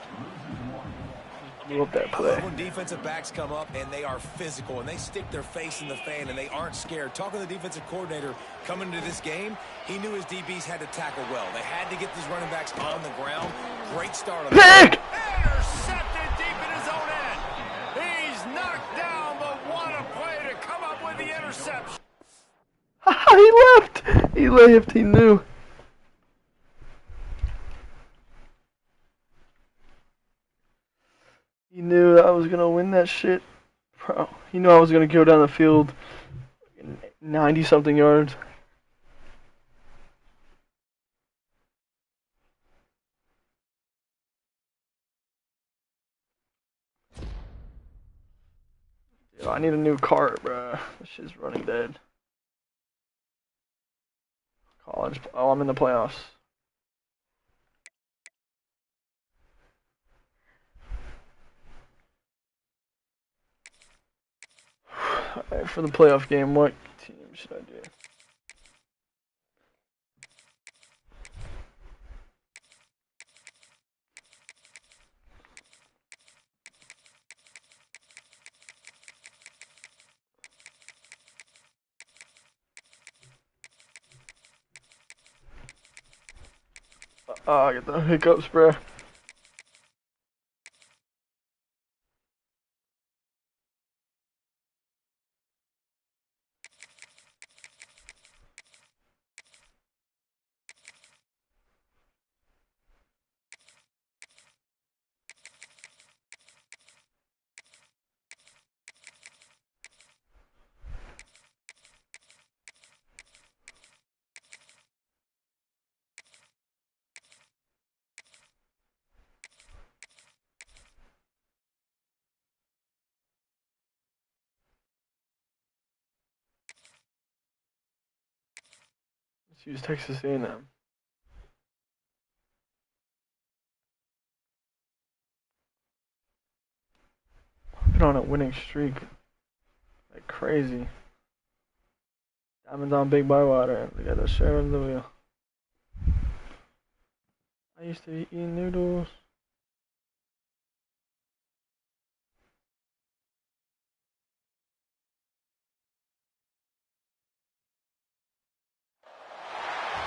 Love that I play. love when defensive backs come up and they are physical and they stick their face in the fan and they aren't scared. Talking to the defensive coordinator coming into this game, he knew his DBs had to tackle well. They had to get these running backs on the ground. Great start on Pick! Intercepted deep in his own end. He's knocked down, but what a play to come up with the interception. He left. He left. He knew. He knew that I was going to win that shit. Bro, he knew I was going to go down the field 90-something yards. Yo, I need a new cart, bro. This shit's running dead. College. Oh, I'm in the playoffs. Alright, for the playoff game, what team should I do? Oh, I get the hiccups, bro. Let's use Texas A&M. Been on a winning streak. Like crazy. Diamonds on Big Bywater. Look at the share of the wheel. I used to be eating noodles.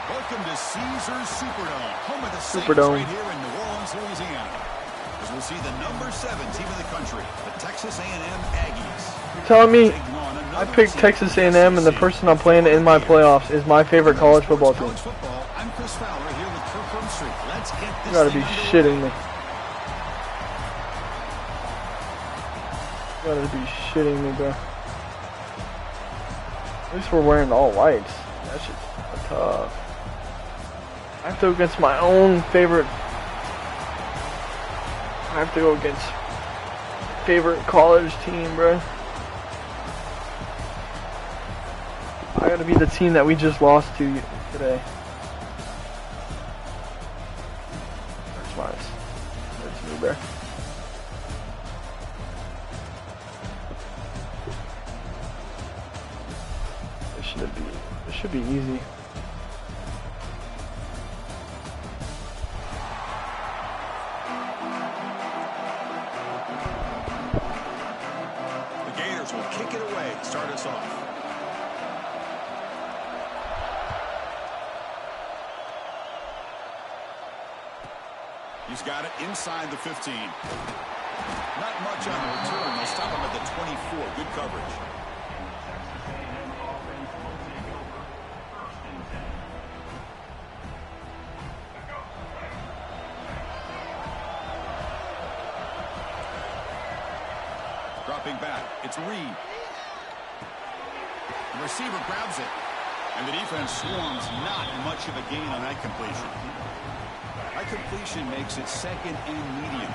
Welcome to Caesars Superdome, home of the Saints Superdome. right here in New Orleans, Louisiana. As we'll see the number 7 team in the country, the Texas A&M Aggies. You're telling me taking on I another picked team Texas in the A&M and the SEC. person I'm playing in my playoffs is my favorite college football team. College football. I'm Chris Fowler here with Kirk Street. Let's get this You gotta thing be underway. shitting me. You gotta be shitting me, bro. At least we're wearing all whites. That shit's tough. I have to go against my own favorite. I have to go against my favorite college team, bro. I gotta be the team that we just lost to today. That's nice. That's me, bro. This should be easy. The Gators will kick it away, start us off. He's got it inside the 15. Not much on the return. They'll stop him at the 24. Good coverage. Dropping back. It's Reed. The receiver grabs it. And the defense swarms. Not much of a gain on that completion. That completion makes it second and medium.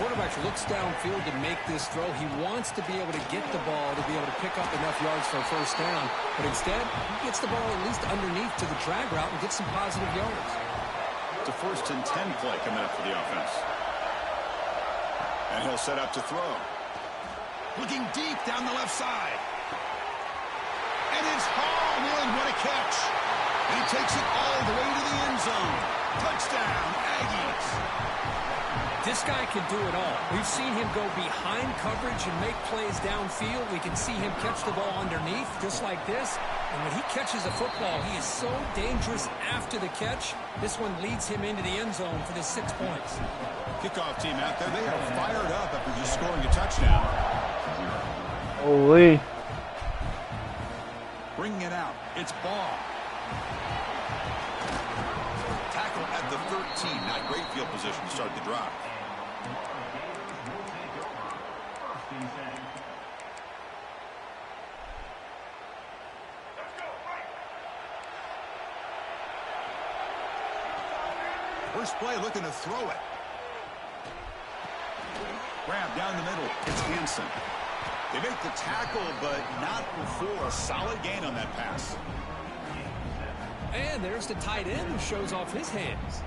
Quarterback looks downfield to make this throw. He wants to be able to get the ball to be able to pick up enough yards for a first down. But instead, he gets the ball at least underneath to the drag route and gets some positive yards. It's a 1st and 10 play coming up for the offense. And he'll set up to throw. Looking deep down the left side. And it's hauled in. What a catch. And he takes it all the way to the end zone. Touchdown, Aggies. This guy can do it all. We've seen him go behind coverage and make plays downfield. We can see him catch the ball underneath, just like this. And when he catches a football, he is so dangerous after the catch. This one leads him into the end zone for the 6 points. Kickoff team out there. They are fired up after just scoring a touchdown. Holy. Bringing it out. It's Ball. Tackle at the 13. Not great field position to start the drive. First play looking to throw it. Grab down the middle. It's Hansen. They make the tackle, but not before a solid gain on that pass. And there's the tight end who shows off his hands.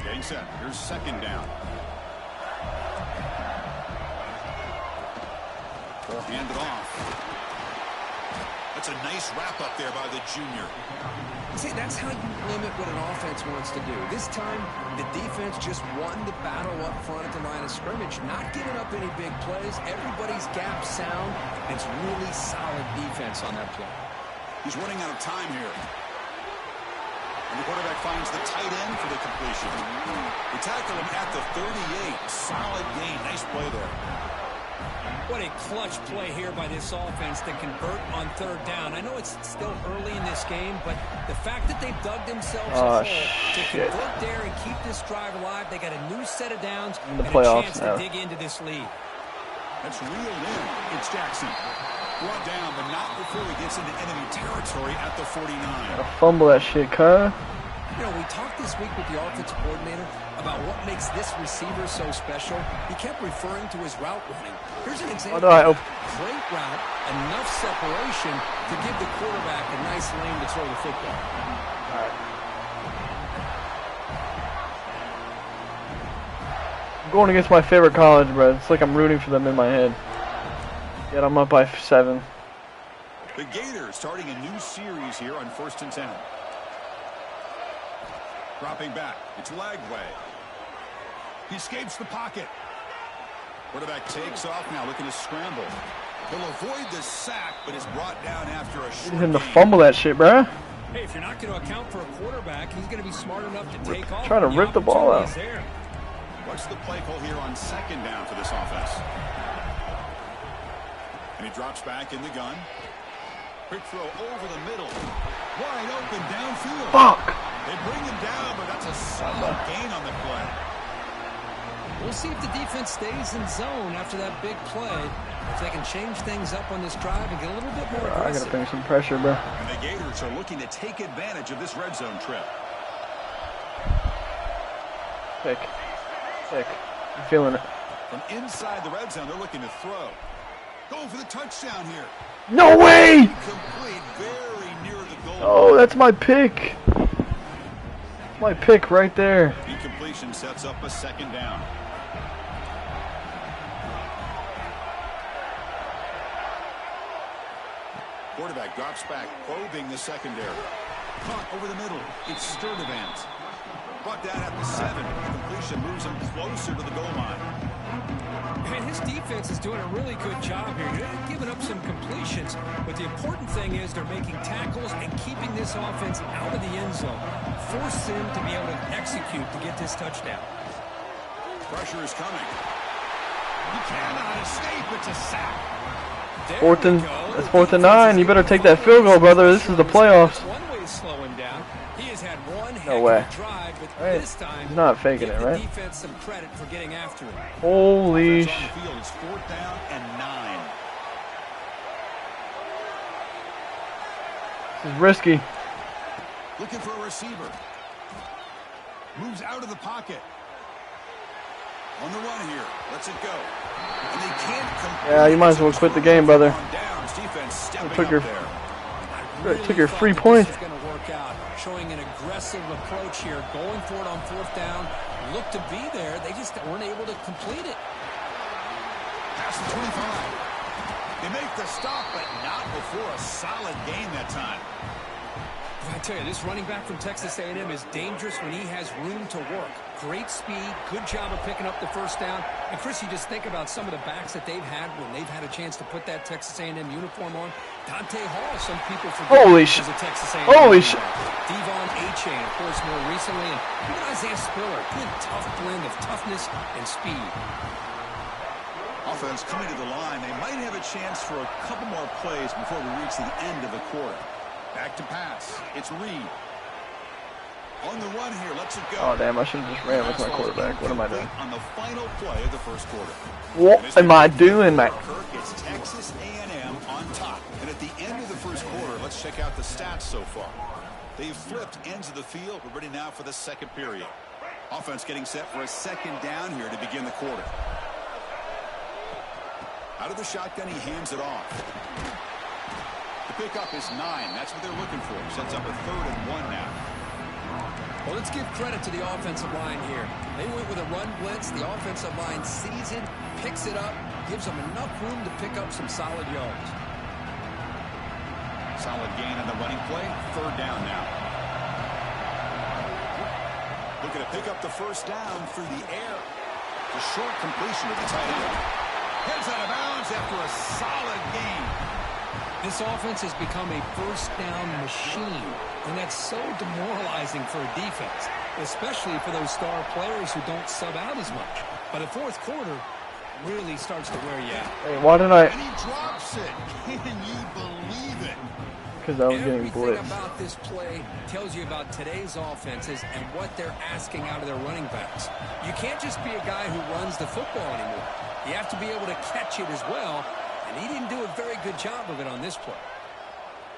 Getting set. Here's second down. They'll hand it off. That's a nice wrap up there by the junior. See, that's how you limit what an offense wants to do. This time, the defense just won the battle up front at the line of scrimmage, not giving up any big plays. Everybody's gap sound. It's really solid defense on that play. He's running out of time here. And the quarterback finds the tight end for the completion. We tackle him at the 38. Solid gain. Nice play there. What a clutch play here by this offense to convert on third down. I know it's still early in this game, but the fact that they've dug themselves a hole to convert there and keep this drive alive, they got a new set of downs and a chance to dig into this lead. That's reeled in. It's Jackson. Brought down, but not before he gets into enemy territory at the 49. Gotta fumble that shit, cuz. You know, we talked this week with the offensive coordinator about what makes this receiver so special. He kept referring to his route running. Here's an example. Great route, enough separation to give the quarterback a nice lane to throw the football. All right. I'm going against my favorite college, bro. It's like I'm rooting for them in my head. Yet I'm up by 7. The Gators starting a new series here on 1st and 10. Dropping back. It's Lagway. He escapes the pocket. Quarterback takes off now, looking to scramble. He'll avoid the sack, but is brought down after a short Need him to gain. fumble that shit, bro. Hey, if you're not going to account for a quarterback, he's going to be smart enough to take off. Trying to rip the ball out. What's the play call here on 2nd down for this offense? And he drops back in the gun. Quick throw over the middle. Wide open downfield. Fuck. They bring him down, but that's a solid gain on the play. We'll see if the defense stays in zone after that big play. If they can change things up on this drive and get a little bit more aggressive. I gotta bring some pressure, bro. And the Gators are looking to take advantage of this red zone trip. Pick. I'm feeling it. From inside the red zone, they're looking to throw. Going for the touchdown here. No way! Complete, very near the goal. Oh, that's my pick. My pick right there. Incompletion sets up a 2nd down. Quarterback drops back, probing the secondary. Caught over the middle. It's Sturdivant. Brought down at the 7. Completion moves him closer to the goal line. And his defense is doing a really good job here. They're giving up some completions, but the important thing is they're making tackles and keeping this offense out of the end zone. Force him to be able to execute to get this touchdown. Pressure is coming. He cannot escape. It's a sack. That's 4th and 9. You better take that field goal, brother. This is the playoffs. One way to slow him down. He has had one No way. drive, but Right. this time He's not faking it, right? Defense some credit for getting after it. Holy Field. It's 4th down and 9. This is risky. Looking for a receiver. Moves out of the pocket. On the run here. Lets it go. And they can't complete. Yeah, you might as well quit the game, brother. Downs. Defense stepping Took your- up there. Took your free point. This is going to work out. Showing an aggressive approach here. Going for it on 4th down. Looked to be there. They just weren't able to complete it. Past the 25. They make the stop, but not before a solid gain that time. I tell you, this running back from Texas A&M is dangerous when he has room to work. Great speed, good job of picking up the 1st down. And Chris, you just think about some of the backs that they've had when they've had a chance to put that Texas A&M uniform on. Dante Hall, some people forget. Holy shit. Holy shit. Devon A-Chain, of course, more recently. And even Isaiah Spiller, good tough blend of toughness and speed. Offense coming to the line. They might have a chance for a couple more plays before we reach the end of the quarter. Back to pass. It's Reed. On the run here, lets it go. Oh, damn, I should have just ran with my quarterback. What am I doing? On the final play of the 1st quarter. What am I doing, man? Kirk, it's Texas A&M on top. And at the end of the 1st quarter, let's check out the stats so far. They've flipped ends of the field. We're ready now for the 2nd period. Offense getting set for a 2nd down here to begin the quarter. Out of the shotgun, he hands it off. The pickup is 9. That's what they're looking for. Sets up a 3rd and 1 now. Well, let's give credit to the offensive line here. They went with a run blitz. The offensive line sees it, picks it up, gives them enough room to pick up some solid yards. Solid gain on the running play. 3rd down now. Looking to pick up the 1st down through the air. The short completion of the tight end. Heads out of bounds after a solid gain. This offense has become a first down machine, and that's so demoralizing for a defense, especially for those star players who don't sub out as much. But the fourth quarter really starts to wear you out. Hey, why didn't I? And he drops it. Can you believe it? Because I was getting Everything blitzed. about this play tells you about today's offenses and what they're asking out of their running backs. You can't just be a guy who runs the football anymore. You have to be able to catch it as well, and he didn't do a very good job of it on this play.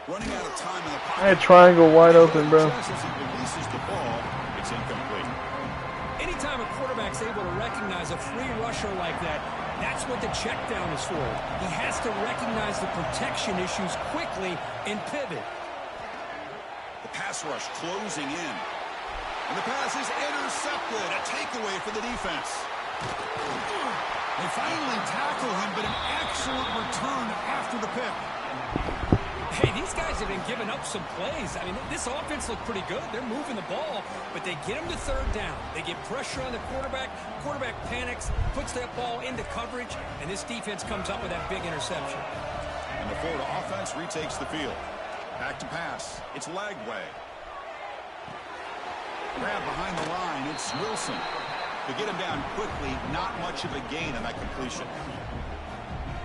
Running out of time in the pocket. I had triangle wide open, bro. Just as he releases the ball, it's incomplete. Anytime a quarterback's able to recognize a free rusher like that, that's what the check down is for. He has to recognize the protection issues quickly and pivot. The pass rush closing in. And the pass is intercepted. A takeaway for the defense. They finally tackle him, but an excellent return after the pick. Hey, these guys have been giving up some plays. I mean, this offense looked pretty good. They're moving the ball, but they get him to third down. They get pressure on the quarterback. Quarterback panics, puts that ball into coverage, and this defense comes up with that big interception. And the Florida offense retakes the field. Back to pass. It's Lagway. Grab behind the line. It's Wilson. To get him down quickly, not much of a gain on that completion.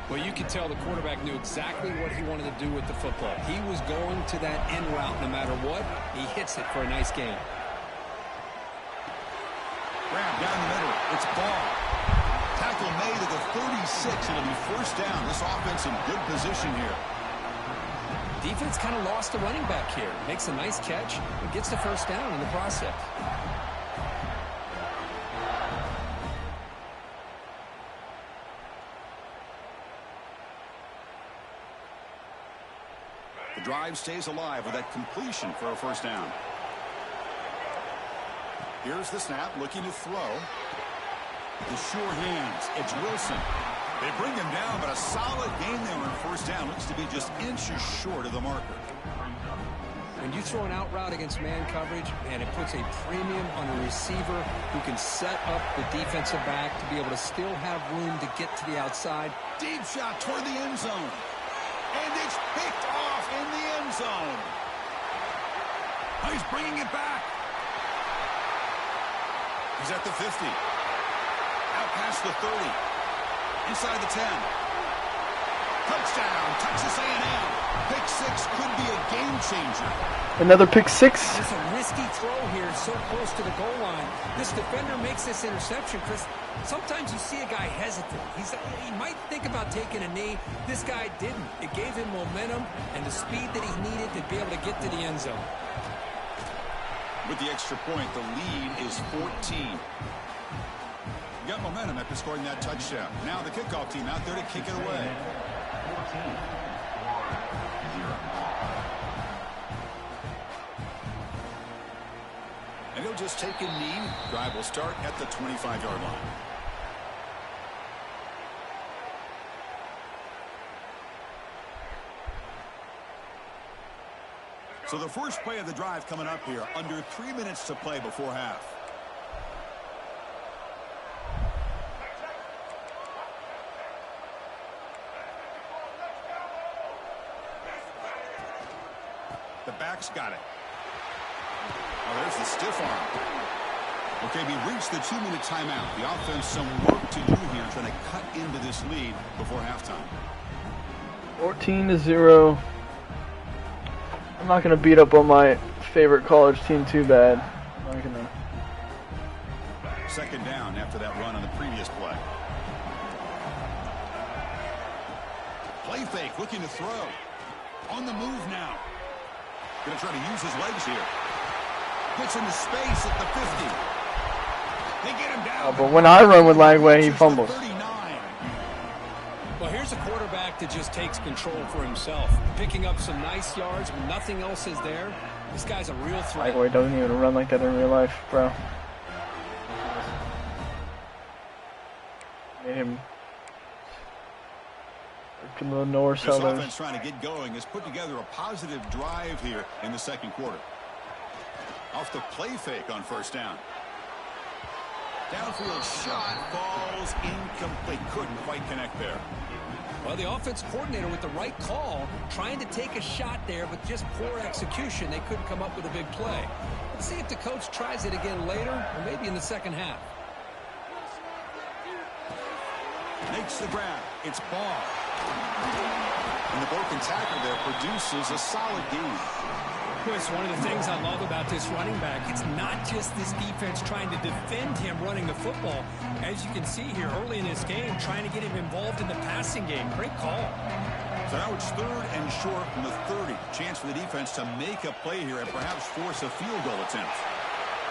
Well, you could tell the quarterback knew exactly what he wanted to do with the football. He was going to that end route no matter what. He hits it for a nice gain. Grab down the middle. It's Ball. Tackle made at the 36. It'll be first down. This offense in good position here. Defense kind of lost the running back here. Makes a nice catch and gets the first down in the process. The drive stays alive with that completion for a first down. Here's the snap, looking to throw. The sure hands. It's Wilson. They bring him down, but a solid gain there on first down. Looks to be just inches short of the marker. When you throw an out route against man coverage, man, it puts a premium on a receiver who can set up the defensive back to be able to still have room to get to the outside. Deep shot toward the end zone. And it's picked off in the end zone. He's bringing it back. He's at the 50. Out past the 30. Inside the 10. Touchdown, Texas A&M. Pick six could be a game changer. Another pick six. It's a risky throw here, so close to the goal line. This defender makes this interception, Chris. Sometimes you see a guy hesitate. He might think about taking a knee. This guy didn't. It gave him momentum and the speed that he needed to be able to get to the end zone. With the extra point, the lead is 14. Got momentum after scoring that touchdown. Now the kickoff team out there to kick it away. And he'll just take a knee. Drive will start at the 25-yard line. So the first play of the drive coming up here. Under 3 minutes to play before half. The back's got it. Oh, there's the stiff arm. Okay, we reached the 2-minute timeout. The offense some work to do here, trying to cut into this lead before halftime. 14-0. I'm not gonna beat up on my favorite college team too bad. I'm not gonna. Second down after that run on the previous play. Play fake, looking to throw. On the move now. Going to try to use his legs here. Gets into space at the 50. They get him down. Oh, but when I run with Lagway, he fumbles. Well, here's a quarterback that just takes control for himself. Picking up some nice yards when nothing else is there. This guy's a real threat. Lagway doesn't even run like that in real life, bro. Made him a little north This southern. offense trying to get going has put together a positive drive here in the second quarter. Off the play fake on first down. Downfield shot falls incomplete. Couldn't quite connect there. Well, the offense coordinator with the right call, trying to take a shot there, but just poor execution. They couldn't come up with a big play. Let's see if the coach tries it again later, or maybe in the second half. Makes the grab. It's ball. And the broken tackle there produces a solid gain. Chris, one of the things I love about this running back, it's not just this defense trying to defend him running the football. As you can see here early in this game, trying to get him involved in the passing game. Great call. So now it's 3rd and short from the 30. Chance for the defense to make a play here and perhaps force a field goal attempt.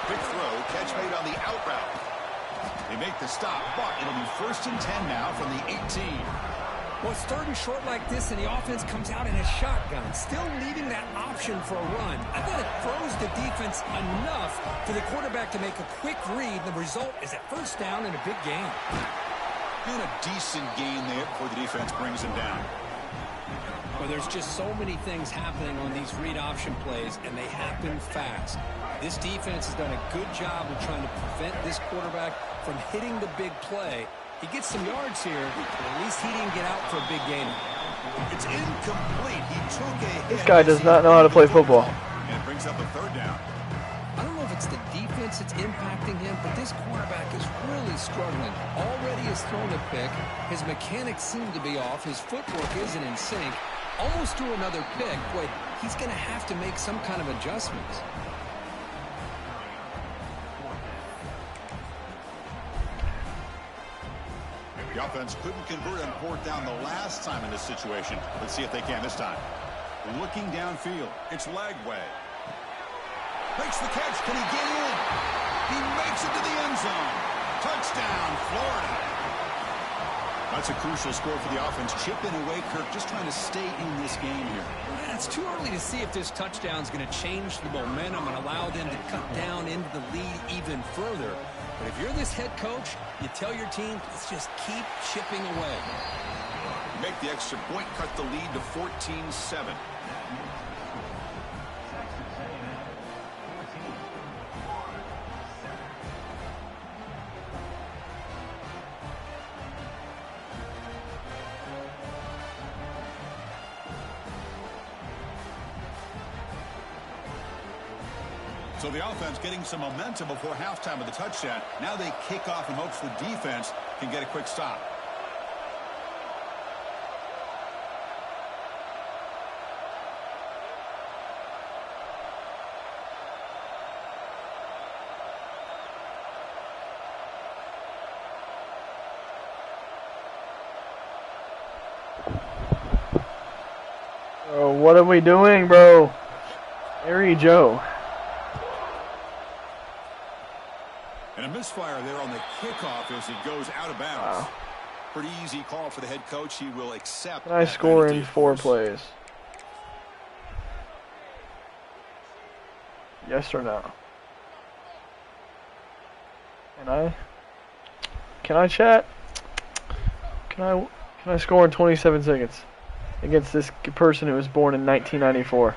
Quick throw, catch made on the out route. They make the stop, but it'll be 1st and 10 now from the 18. Well, it's 3rd and short like this, and the offense comes out in a shotgun, still leaving that option for a run. I thought it throws the defense enough for the quarterback to make a quick read. The result is a 1st down and a big gain. And a decent gain there before the defense brings him down. Well, there's just so many things happening on these read option plays, and they happen fast. This defense has done a good job of trying to prevent this quarterback from hitting the big play. He gets some yards here, but at least he didn't get out for a big gain. It's incomplete. He took a hit. This guy does not know how to play football. And it brings up a 3rd down. I don't know if it's the defense that's impacting him, but this quarterback is really struggling. Already has thrown a pick. His mechanics seem to be off. His footwork isn't in sync. Almost threw another pick. Boy, he's going to have to make some kind of adjustments. The offense couldn't convert on 4th down the last time in this situation. Let's see if they can this time. Looking downfield. It's Lagway. Makes the catch. Can he get in? He makes it to the end zone. Touchdown, Florida. That's a crucial score for the offense. Chipping away, Kirk, just trying to stay in this game here. Well, it's too early to see if this touchdown is going to change the momentum and allow them to cut down into the lead even further. But if you're this head coach, you tell your team, let's just keep chipping away. Make the extra point, cut the lead to 14-7. So the offense getting some momentum before halftime of the touchdown. Now they kick off in hopes the defense can get a quick stop. Oh, what are we doing, bro? Mary Joe. And a misfire there on the kickoff as it goes out of bounds. Wow. Pretty easy call for the head coach. He will accept. Can I score in 4 plays? Yes or no? Can I chat? Can I score in 27 seconds against this person who was born in 1994?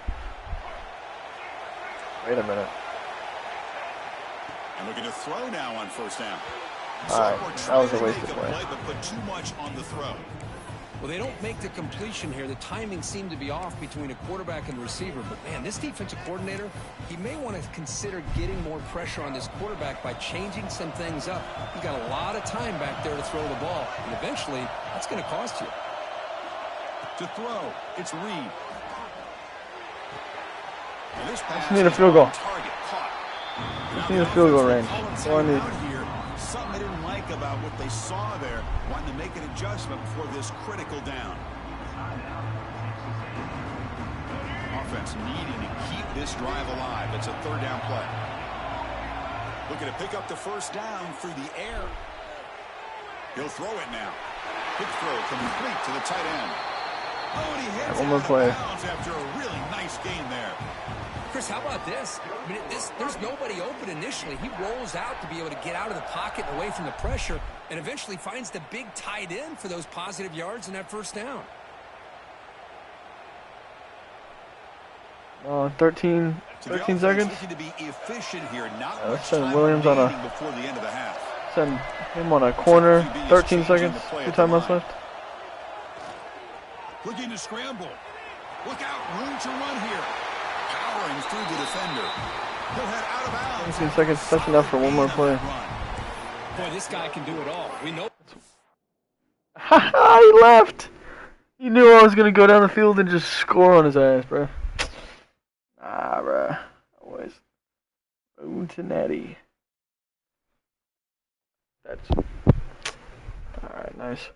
Wait a minute. And looking to throw now on 1st down. Alright, that was a waste of play. But put too much on the throw. Well, they don't make the completion here. The timing seemed to be off between a quarterback and receiver. But, man, this defensive coordinator, he may want to consider getting more pressure on this quarterback by changing some things up. He's got a lot of time back there to throw the ball. And eventually, that's going to cost you. To throw, it's Reed. And this pass just need a field goal. Target caught. Just need a field goal range. Something they didn't like about what they saw there. Wanting to make an adjustment before this critical down. Offense needing to keep this drive alive. It's a 3rd down play. Looking to pick up the 1st down through the air. He'll throw it now. Quick throw complete to the tight end. Oh, and he hits one more play after a really nice gain there. Chris, how about this? I mean, there's nobody open initially. He rolls out to be able to get out of the pocket and away from the pressure and eventually finds the big tight end for those positive yards in that 1st down. 13 seconds. To be efficient here, not let's send Williams on a before the end of the half. Send him on a corner. 13 seconds. 2 timeouts left. Looking to scramble. Look out, room to run here. Powering through the defender. He'll head out of bounds. 17 seconds. That's enough for one more play. Boy, this guy can do it all. We know. He left. He knew I was gonna go down the field and just score on his ass, bro. Nah, bro. Always. Ooh, to Natty. That's. Alright, nice.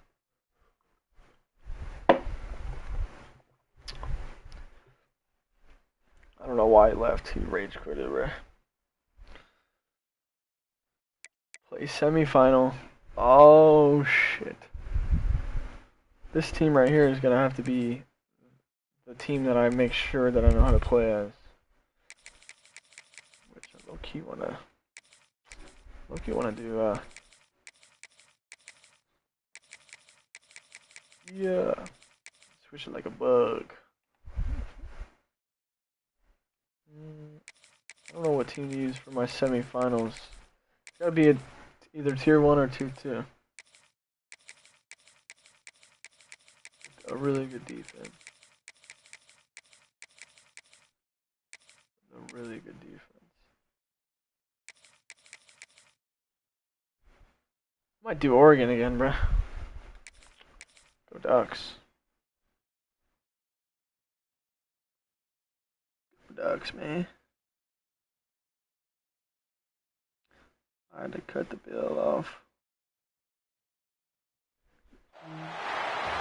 I don't know why he left. He rage quitted, bro. Play semifinal. Oh, shit. This team right here is going to have to be the team that I make sure that I know how to play as. Which I low-key want to do, yeah. Switch it like a bug. I don't know what team to use for my semifinals. It's gotta be either tier 1 or tier 2. A really good defense. A really good defense. Might do Oregon again, bruh. Go Ducks. Go Ducks, man. I had to cut the bill off.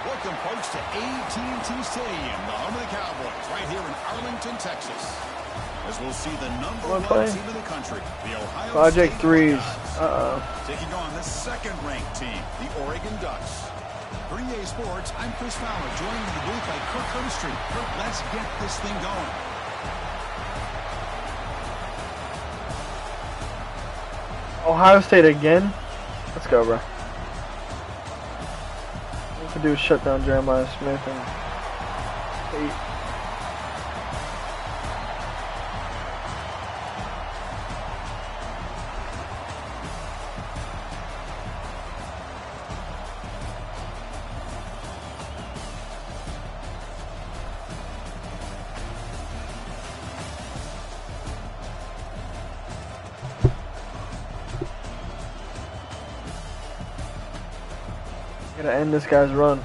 Welcome, folks, to AT&T Stadium, the home of the Cowboys, right here in Arlington, Texas. As we'll see the number 1 team in the country, the Ohio Project State Threes. Buckeyes, taking on the second-ranked team, the Oregon Ducks. For EA Sports, I'm Chris Fowler, joined in the booth by Kirk Herbstreit. Kirk, let's get this thing going. Ohio State again? Let's go, bro. What to do is shut down Jeremiah Smith and Tate. Gotta end this guy's run.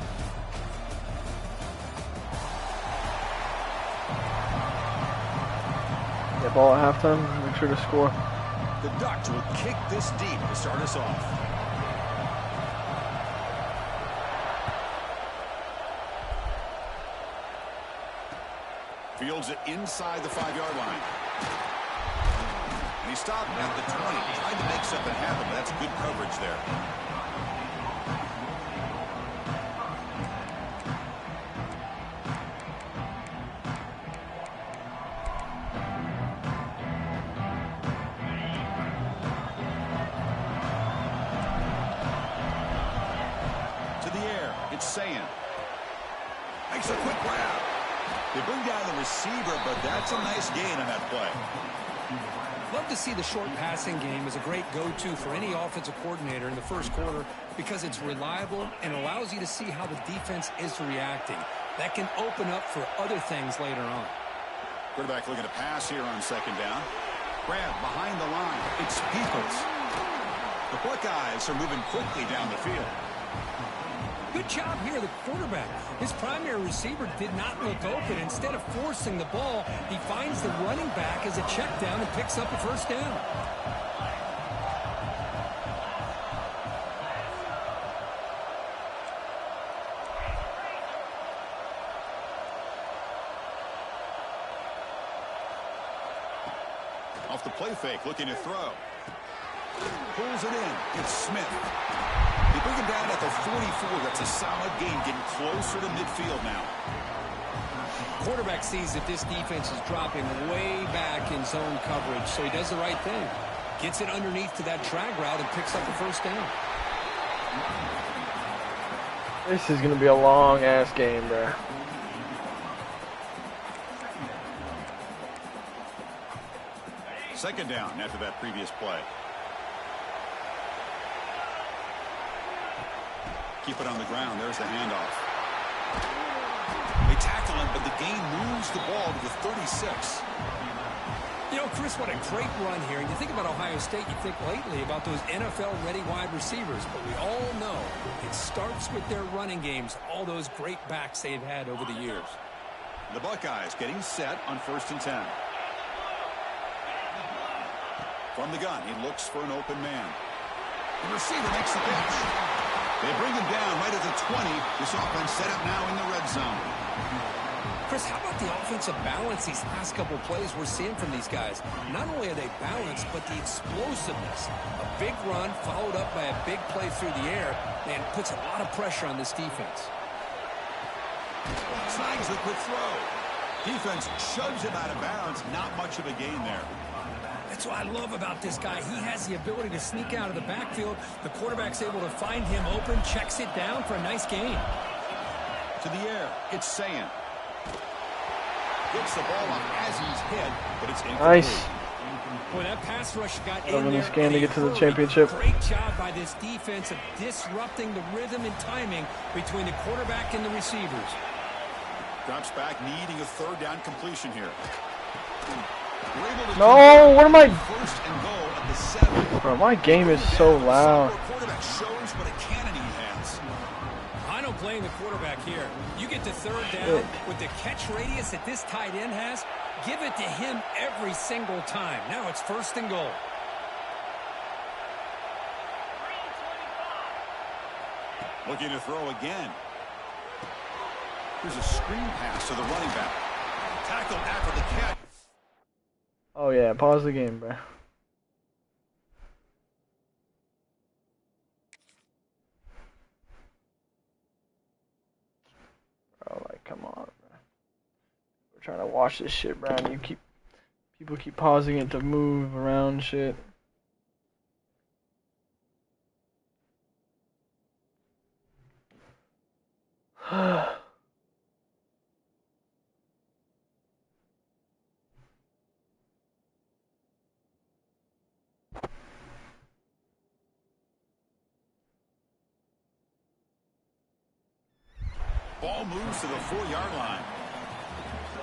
Get ball at halftime, make sure to score. The Ducks will kick this deep to start us off. Fields it inside the 5-yard line. And he stopped at the 20. Tried to make something happen, but that's good coverage there. Saying makes a quick grab. They bring down the receiver, but that's a nice gain on that play. Love to see the short passing game as a great go-to for any offensive coordinator in the first quarter because it's reliable and allows you to see how the defense is reacting. That can open up for other things later on. Quarterback looking to pass here on second down. Grab behind the line. It's Peoples. The Buckeyes are moving quickly down the field. Good job here, the quarterback. His primary receiver did not look open. Instead of forcing the ball, he finds the running back as a check down and picks up a first down. Off the play fake, looking to throw. Pulls it in. It's Smith. They bring him down at the 44. That's a solid gain, getting closer to midfield now. Quarterback sees that this defense is dropping way back in zone coverage, so he does the right thing. Gets it underneath to that drag route and picks up the first down. This is going to be a long-ass game, bro. Second down after that previous play. Keep it on the ground. There's the handoff. They tackle him, but the gain moves the ball to the 36. You know, Chris, what a great run here. And you think about Ohio State, you think lately about those NFL-ready wide receivers. But we all know it starts with their running games, all those great backs they've had over the years. The Buckeyes getting set on 1st and 10. From the gun, he looks for an open man. The receiver makes the catch. They bring him down right at the 20. This offense set up now in the red zone. Chris, how about the offensive balance these last couple plays we're seeing from these guys? Not only are they balanced, but the explosiveness. A big run followed up by a big play through the air, and puts a lot of pressure on this defense. Snags the quick throw. Defense shoves him out of bounds. Not much of a gain there. That's what I love about this guy. He has the ability to sneak out of the backfield. The quarterback's able to find him open, checks it down for a nice gain. To the air, it's Sayin. Gets the ball up as he's hit, but it's incomplete. Nice. Boy, that pass rush got in in there. this game to get to the Hurry. championship. Great job by this defense of disrupting the rhythm and timing between the quarterback and the receivers. Drops back, needing a 3rd down completion here. No, what am I? 1st and goal at the 7. Bro, my game is so loud. Quarterback shows what a cannon he has. I don't blame the quarterback here. You get to 3rd down with the catch radius that this tight end has. Give it to him every single time. Now it's 1st and goal. Looking to throw again. Here's a screen pass to the running back. Tackled after the catch. Oh yeah, pause the game, bro. Bro, like, come on, bro. We're trying to watch this shit, bro. And people keep pausing it to move around shit. Ball moves to the 4-yard line.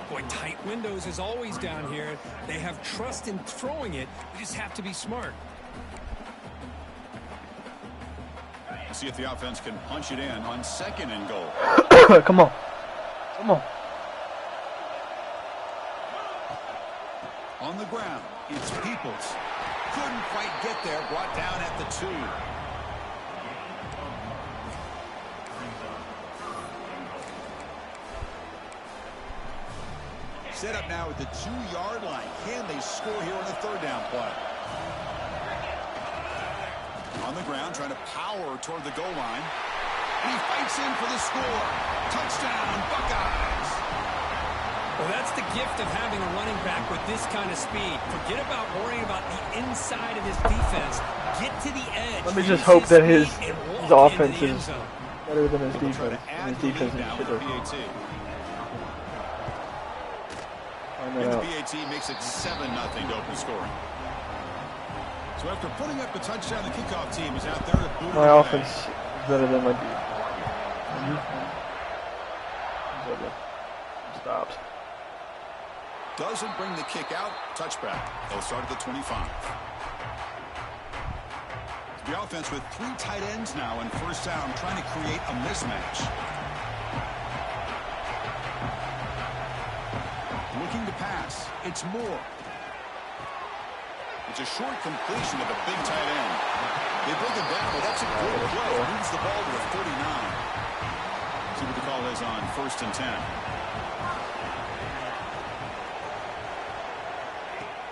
Boy, tight windows is always down here. They have trust in throwing it. You just have to be smart. See if the offense can punch it in on 2nd and goal. Come on. Come on. On the ground, it's Peoples. Couldn't quite get there, brought down at the 2. Set up now at the 2-yard line. Can they score here on the 3rd down play? On the ground, trying to power toward the goal line. And he fights in for the score. Touchdown, Buckeyes. Well, that's the gift of having a running back with this kind of speed. Forget about worrying about the inside of his defense. Get to the edge. Let me just hope that his offense is better than his defense. And his defense is shitter. And the PAT makes it 7-0 to open scoring. So after putting up the touchdown, the kickoff team is out there to boot. My offense is better than my defense. Stops. Doesn't bring the kick out. Touchback. They'll start at the 25. The offense with 3 tight ends now in 1st down, trying to create a mismatch. Looking to pass. It's Moore. It's a short completion with a big tight end. They bring him down, but that's a good play. Moves the ball to the 49. See what the call is on 1st and 10.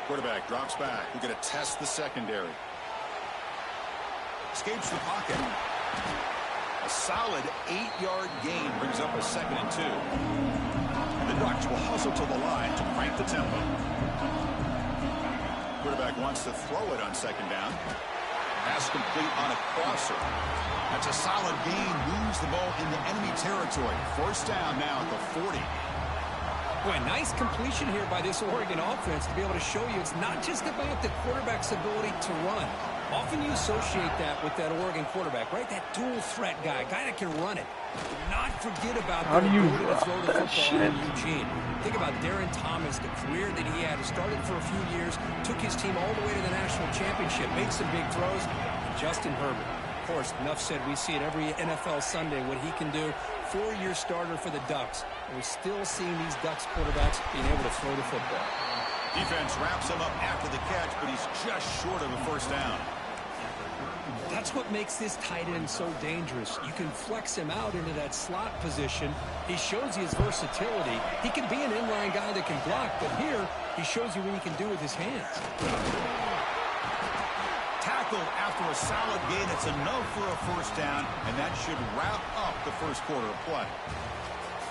Quarterback drops back. We're going to test the secondary. Escapes the pocket. A solid 8-yard gain brings up a 2nd and 2. And the Ducks will hustle to the line to crank the tempo. Quarterback wants to throw it on 2nd down. Pass complete on a crosser. That's a solid gain. Moves the ball into enemy territory. 1st down now at the 40. Boy, nice completion here by this Oregon offense to be able to show you it's not just about the quarterback's ability to run. Often you associate that with that Oregon quarterback, right? That dual threat guy that can run it. Do not forget about the ability to throw the football in Eugene. Think about Darren Thomas, the career that he had. He started for a few years, took his team all the way to the national championship, made some big throws. And Justin Herbert, of course, enough said, we see it every NFL Sunday what he can do. 4-year starter for the Ducks. And we're still seeing these Ducks quarterbacks being able to throw the football. Defense wraps him up after the catch, but he's just short of a first down. That's what makes this tight end so dangerous. You can flex him out into that slot position. He shows you his versatility. He can be an inline guy that can block, but here he shows you what he can do with his hands. Tackled after a solid gain. It's enough for a first down, and that should wrap up the first quarter of play.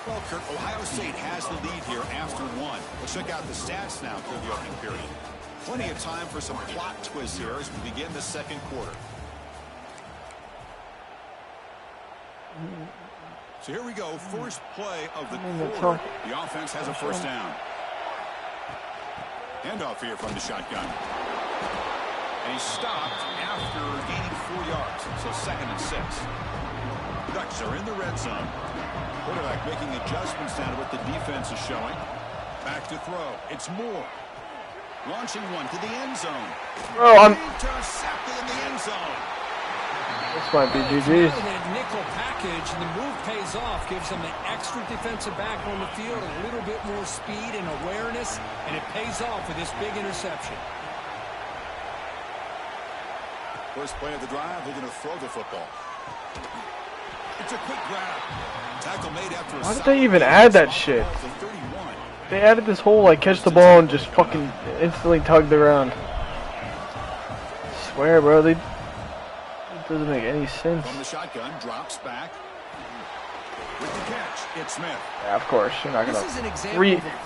Well, Kurt, Ohio State has the lead here after one. Let's check out the stats now through the opening period. Plenty of time for some plot twists here as we begin the second quarter. So here we go, first play of the quarter. The offense has a first down. Handoff here from the shotgun. And he stopped after gaining 4 yards. So 2nd and 6. Ducks are in the red zone. Quarterback making adjustments now to what the defense is showing. Back to throw. It's Moore. Launching one to the end zone. Bro, I'm intercepted in the end zone. This might be GG's. Nickel package, and the move pays off. Gives them an extra defensive back on the field, a little bit more speed and awareness, and it pays off with this big interception. First play of the drive, they're going to throw the football. It's a quick grab. Tackle made after a Why did they even add that shit? They added this whole, like, catch the ball and just fucking instantly tugged around. I swear, bro, it doesn't make any sense. From the shotgun, drops back. With the catch, it's Smith. Yeah, of course, you're not gonna.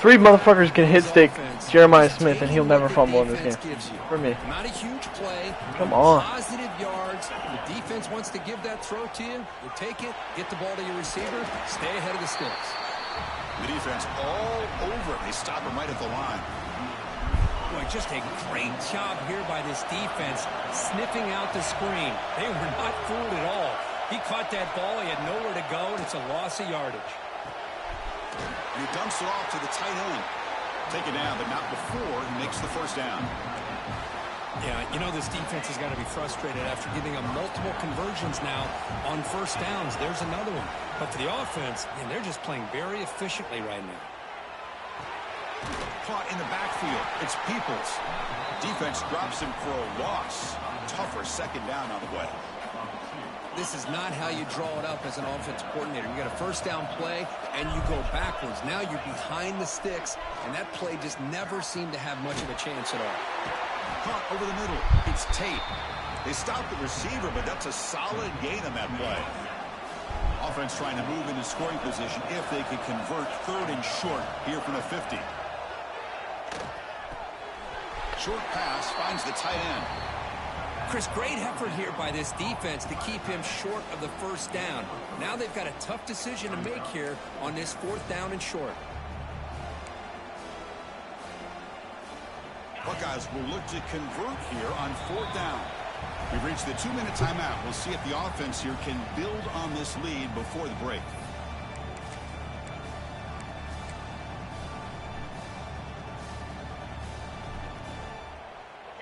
Three motherfuckers can hit stick Jeremiah Smith and he'll never fumble in this game. For me. Not a huge play. Come on. Positive yards. The defense wants to give that throw to you. You take it, get the ball to your receiver, stay ahead of the sticks. The defense all over it. They stop him right at the line. Boy, just a great job here by this defense, sniffing out the screen. They were not fooled at all. He caught that ball, he had nowhere to go, and it's a loss of yardage. And he dumps it off to the tight end. Take it down, but not before he makes the first down. Yeah, you know this defense has got to be frustrated after giving them multiple conversions now on first downs. There's another one. But for the offense, man, they're just playing very efficiently right now. Caught in the backfield. It's Peoples. Defense drops him for a loss. Tougher second down on the way. This is not how you draw it up as an offensive coordinator. You got a first down play, and you go backwards. Now you're behind the sticks, and that play just never seemed to have much of a chance at all. Caught over the middle. It's Tate. They stopped the receiver, but that's a solid gain on that play. Offense trying to move into scoring position if they could convert 3rd and short here from the 50. Short pass finds the tight end. Chris, great effort here by this defense to keep him short of the first down. Now they've got a tough decision to make here on this 4th down and short. Buckeyes will look to convert here on 4th down. We've reached the 2-minute timeout. We'll see if the offense here can build on this lead before the break.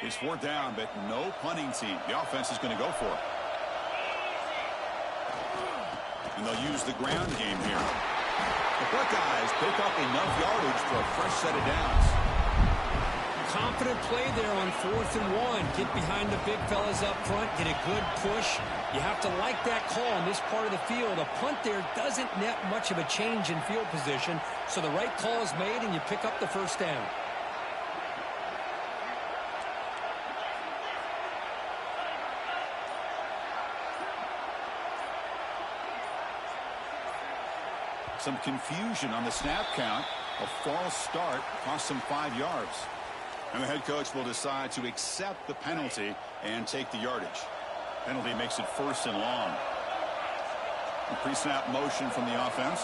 It's 4th down, but no punting team. The offense is going to go for it. And they'll use the ground game here. The Buckeyes pick up enough yardage for a fresh set of downs. Confident play there on 4th and 1. Get behind the big fellas up front. Get a good push. You have to like that call in this part of the field. A punt there doesn't net much of a change in field position. So the right call is made and you pick up the first down. Some confusion on the snap count. A false start cost them 5 yards. And the head coach will decide to accept the penalty and take the yardage. Penalty makes it 1st and long. Pre-snap motion from the offense.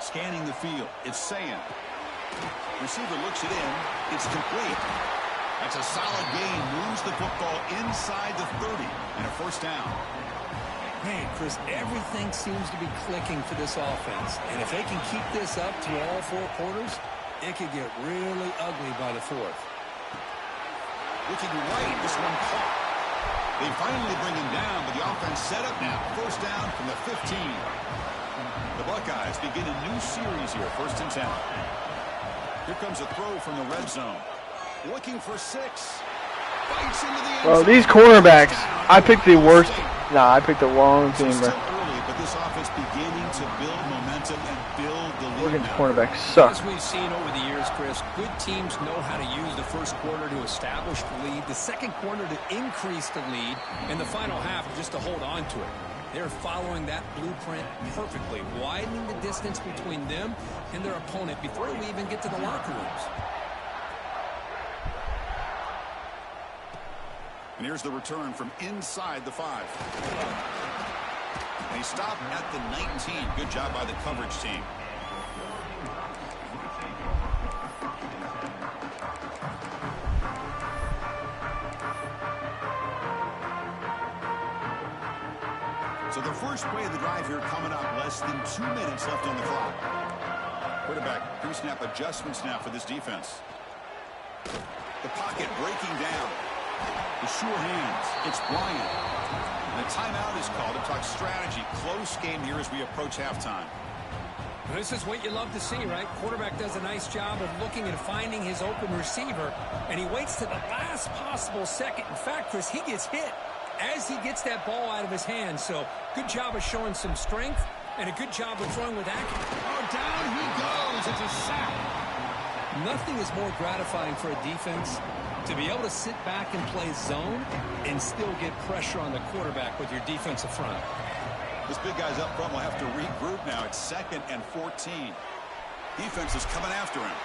Scanning the field. It's Sayan. Receiver looks it in. It's complete. That's a solid gain. Moves the football inside the 30 and a first down. Hey, Chris, everything seems to be clicking for this offense. And if they can keep this up through all 4 quarters, it could get really ugly by the 4th. Looking right, this one caught. They finally bring him down, but the offense set up now. First down from the 15. The Buckeyes begin a new series here, 1st and 10. Here comes a throw from the red zone. Looking for 6. Bites into the end zone. Bro, these cornerbacks, I picked the worst. Nah, I picked the wrong team, bro. Still early, but this offense beginning to build momentum and build the lead. Oregon's now. cornerbacks suck. As we've seen over the years, Chris, good teams know how to use the first quarter to establish the lead, the second quarter to increase the lead, and the final half just to hold on to it. They're following that blueprint perfectly, widening the distance between them and their opponent before we even get to the locker rooms. And here's the return from inside the 5. They stop at the 19. Good job by the coverage team. So the first play of the drive here coming up, less than 2 minutes left on the clock. Quarterback pre-snap adjustments now for this defense. The pocket breaking down. The sure hands. It's Bryant. And a timeout is called to talk strategy. Close game here as we approach halftime. This is what you love to see, right? Quarterback does a nice job of looking and finding his open receiver, and he waits to the last possible second. In fact, Chris, he gets hit as he gets that ball out of his hands. So good job of showing some strength and a good job of throwing with accuracy. Oh, down he goes. It's a sack. Nothing is more gratifying for a defense to be able to sit back and play zone and still get pressure on the quarterback with your defensive front. This big guy's up front will have to regroup now. It's 2nd and 14. Defense is coming after him.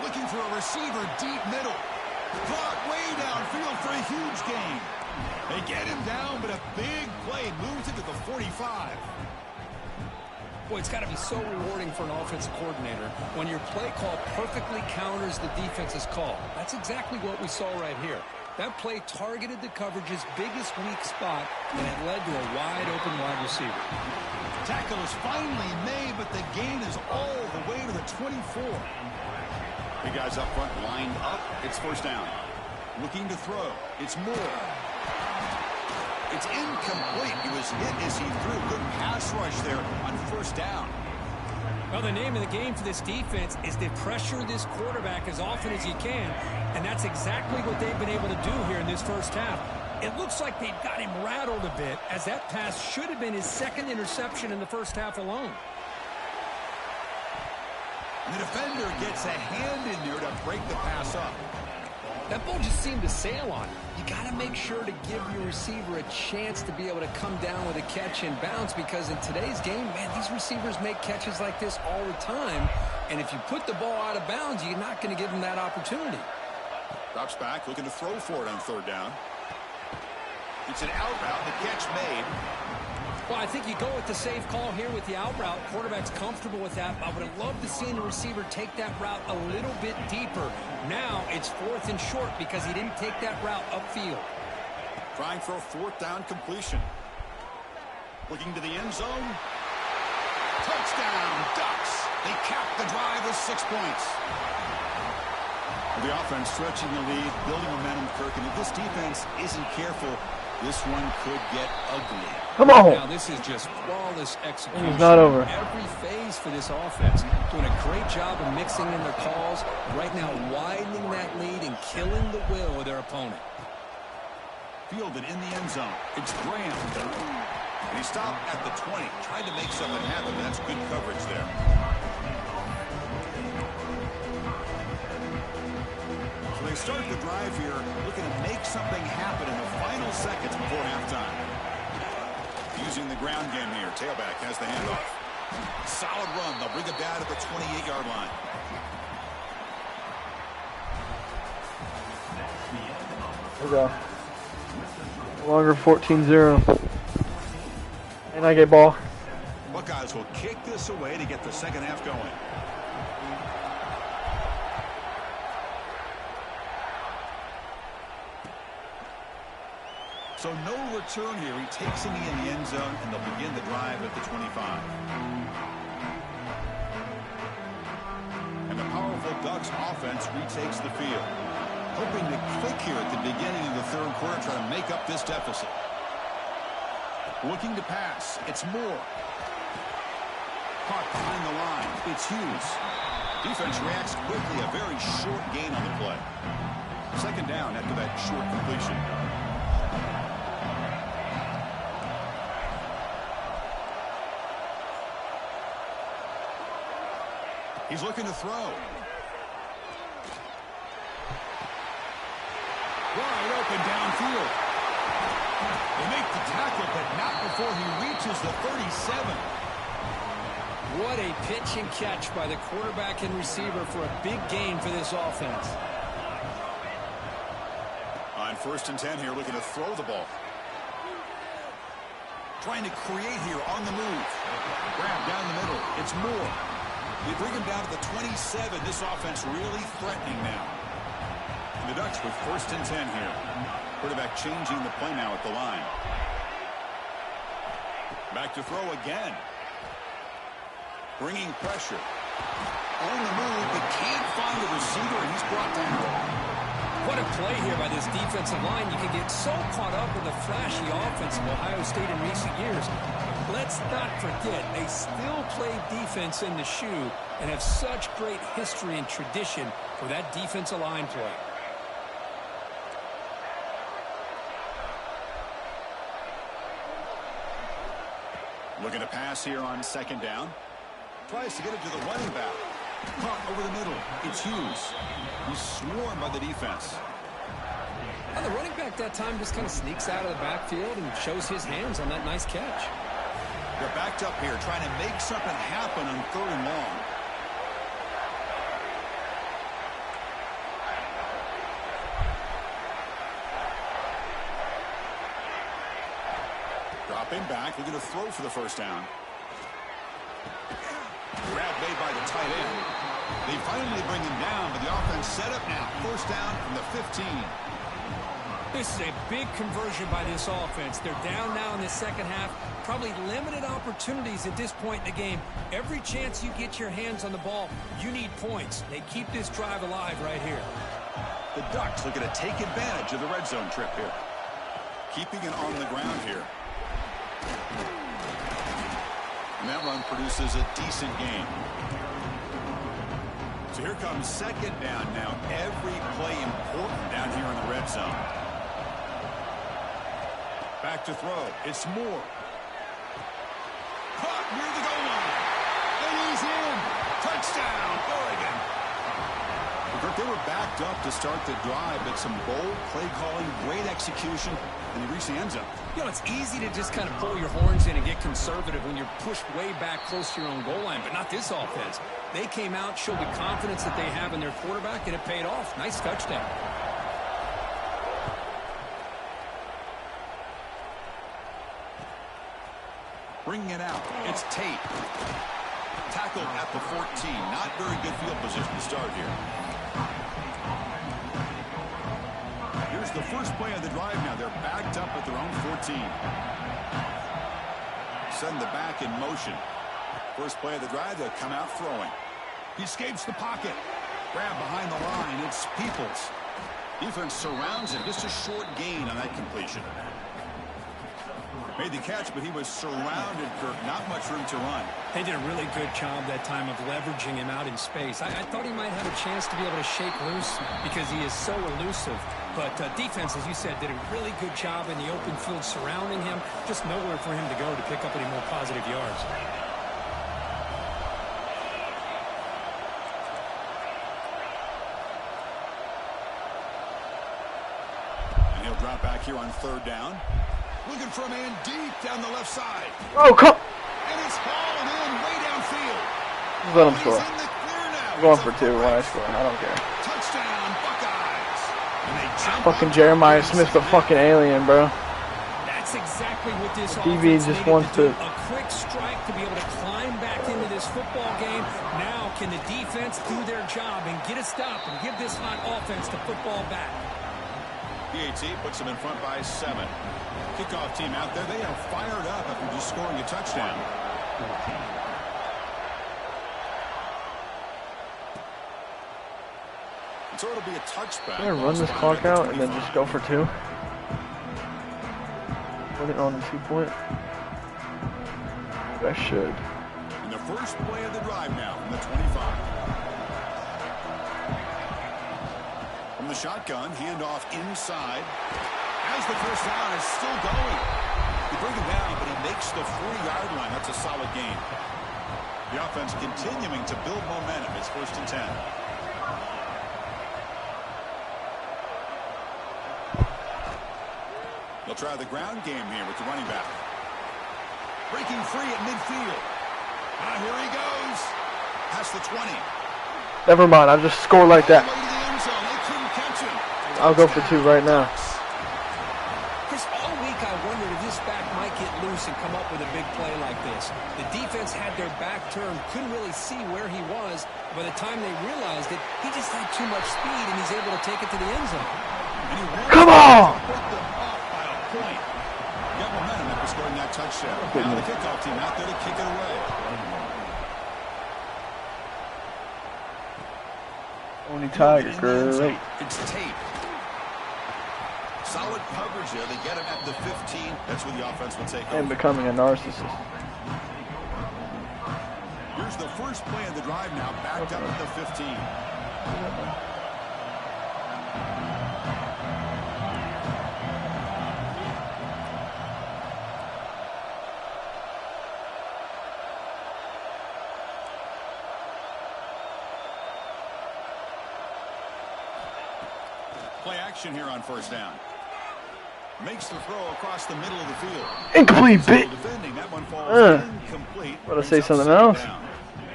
Looking for a receiver deep middle. Clock way downfield for a huge gain. They get him down, but a big play moves it to the 45. Boy, it's got to be so rewarding for an offensive coordinator when your play call perfectly counters the defense's call. That's exactly what we saw right here. That play targeted the coverage's biggest weak spot, and it led to a wide-open wide receiver. Tackle is finally made, but the gain is all the way to the 24. Big guys up front lined up. It's first down. Looking to throw. It's Moore. It's incomplete. He was hit as he threw. Good pass rush there on first down. Well, the name of the game for this defense is to pressure this quarterback as often as you can, and that's exactly what they've been able to do here in this first half. It looks like they've got him rattled a bit, as that pass should have been his 2nd interception in the first half alone. The defender gets a hand in there to break the pass up. That ball just seemed to sail on him. You got to make sure to give your receiver a chance to be able to come down with a catch and bounce, because in today's game, man, these receivers make catches like this all the time. And if you put the ball out of bounds, you're not going to give them that opportunity. Drops back, looking to throw for it on 3rd down. It's an out route. The catch made. Well, I think you go with the safe call here with the out route. Quarterback's comfortable with that. I would have loved to see the receiver take that route a little bit deeper. Now it's 4th and short because he didn't take that route upfield. Trying for a 4th down completion. Looking to the end zone. Touchdown, Ducks. They cap the drive with 6 points. The offense stretching the lead, building momentum, Kirk. And if this defense isn't careful, this one could get ugly. Come on. Now this is just flawless execution. It's not over. Every phase for this offense. Doing a great job of mixing in their calls. Right now widening that lead and killing the will of their opponent. Fielded in the end zone. It's Graham. And he stopped at the 20. Tried to make something happen. That's good coverage there. So they start the drive here, looking to make something happen in the final seconds before halftime. Using the ground game here. Tailback has the handoff. Solid run. They'll bring it down at the 28-yard line. There we go. No longer 14-0. And I get ball. Buckeyes will kick this away to get the second half going. So no return here. He takes him in the end zone, and they'll begin the drive at the 25. And the powerful Ducks offense retakes the field. Hoping to click here at the beginning of the third quarter, try to make up this deficit. Looking to pass. It's Moore. Caught behind the line. It's Hughes. Defense reacts quickly. A very short gain on the play. Second down after that short completion. He's looking to throw. Wide open downfield. They make the tackle, but not before he reaches the 37. What a pitch and catch by the quarterback and receiver for a big gain for this offense. On 1st and 10 here, looking to throw the ball. Trying to create here on the move. Grab down the middle. It's Moore. They bring him down to the 27. This offense really threatening now. And the Ducks with 1st and 10 here. Quarterback changing the play now at the line. Back to throw again. Bringing pressure. On the move, but can't find the receiver, and he's brought down. What a play here by this defensive line. You can get so caught up in the flashy offense of Ohio State in recent years. Let's not forget, they still play defense in the shoe and have such great history and tradition for that defensive line play. Looking to pass here on 2nd down. Tries to get it to the running back. Caught over the middle. It's Hughes. He's swarmed by the defense. And the running back that time just kind of sneaks out of the backfield and shows his hands on that nice catch. They're backed up here trying to make something happen on 3rd and long. Dropping back, looking to throw for the 1st down. Grab made by the tight end. They finally bring him down, but the offense set up now. 1st down from the 15. This is a big conversion by this offense. They're down now in the second half. Probably limited opportunities at this point in the game. Every chance you get your hands on the ball, you need points. They keep this drive alive right here. The Ducks looking to take advantage of the red zone trip here. Keeping it on the ground here. And that run produces a decent gain. So here comes 2nd down now. Every play important down here in the red zone. Back to throw. It's Moore. Caught near the goal line. And he's in. Touchdown, Oregon. They were backed up to start the drive, but some bold play calling, great execution, and they reached the end zone. You know, it's easy to just kind of pull your horns in and get conservative when you're pushed way back close to your own goal line, but not this offense. They came out, showed the confidence that they have in their quarterback, and it paid off. Nice touchdown. Bringing it out. It's Tate. Tackled at the 14. Not very good field position to start here. Here's the first play of the drive now. They're backed up at their own 14. Send the back in motion. First play of the drive, they'll come out throwing. He escapes the pocket. Grab behind the line. It's Peoples. Defense surrounds him. Just a short gain on that completion. Made the catch, but he was surrounded, Kirk. Not much room to run. They did a really good job that time of leveraging him out in space. I thought he might have a chance to be able to shake loose because he is so elusive. But defense, as you said, did a really good job in the open field surrounding him. Just nowhere for him to go to pick up any more positive yards. And he'll drop back here on 3rd down. Looking for a man deep down the left side. Oh, come! And it's hauled in way downfield. Just let him score. He's in the clear now. I'm going for 2 when I score. I don't care. Touchdown, Buckeyes. And they jump Fucking Jeremiah Smith's a fucking alien, bro. That's exactly what this DB offense just needed wants to do. to- A quick strike to be able to climb back into this football game. Now can the defense do their job and get a stop and give this hot offense the football back? PAT puts them in front by 7. Kickoff team out there. They are fired up after just scoring a touchdown. So it'll be a touchback. I'm gonna run this clock out and then just go for 2. Put it on the 2-point. I should. In the first play of the drive now from the 25. From the shotgun, handoff inside. As the first down is still going. They bring him down, but he makes the 40-yard line. That's a solid gain. The offense continuing to build momentum. It's 1st and 10. They'll try the ground game here with the running back. Breaking free at midfield. Here he goes. Past the 20. Never mind, I'll just score like that. All the way to the end zone. They couldn't catch him. I'll go for 2 right now. Chris, all week I wondered if this back might get loose and come up with a big play like this. The defense had their back turned, couldn't really see where he was. By the time they realized it, he just had too much speed, and he's able to take it to the end zone. Come on! Point. Got momentum after scoring that touchdown. Now the kickoff team out there to kick it away. Only Tiger, great. It's Tate. Solid coverage there. They get him at the 15. That's where the offense will take over. And becoming a narcissist. Here's the first play of the drive now. Backed up at the 15. Play action here on 1st down. Makes the throw across the middle of the field. Incomplete, bitch. Defending that one falls incomplete. Want to say something else?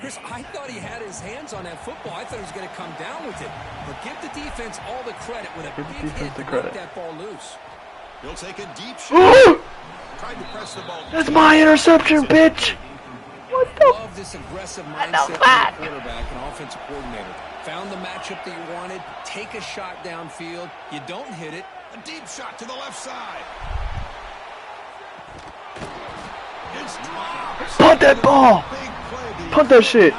Chris, I thought he had his hands on that football. I thought he was going to come down with it. But give the defense all the credit with a big hit to knock that ball loose. He'll take a deep shot. Tried to press the ball. That's my interception, bitch. What the? Love this aggressive mindset from the quarterback and offensive coordinator. Found the matchup that you wanted. Take a shot downfield. You don't hit it. A deep shot to the left side. It's dropped. Punt that ball. Punt that shit.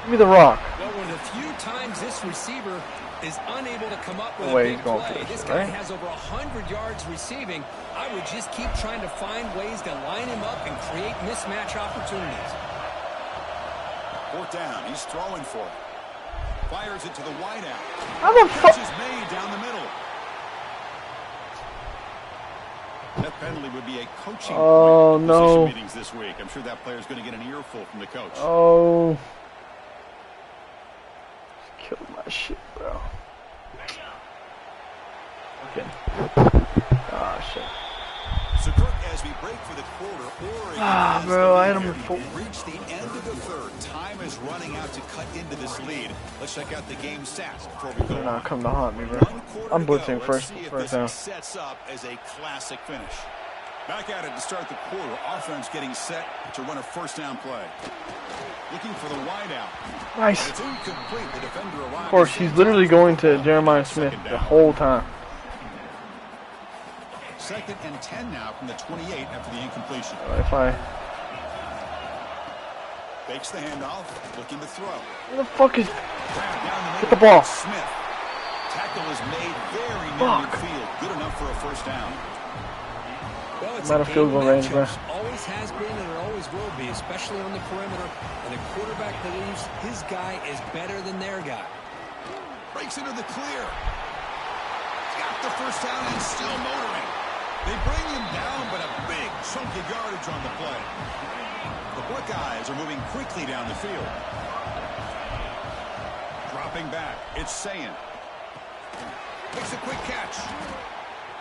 Give me the rock. Well, one of the few times this receiver is unable to come up with a Wait, big he's going play. for This this, guy right? has over 100 yards receiving. I would just keep trying to find ways to line him up and create mismatch opportunities. 4th down. He's throwing for it. Fires it to the wide out. How the fuck? Catch is made down the middle. That penalty would be a coaching point no. position meetings this week. I'm sure that player's going to get an earful from the coach. Oh. Just killed my shit, bro. Okay. Ah, shit. So, Kirk, as we break for the quarter, Oregon bro, I had him at 4. Reach the end of the 3rd. Time is running out to cut into this lead. Let's check out the game stats before we go. They're not coming to haunt me, bro. I'm blitzing first down. Sets up as a classic finish. Back at it to start the quarter. Offense getting set to run a 1st down play. Looking for the wide out. Nice. It's incomplete. The defender arrives. Of course, he's literally going to Jeremiah Smith the whole time. 2nd and 10 now from the 28 after the incompletion. If I... Fakes the handoff, looking to throw. Where the fuck is... Get the ball. Smith. Tackle is made very near midfield. Good enough for a 1st down. Well, it's Not a field goal range, bro. Always has been and it always will be, especially on the perimeter. And the quarterback believes his guy is better than their guy. Breaks into the clear. Got the 1st down and still motoring. They bring him down, but a big chunk of yardage on the play. The Buckeyes are moving quickly down the field. Dropping back. It's Sayin. Makes a quick catch.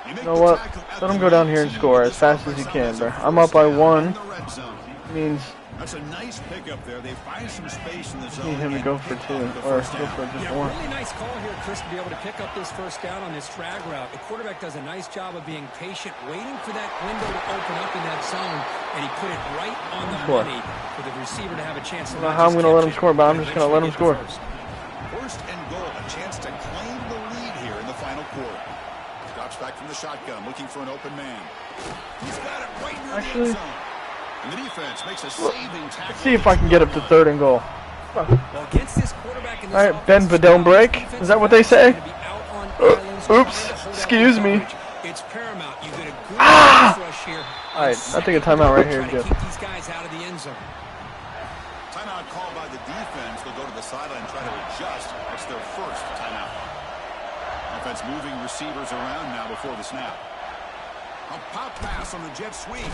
You know what? Let him go down here and score as fast as he can, bro. I'm up by 1. Means that's a nice pickup there. They find some space in the zone. need him to go for 2 or go for just 1. Really nice call here, Chris, to be able to pick up this 1st down on this drag route. The quarterback does a nice job of being patient, waiting for that window to open up in that zone, and he put it right on the money for the receiver to have a chance to. I don't know how I'm going to let him score, but I'm just going to let him score. 1st and goal, a chance to claim the lead here in the final quarter. back from the shotgun, looking for an open man. He's got it right near the Actually, end zone. And the defense makes a saving tackle. let's see if I can get up to 3rd and goal. Well, against this quarterback in this Alright, bend but don't break. Is that what they say? Oops, excuse me. It's paramount. You get a good rush here. Alright, I think a timeout right here is good. Keep these guys out of the end zone. Timeout called by the defense. They'll go to the sideline and try to adjust. It's their first timeout. Offense moving receivers around now before the snap. A pop pass on the jet sweep.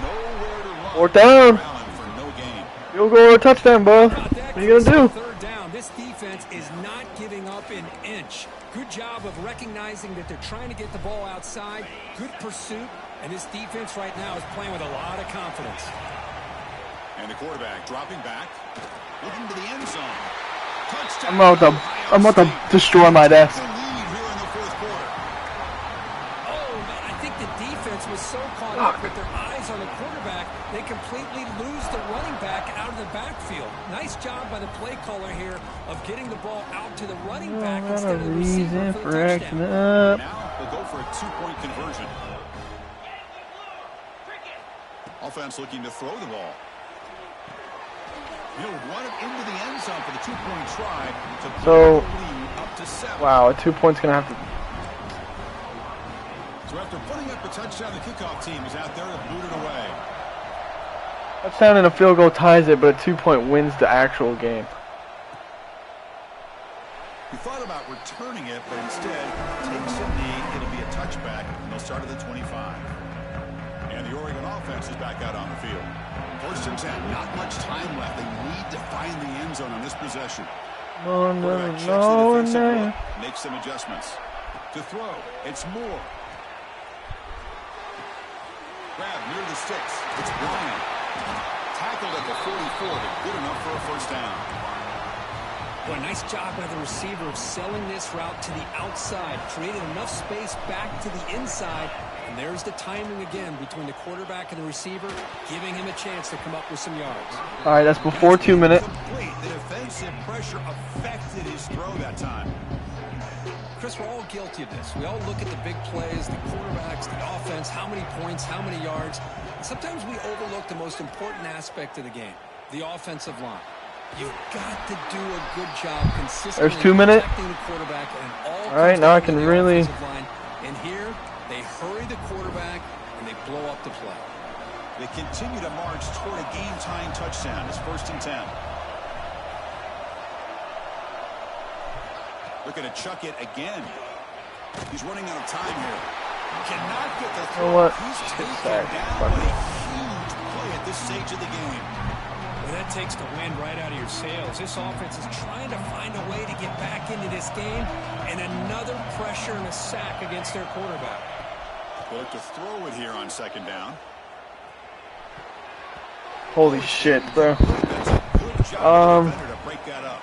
Nowhere to run. 4th down. For no gain. Field goal or touchdown, bro. What are you gonna do? 3rd down. This defense is not giving up an inch. Good job of recognizing that they're trying to get the ball outside. Good pursuit. And this defense right now is playing with a lot of confidence. And the quarterback dropping back. Looking to the end zone. Touchdown. I'm about to destroy my desk. The lead here in the fourth quarter. Oh, man, I think the defense was so caught up with their eyes on the quarterback, they completely lose the running back out of the backfield. Nice job by the play caller here of getting the ball out to the running back instead of the receiver for the touchdown. Now they'll go for a 2-point conversion. Offense looking to throw the ball. He'll run it into the end zone for the 2-point try to blow the lead up to 7. Wow, a 2 points gonna have to. So after putting up a touchdown, the kickoff team is out there to boot it away. Touchdown and a field goal ties it, but a 2-point wins the actual game. He thought about returning it, but instead takes a knee. It'll be a touchback, and they'll start at the 25. And the Oregon offense is back out on the field. 1st and 10. Not much time left. They need to find the end zone on this possession. No. Makes some adjustments. To throw, it's Moore. Grab near the sticks. It's Bryant. Tackled at the 44, but good enough for a 1st down. Well, nice job by the receiver of selling this route to the outside. Created enough space back to the inside. And there's the timing again between the quarterback and the receiver, giving him a chance to come up with some yards. All right, that's before 2 minutes. The defensive pressure affected his throw that time. Chris, we're all guilty of this. We all look at the big plays, the quarterbacks, the offense, how many points, how many yards. And sometimes we overlook the most important aspect of the game, the offensive line. You've got to do a good job consistently There's 2 minutes. protecting the quarterback and all right, now I can really. Line. And here, they hurry the quarterback and they blow up the play. They continue to march toward a game-tying touchdown. It's 1st and 10. Looking to chuck it again. He's running out of time here. Cannot get the throw. You know what? He's It's taken sad. down. What a huge play at this stage of the game. Well, that takes the wind right out of your sails. This offense is trying to find a way to get back into this game, and another pressure and a sack against their quarterback. They'll look to throw it here on 2nd down. Holy shit, bro. That's a good job to break that up.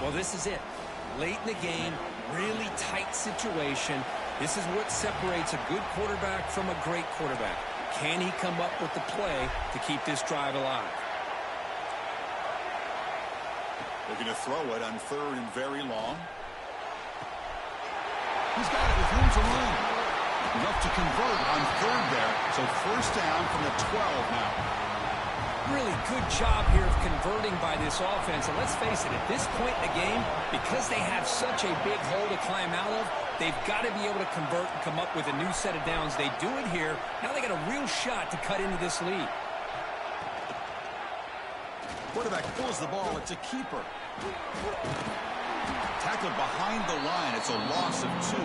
Well, this is it. Late in the game, really tight situation. This is what separates a good quarterback from a great quarterback. Can he come up with the play to keep this drive alive? Looking to throw it on 3rd and very long. He's got it with room to run. Enough to convert on 3rd there. So 1st down from the 12 now. Really good job here of converting by this offense. And let's face it, at this point in the game, because they have such a big hole to climb out of, they've got to be able to convert and come up with a new set of downs. They do it here. Now they got a real shot to cut into this lead. Quarterback pulls the ball. It's a keeper. Tackled behind the line. It's a loss of 2.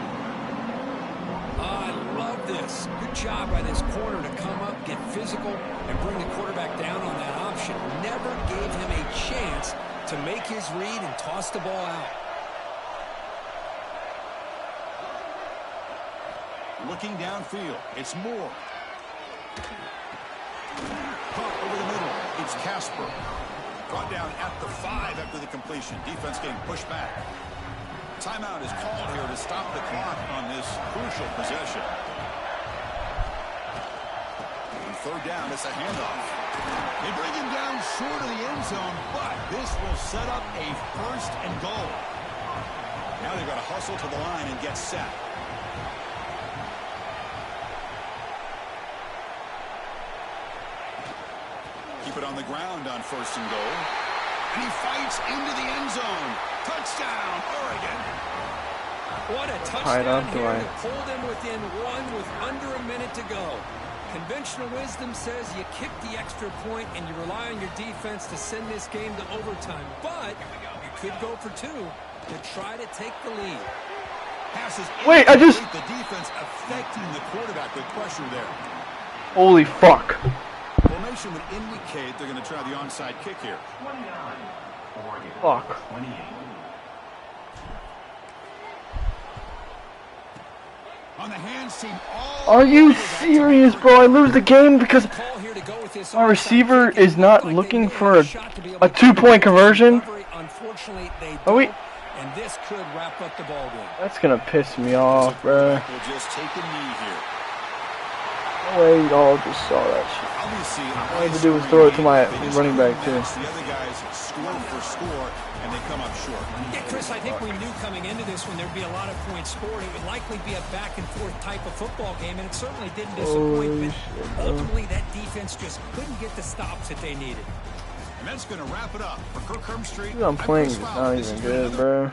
I love this. Good job by this corner to come up, get physical, and bring the quarterback down on that option. Never gave him a chance to make his read and toss the ball out. Looking downfield. It's Moore. Pump over the middle. It's Casper. Brought down at the 5 after the completion. Defense getting pushed back. Timeout is called here to stop the clock on this crucial possession. And 3rd down, it's a handoff. They bring him down short of the end zone, but this will set up a 1st and goal. Now they've got to hustle to the line and get set. Keep it on the ground on 1st and goal. And he fights into the end zone. Touchdown, Oregon. What a touchdown here to pull them within one with under a minute to go. Conventional wisdom says you kick the extra point and you rely on your defense to send this game to overtime. But you could go for 2 to try to take the lead. Passes wait, I just... The defense affecting the quarterback with pressure there. Holy fuck. Formation would indicate they're going to try the onside kick here. Fuck. On the hands team, are you serious, bro? I lose the game because my receiver is not looking for a 2-point conversion. Oh wait. And this could wrap up the ball game. That's gonna piss me off, bro. We'll just take a knee here. No way y'all just saw that shit. Obviously, all I had to do was throw it to my running back too. The other guys score for score, and they come up short. Yeah, Chris, I think we knew coming into this one there'd be a lot of points scored. It would likely be a back-and-forth type of football game, and it certainly didn't disappoint. But ultimately, that defense just couldn't get the stops that they needed. And that's going to wrap it up for Kirk Hermstreet. Dude, I'm playing is not even good, bro.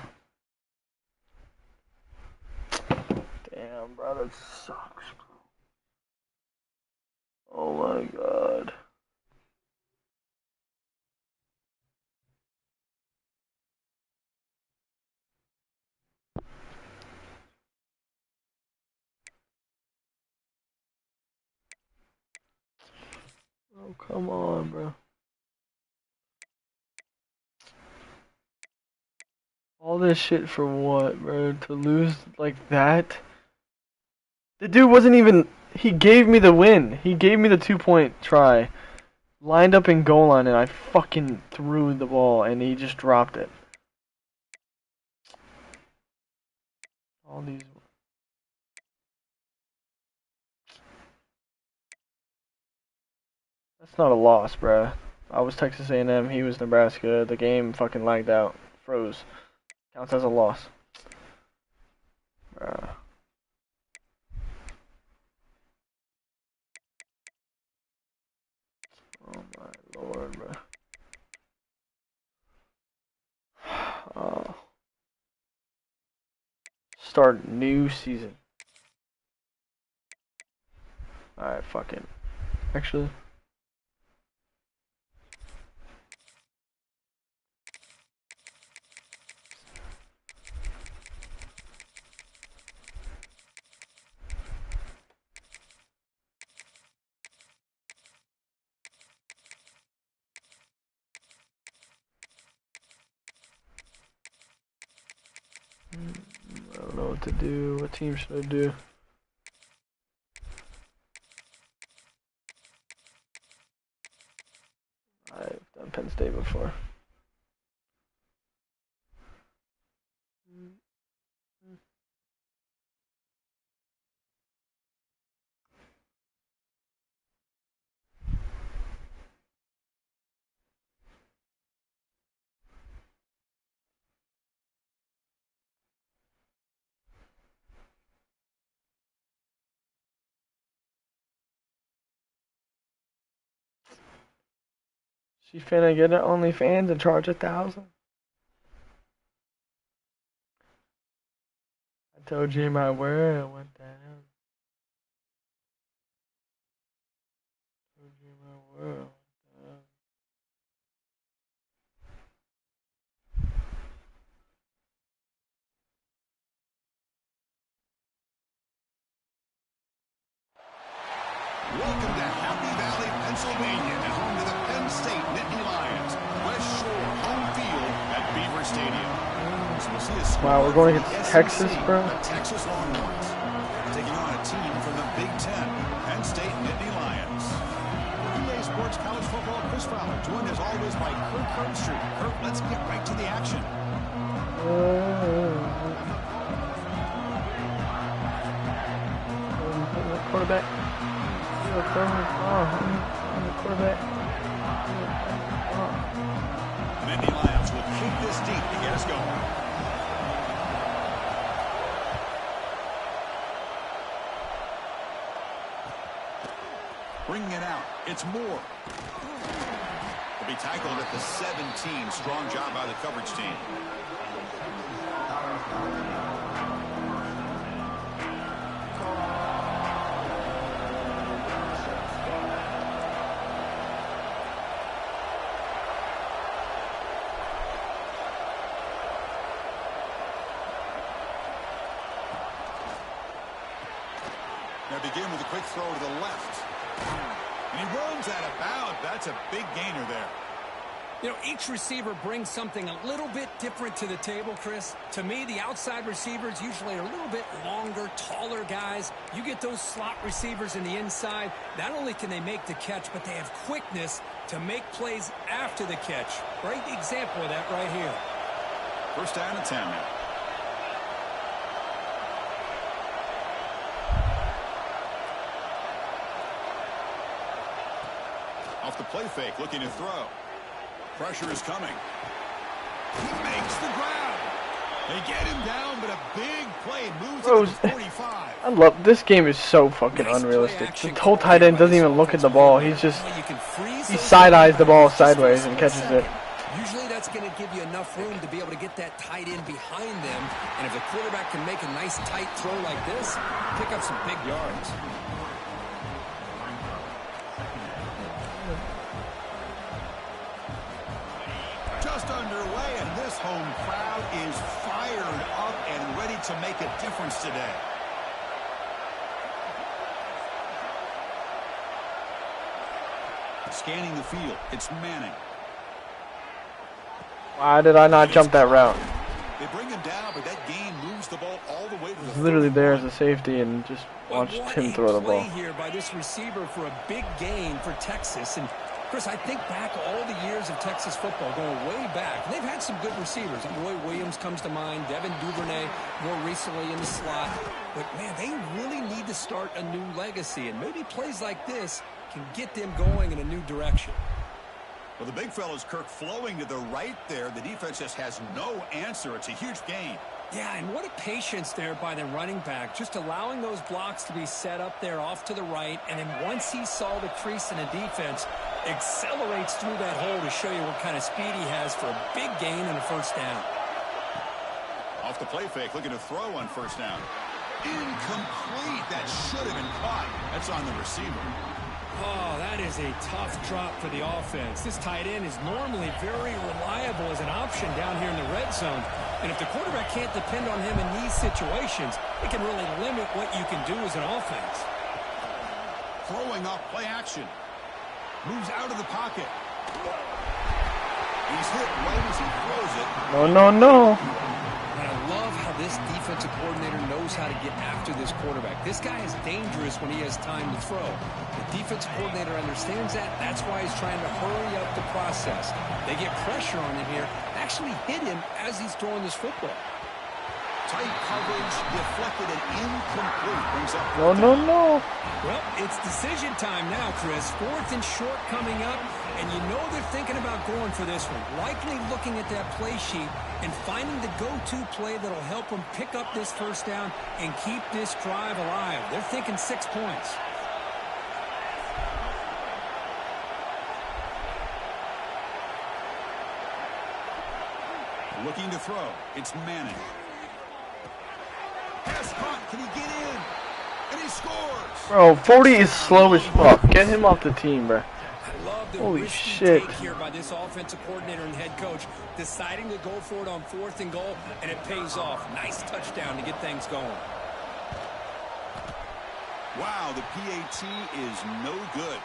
Damn, bro, that sucks. Oh my god. Oh, come on, bro. All this shit for what, bro? To lose like that? The dude wasn't even... He gave me the win. He gave me the 2-point try. Lined up in goal line and I fucking threw the ball and he just dropped it. All these... That's not a loss, bruh. I was Texas A&M, he was Nebraska. The game fucking lagged out. Froze. Counts as a loss. Bruh. Oh my lord, bro. Oh. Start new season. Alright, fucking. Actually. I don't know what to do. What team should I do? I've done Penn State before. She finna get her OnlyFans and charge $1,000. I told you my world went down. Told you my world went down. Welcome to Happy Valley, Pennsylvania, and home to the Penn State Nittany Lions. West Shore home field at Beaver Stadium. So we'll see a wow, we're going against Texas, bro. The Texas Longhorns taking on a team from the Big Ten, Penn State Nittany Lions. Relay Sports College Football, Chris Fowler, joined as always by Kirk Hermstreet. Kirk, let's get right to the action. Quarterback. Quarterback. Nittany Lions will kick this deep to get us going. Bringing it out. It's Moore. Will be tackled at the 17. Strong job by the coverage team. Now begin with a quick throw to the left. And he runs out of bounds. That's a big gainer there. You know, each receiver brings something a little bit different to the table, Chris. To me, the outside receivers usually are a little bit longer, taller guys. You get those slot receivers in the inside, not only can they make the catch, but they have quickness to make plays after the catch. Great example of that right here. First down and 10 now. Off the play fake, looking to throw. Pressure is coming. He makes the grab. They get him down, but a big play moves to the 45. I love this game. Is so fucking unrealistic. The whole tight end doesn't even look at the ball. He side eyes the ball sideways and catches it. Usually that's going to give you enough room to be able to get that tight end behind them. And if the quarterback can make a nice tight throw like this, pick up some big yards. Just underway, and this home crowd is fired up and ready to make a difference today. Scanning the field, it's Manning. Why did I not jump that route? They bring him down, but that gain moves the ball all the way to the Literally there as a safety and just watched him throw the ball. Here by this receiver for a big gain for Texas. And Chris, I think back all the years of Texas football, going way back. They've had some good receivers. Roy Williams comes to mind, Devin Duvernay more recently in the slot. But, man, they really need to start a new legacy. And maybe plays like this can get them going in a new direction. Well, the big fella's Kirk flowing to the right there. The defense just has no answer. It's a huge gain. Yeah, and what a patience there by the running back, just allowing those blocks to be set up there off to the right, and then once he saw the crease in the defense, accelerates through that hole to show you what kind of speed he has for a big gain and a first down. Off the play fake, looking to throw on first down. Incomplete. That should have been caught. That's on the receiver. Oh, that is a tough drop for the offense. This tight end is normally very reliable as an option down here in the red zone. And if the quarterback can't depend on him in these situations, it can really limit what you can do as an offense. Throwing off play action. Moves out of the pocket. He's hit right as he throws it. No, no, no. And I love how this defensive coordinator knows how to get after this quarterback. This guy is dangerous when he has time to throw. The defensive coordinator understands that. That's why he's trying to hurry up the process. They get pressure on him here. Actually hit him as he's throwing this football. Tight coverage, deflected and incomplete. Brings up No, no, no. Well, it's decision time now, Chris. 4th and short coming up, and you know they're thinking about going for this one. Likely looking at that play sheet and finding the go-to play that'll help them pick up this first down and keep this drive alive. They're thinking 6 points. Looking to throw. It's Manning. Pass caught. Can he get in? And he scores. Bro, 40 is slow as fuck. Get him off the team, bro. I love the Holy risky shit. take here by this offensive coordinator and head coach, deciding to go for it on 4th and goal, and it pays off. Nice touchdown to get things going. Wow, the PAT is no good.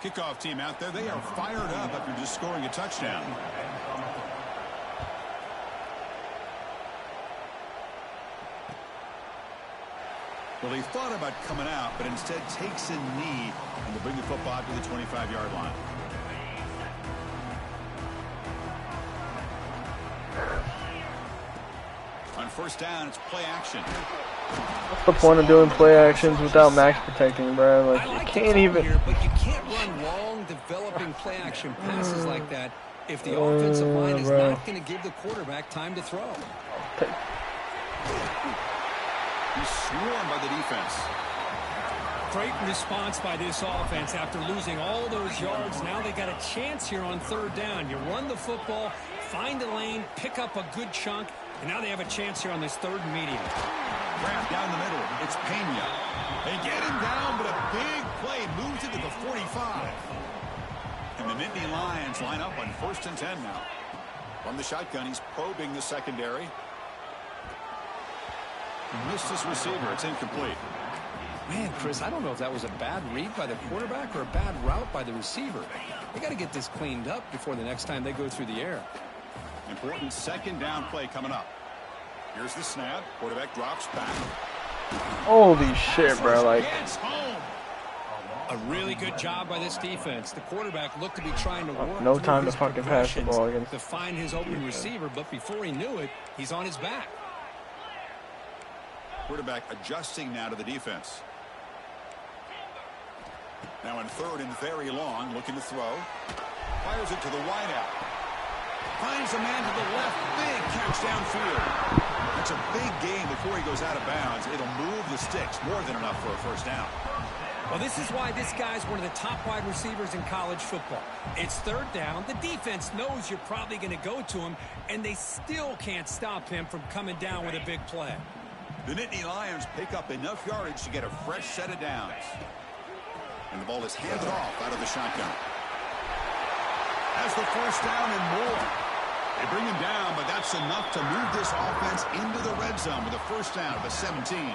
Kickoff team out there. They are fired up after just scoring a touchdown. Well, he thought about coming out, but instead takes a knee and to bring the football to the 25-yard line. On first down, it's play action. What's the point of doing play actions without max protecting, bro? Like, you can't even. Here, but you can't run long developing play action passes like that if the offensive line is not going to give the quarterback time to throw. He's swarmed by the defense. Great response by this offense after losing all those yards. Now they got a chance here on third down. You run the football, find a lane, pick up a good chunk, and now they have a chance here on this third and medium. Grab down the middle. It's Pena. They get him down, but a big play moves it to the 45. And the Nittany Lions line up on 1st and 10 now. From the shotgun, he's probing the secondary. He missed his receiver. It's incomplete. Man, Chris, I don't know if that was a bad read by the quarterback or a bad route by the receiver. They got to get this cleaned up before the next time they go through the air. Important 2nd down play coming up. Here's the snap. Quarterback drops back. Holy shit, bro. Like, a really good job by this defense. The quarterback looked to be trying to work no time to fucking pass the progressions ball against to find his open receiver, but before he knew it, he's on his back. Quarterback adjusting now to the defense. Now in 3rd and very long, looking to throw. Fires it to the wideout. Finds a man to the left. Big catch downfield. That's a big gain before he goes out of bounds. It'll move the sticks. More than enough for a 1st down. Well, this is why this guy's one of the top wide receivers in college football. It's 3rd down. The defense knows you're probably going to go to him, and they still can't stop him from coming down with a big play. The Nittany Lions pick up enough yardage to get a fresh set of downs. And the ball is handed off out of the shotgun. Has the 1st down and more. They bring him down, but that's enough to move this offense into the red zone with a 1st down at the 17.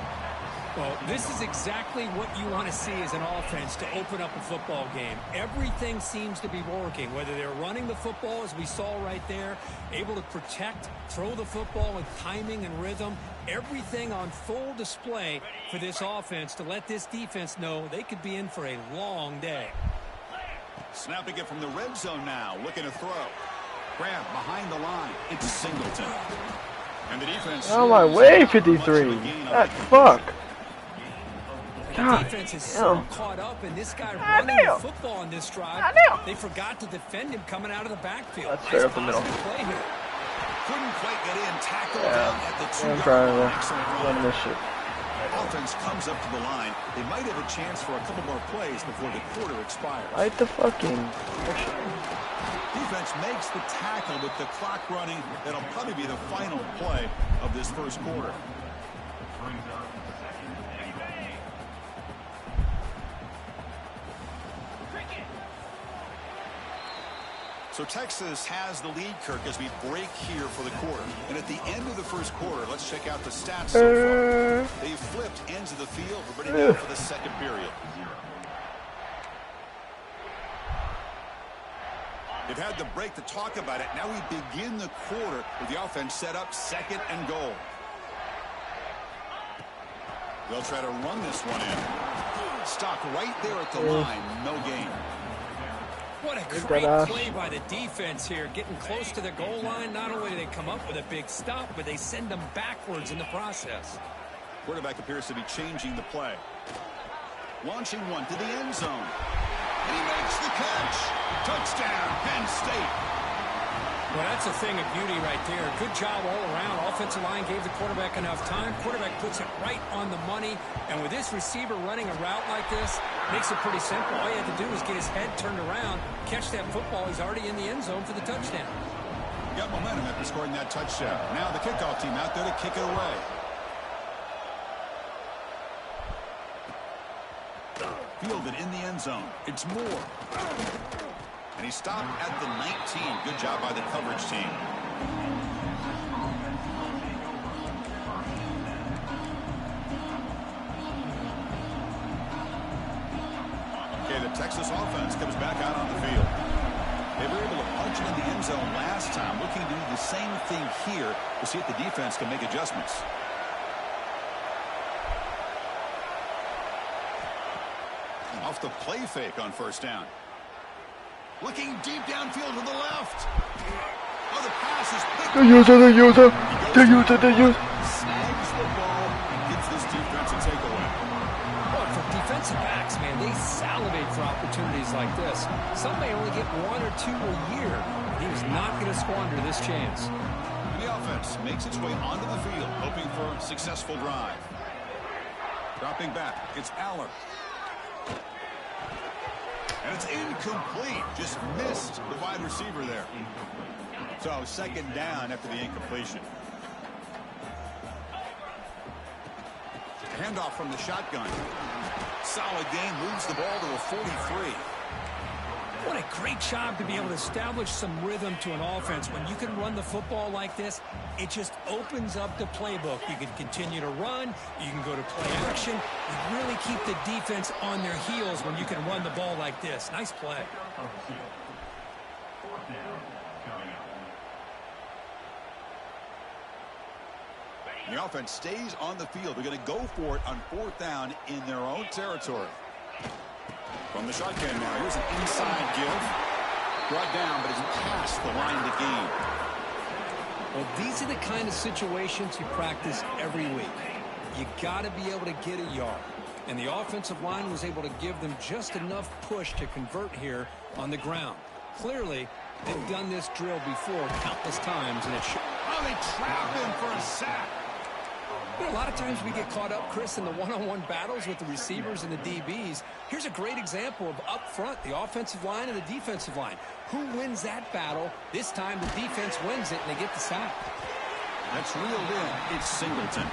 Well, this is exactly what you want to see as an offense to open up a football game. Everything seems to be working, whether they're running the football, as we saw right there, able to protect, throw the football with timing and rhythm, everything on full display for this offense to let this defense know they could be in for a long day. Snapping it from the red zone now, looking to throw. Grab behind the line. It's a Singleton. And the defense... oh my way, 53. That fuck. The defense is so caught up in this guy running the football on this drive. They forgot to defend him coming out of the backfield. That's fair up the middle. Play here. Couldn't quite get in. Tackled down at the 2-yard trying line. to run this shit. Offense comes up to the line. They might have a chance for a couple more plays before the quarter expires. Light the fucking... Defense makes the tackle with the clock running. That'll probably be the final play of this 1st quarter. So Texas has the lead, Kirk, as we break here for the quarter. And at the end of the 1st quarter, let's check out the stats so far. They've flipped ends of the field. We're ready now for the 2nd period. They've had the break to talk about it. Now we begin the quarter with the offense set up 2nd and goal. They'll try to run this one in. Stopped right there at the line. No gain. What a great play by the defense here. Getting close to the goal line. Not only do they come up with a big stop, but they send them backwards in the process. Quarterback appears to be changing the play. Launching one to the end zone. And he makes the catch. Touchdown, Penn State. Well, that's a thing of beauty right there. Good job all around. Offensive line gave the quarterback enough time. Quarterback puts it right on the money. And with this receiver running a route like this, makes it pretty simple. All you have to do is get his head turned around, catch that football. He's already in the end zone for the touchdown. Got momentum after scoring that touchdown. Now the kickoff team out there to kick it away. Fielded in the end zone. It's Moore. And he stopped at the 19. Good job by the coverage team. Okay, the Texas offense comes back out on the field. They were able to punch it in the end zone last time. Looking to do the same thing here to see if the defense can make adjustments. Off the play fake on 1st down. Looking deep downfield to the left. Oh, the pass is picked. The user. Snags the ball and gives this defense a takeaway. Well, for defensive backs, man, they salivate for opportunities like this. Some may only get 1 or 2 a year. He was not going to squander this chance. And the offense makes its way onto the field, hoping for a successful drive. Dropping back, it's Aller. And it's incomplete. Just missed the wide receiver there. So second down after the incompletion. Handoff from the shotgun. Solid game, moves the ball to a 43. What a great job to be able to establish some rhythm to an offense. When you can run the football like this, it just opens up the playbook. You can continue to run. You can go to play action. You really keep the defense on their heels when you can run the ball like this. Nice play. The offense stays on the field. They're going to go for it on 4th down in their own territory. From the shotgun now, here's an inside give. Brought down, but it's past the line to gain. Well, these are the kind of situations you practice every week. You got to be able to get a yard. And the offensive line was able to give them just enough push to convert here on the ground. Clearly, they've done this drill before countless times, and it should. Oh, they trap him for a sack. You know, a lot of times we get caught up, Chris, in the one-on-one battles with the receivers and the DBs. Here's a great example of up front, the offensive line and the defensive line. Who wins that battle? This time the defense wins it, and they get the sack. That's reeled in. It's Singleton.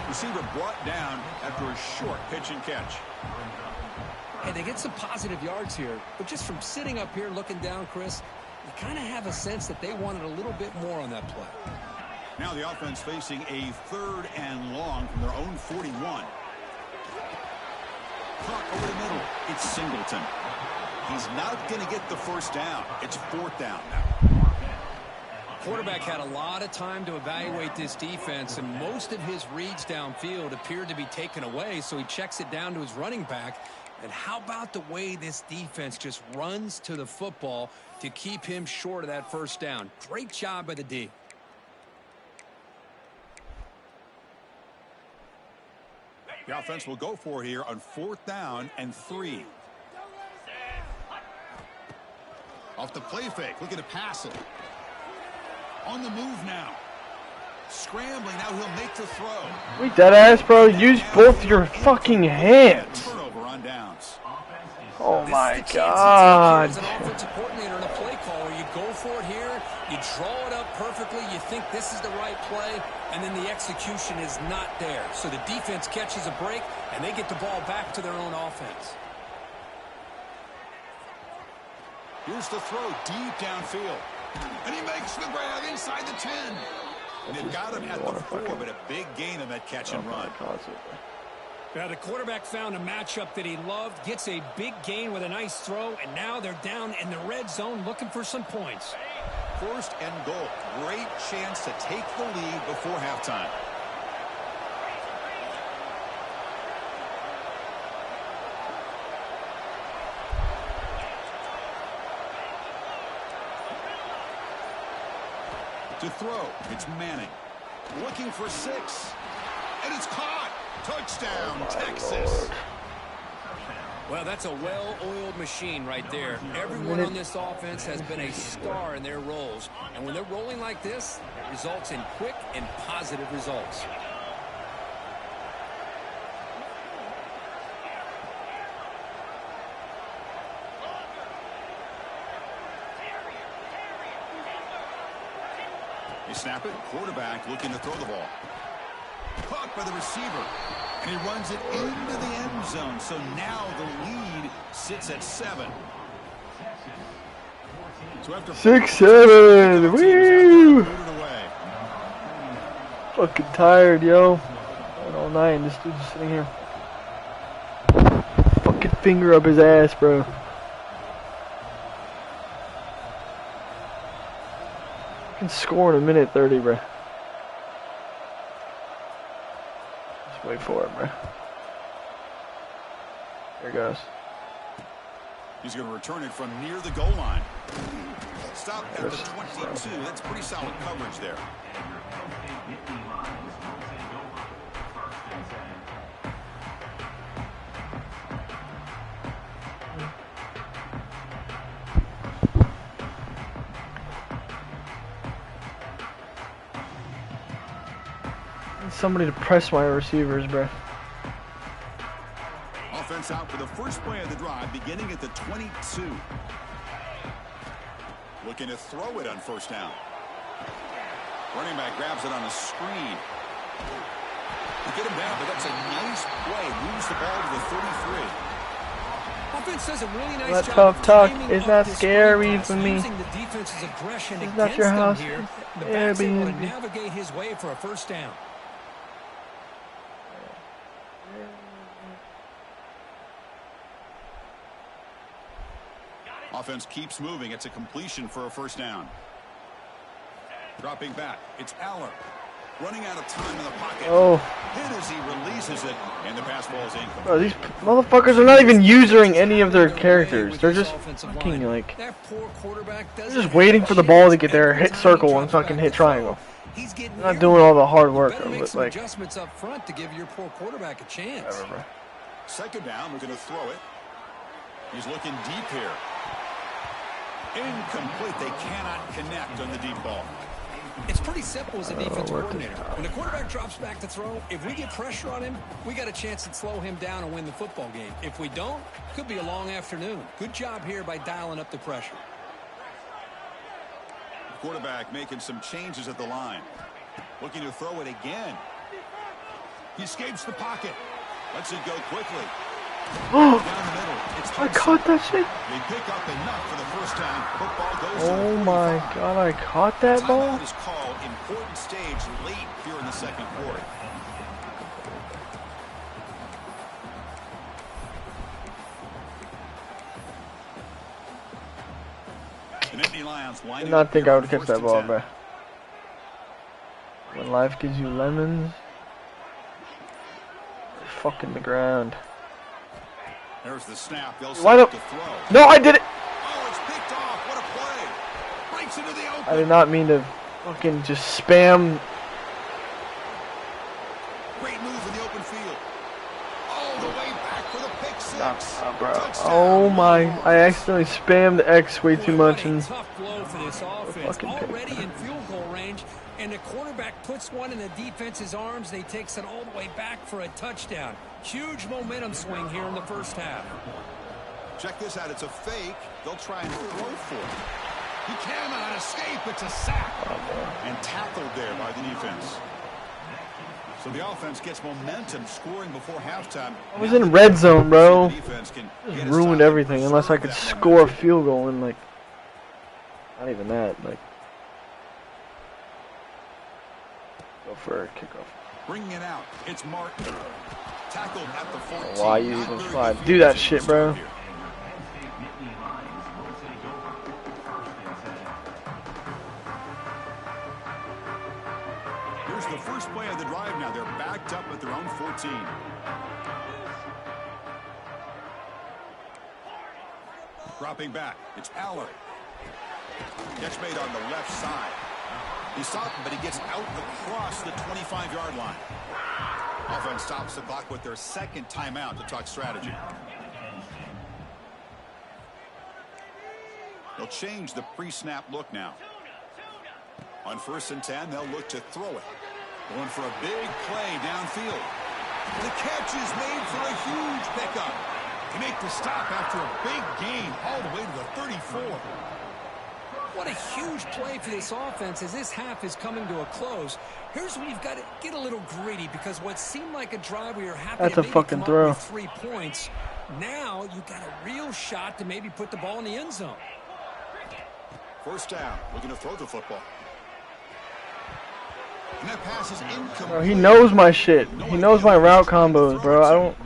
Receiver brought down after a short pitch and catch. Hey, they get some positive yards here, but just from sitting up here looking down, Chris, you kind of have a sense that they wanted a little bit more on that play. Now the offense facing a 3rd and long from their own 41. Caught over the middle. It's Singleton. He's not going to get the first down. It's 4th down now. Quarterback had a lot of time to evaluate this defense, and most of his reads downfield appeared to be taken away, so he checks it down to his running back. And how about the way this defense just runs to the football to keep him short of that first down? Great job by the D. The offense will go for it here on 4th down and 3. Off the play fake, looking to pass it. On the move now. Scrambling, now he'll make the throw. Wait, that ass, bro. Use both your fucking hands. Turnover on downs. Oh my God. As an offensive coordinator in a play call where you go for it here, you draw it up perfectly, you think this is the right play, and then the execution is not there. So the defense catches a break, and they get the ball back to their own offense. Here's the throw deep downfield. And he makes the grab inside the 10. And they've got him at the 4, but a big gain on that catch and run. Now the quarterback found a matchup that he loved, gets a big gain with a nice throw, and now they're down in the red zone looking for some points. 1st and goal. Great chance to take the lead before halftime. To throw, it's Manning. Looking for 6. And it's caught. Touchdown, Texas. Well, that's a well-oiled machine right there. Everyone on this offense has been a star in their roles. And when they're rolling like this, it results in quick and positive results. You snap it, quarterback looking to throw the ball. Caught by the receiver. And he runs it into the end zone. So now the lead sits at 7. So after 6-7. Woo! Fucking tired, yo. Went all night and this dude's just sitting here. Fucking finger up his ass, bro. Can score in a minute 30, bro. Just wait for it, bro. There it goes. He's going to return it from near the goal line. Stop at the 22. That's pretty solid coverage there. Somebody to press my receivers, bro. Offense out for the first play of the drive, beginning at the 22. Looking to throw it on first down. Running back grabs it on a screen. To get him down, but that's a nice play. Moves the ball to the 33. Offense does a really nice That job tough of talk timing is up not this scary pass, for me. using the defense's aggression It's against not your house. them here. The It's back's able to Airbnb. navigate his way for a first down. Offense keeps moving. It's a completion for a first down. Dropping back. It's Aller. Running out of time in the pocket. Oh. Hit as he releases it, and the pass falls incomplete. Bro, these motherfuckers are not even using any of their characters. They're just fucking like. That poor quarterback They're just waiting for the ball to get there, hit circle, and fucking hit triangle. They're not doing all the hard work. Make Like, adjustments up front to give your poor quarterback a chance. whatever, bro. Second down, we're going to throw it. He's looking deep here. Incomplete. They cannot connect on the deep ball. It's pretty simple as a defensive coordinator. When the quarterback drops back to throw, if we get pressure on him, we got a chance to slow him down and win the football game. If we don't, could be a long afternoon. Good job here by dialing up the pressure. The quarterback making some changes at the line. Looking to throw it again. He escapes the pocket. Lets it go quickly. Down the middle. It's I caught that shit. They pick up enough for the first down. Football goes to Oh the my 45. god, I caught that ball? Timeout is called. Important stage late here in the second quarter. The Nittany Lions I winding did not up think here I on would catch first that and ball, 10. bro. When life gives you lemons, they're fucking the ground. There's the snap. They'll Why set don't- to throw. No, I did it! Oh, it's picked off. What a play. Breaks into the open. I did not mean to fucking just spam. Great move in the open field. All the way back for the pick six. Bro. Touchdown. Oh my, I accidentally spammed X way too much What a and tough blow for this offense. fucking pick. Already in field goal range, and the quarterback puts one in the defense's arms. They takes it all the way back for a touchdown. Huge momentum swing here in the first half. Check this out. It's a fake. They'll try and throw for it. He cannot escape. It's a sack. And tackled there by the defense. So the offense gets momentum, scoring before halftime. I was in red zone, bro. The defense can Just get a ruined stop and everything unless I preserve could that score a momentum. field goal and like, not even that, like, go for a kickoff. Bringing it out. It's Martin. Tackled at the 14. Why you Not even very try good to do that field shit, position bro? here. Here's the first play of the drive now. They're backed up at their own 14. Dropping back. It's Aller. Catch made on the left side. He stopped him, but he gets out across the 25-yard line. Offense stops the clock with their second timeout to talk strategy. They'll change the pre-snap look now. On 1st and 10, they'll look to throw it. Going for a big play downfield. The catch is made for a huge pickup. They make the stop after a big gain all the way to the 34. What a huge play for this offense as this half is coming to a close. Here's where you've got to get a little greedy because what seemed like a drive where you're happy That's to a maybe fucking come up throw. with 3 points. Now you've got a real shot to maybe put the ball in the end zone. First down, looking to throw the football. And that pass is incomplete. Bro, he knows my shit. He knows my route combos, bro. I don't.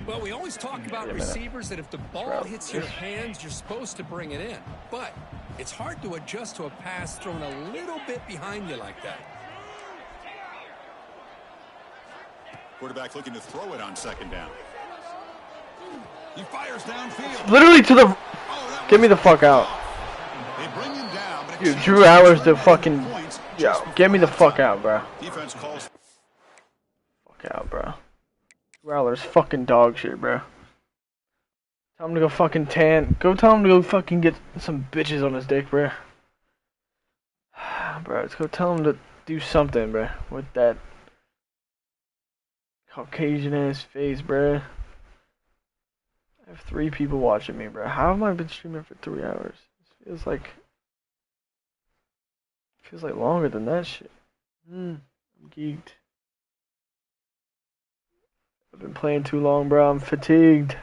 Well, we always talk about receivers that if the ball hits your hands, you're supposed to bring it in. But it's hard to adjust to a pass thrown a little bit behind you like that. Quarterback looking to throw it on second down. He fires downfield. Literally to the. Oh, that Get me was the fuck out. They bring him down, but Dude, Drew Allers to fucking. Yo, get me the fuck out, bro. Defense calls. Fuck out, bro. Drew Allers fucking dog shit, bro. Tell him to go fucking tan. Go tell him to go fucking get some bitches on his dick, bro. Bro, let's go tell him to do something, bro. With that – Caucasian ass face, bruh. I have 3 people watching me, bro. How have I been streaming for 3 hours? It feels like longer than that shit. I'm geeked. I've been playing too long, bro. I'm fatigued.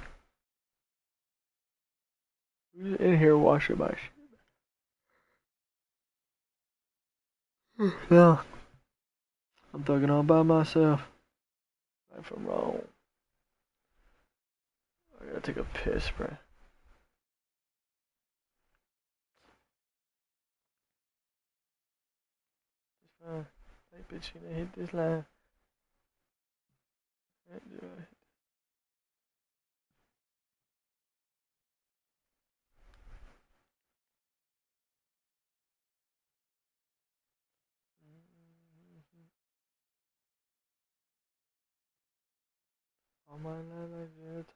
Who's in here watching my shit? Yeah. I'm thugging all by myself. Right from wrong. I gotta take a piss, bro. It's fine. Hey, bitch, you done hit this line. Can't do it. All my life I just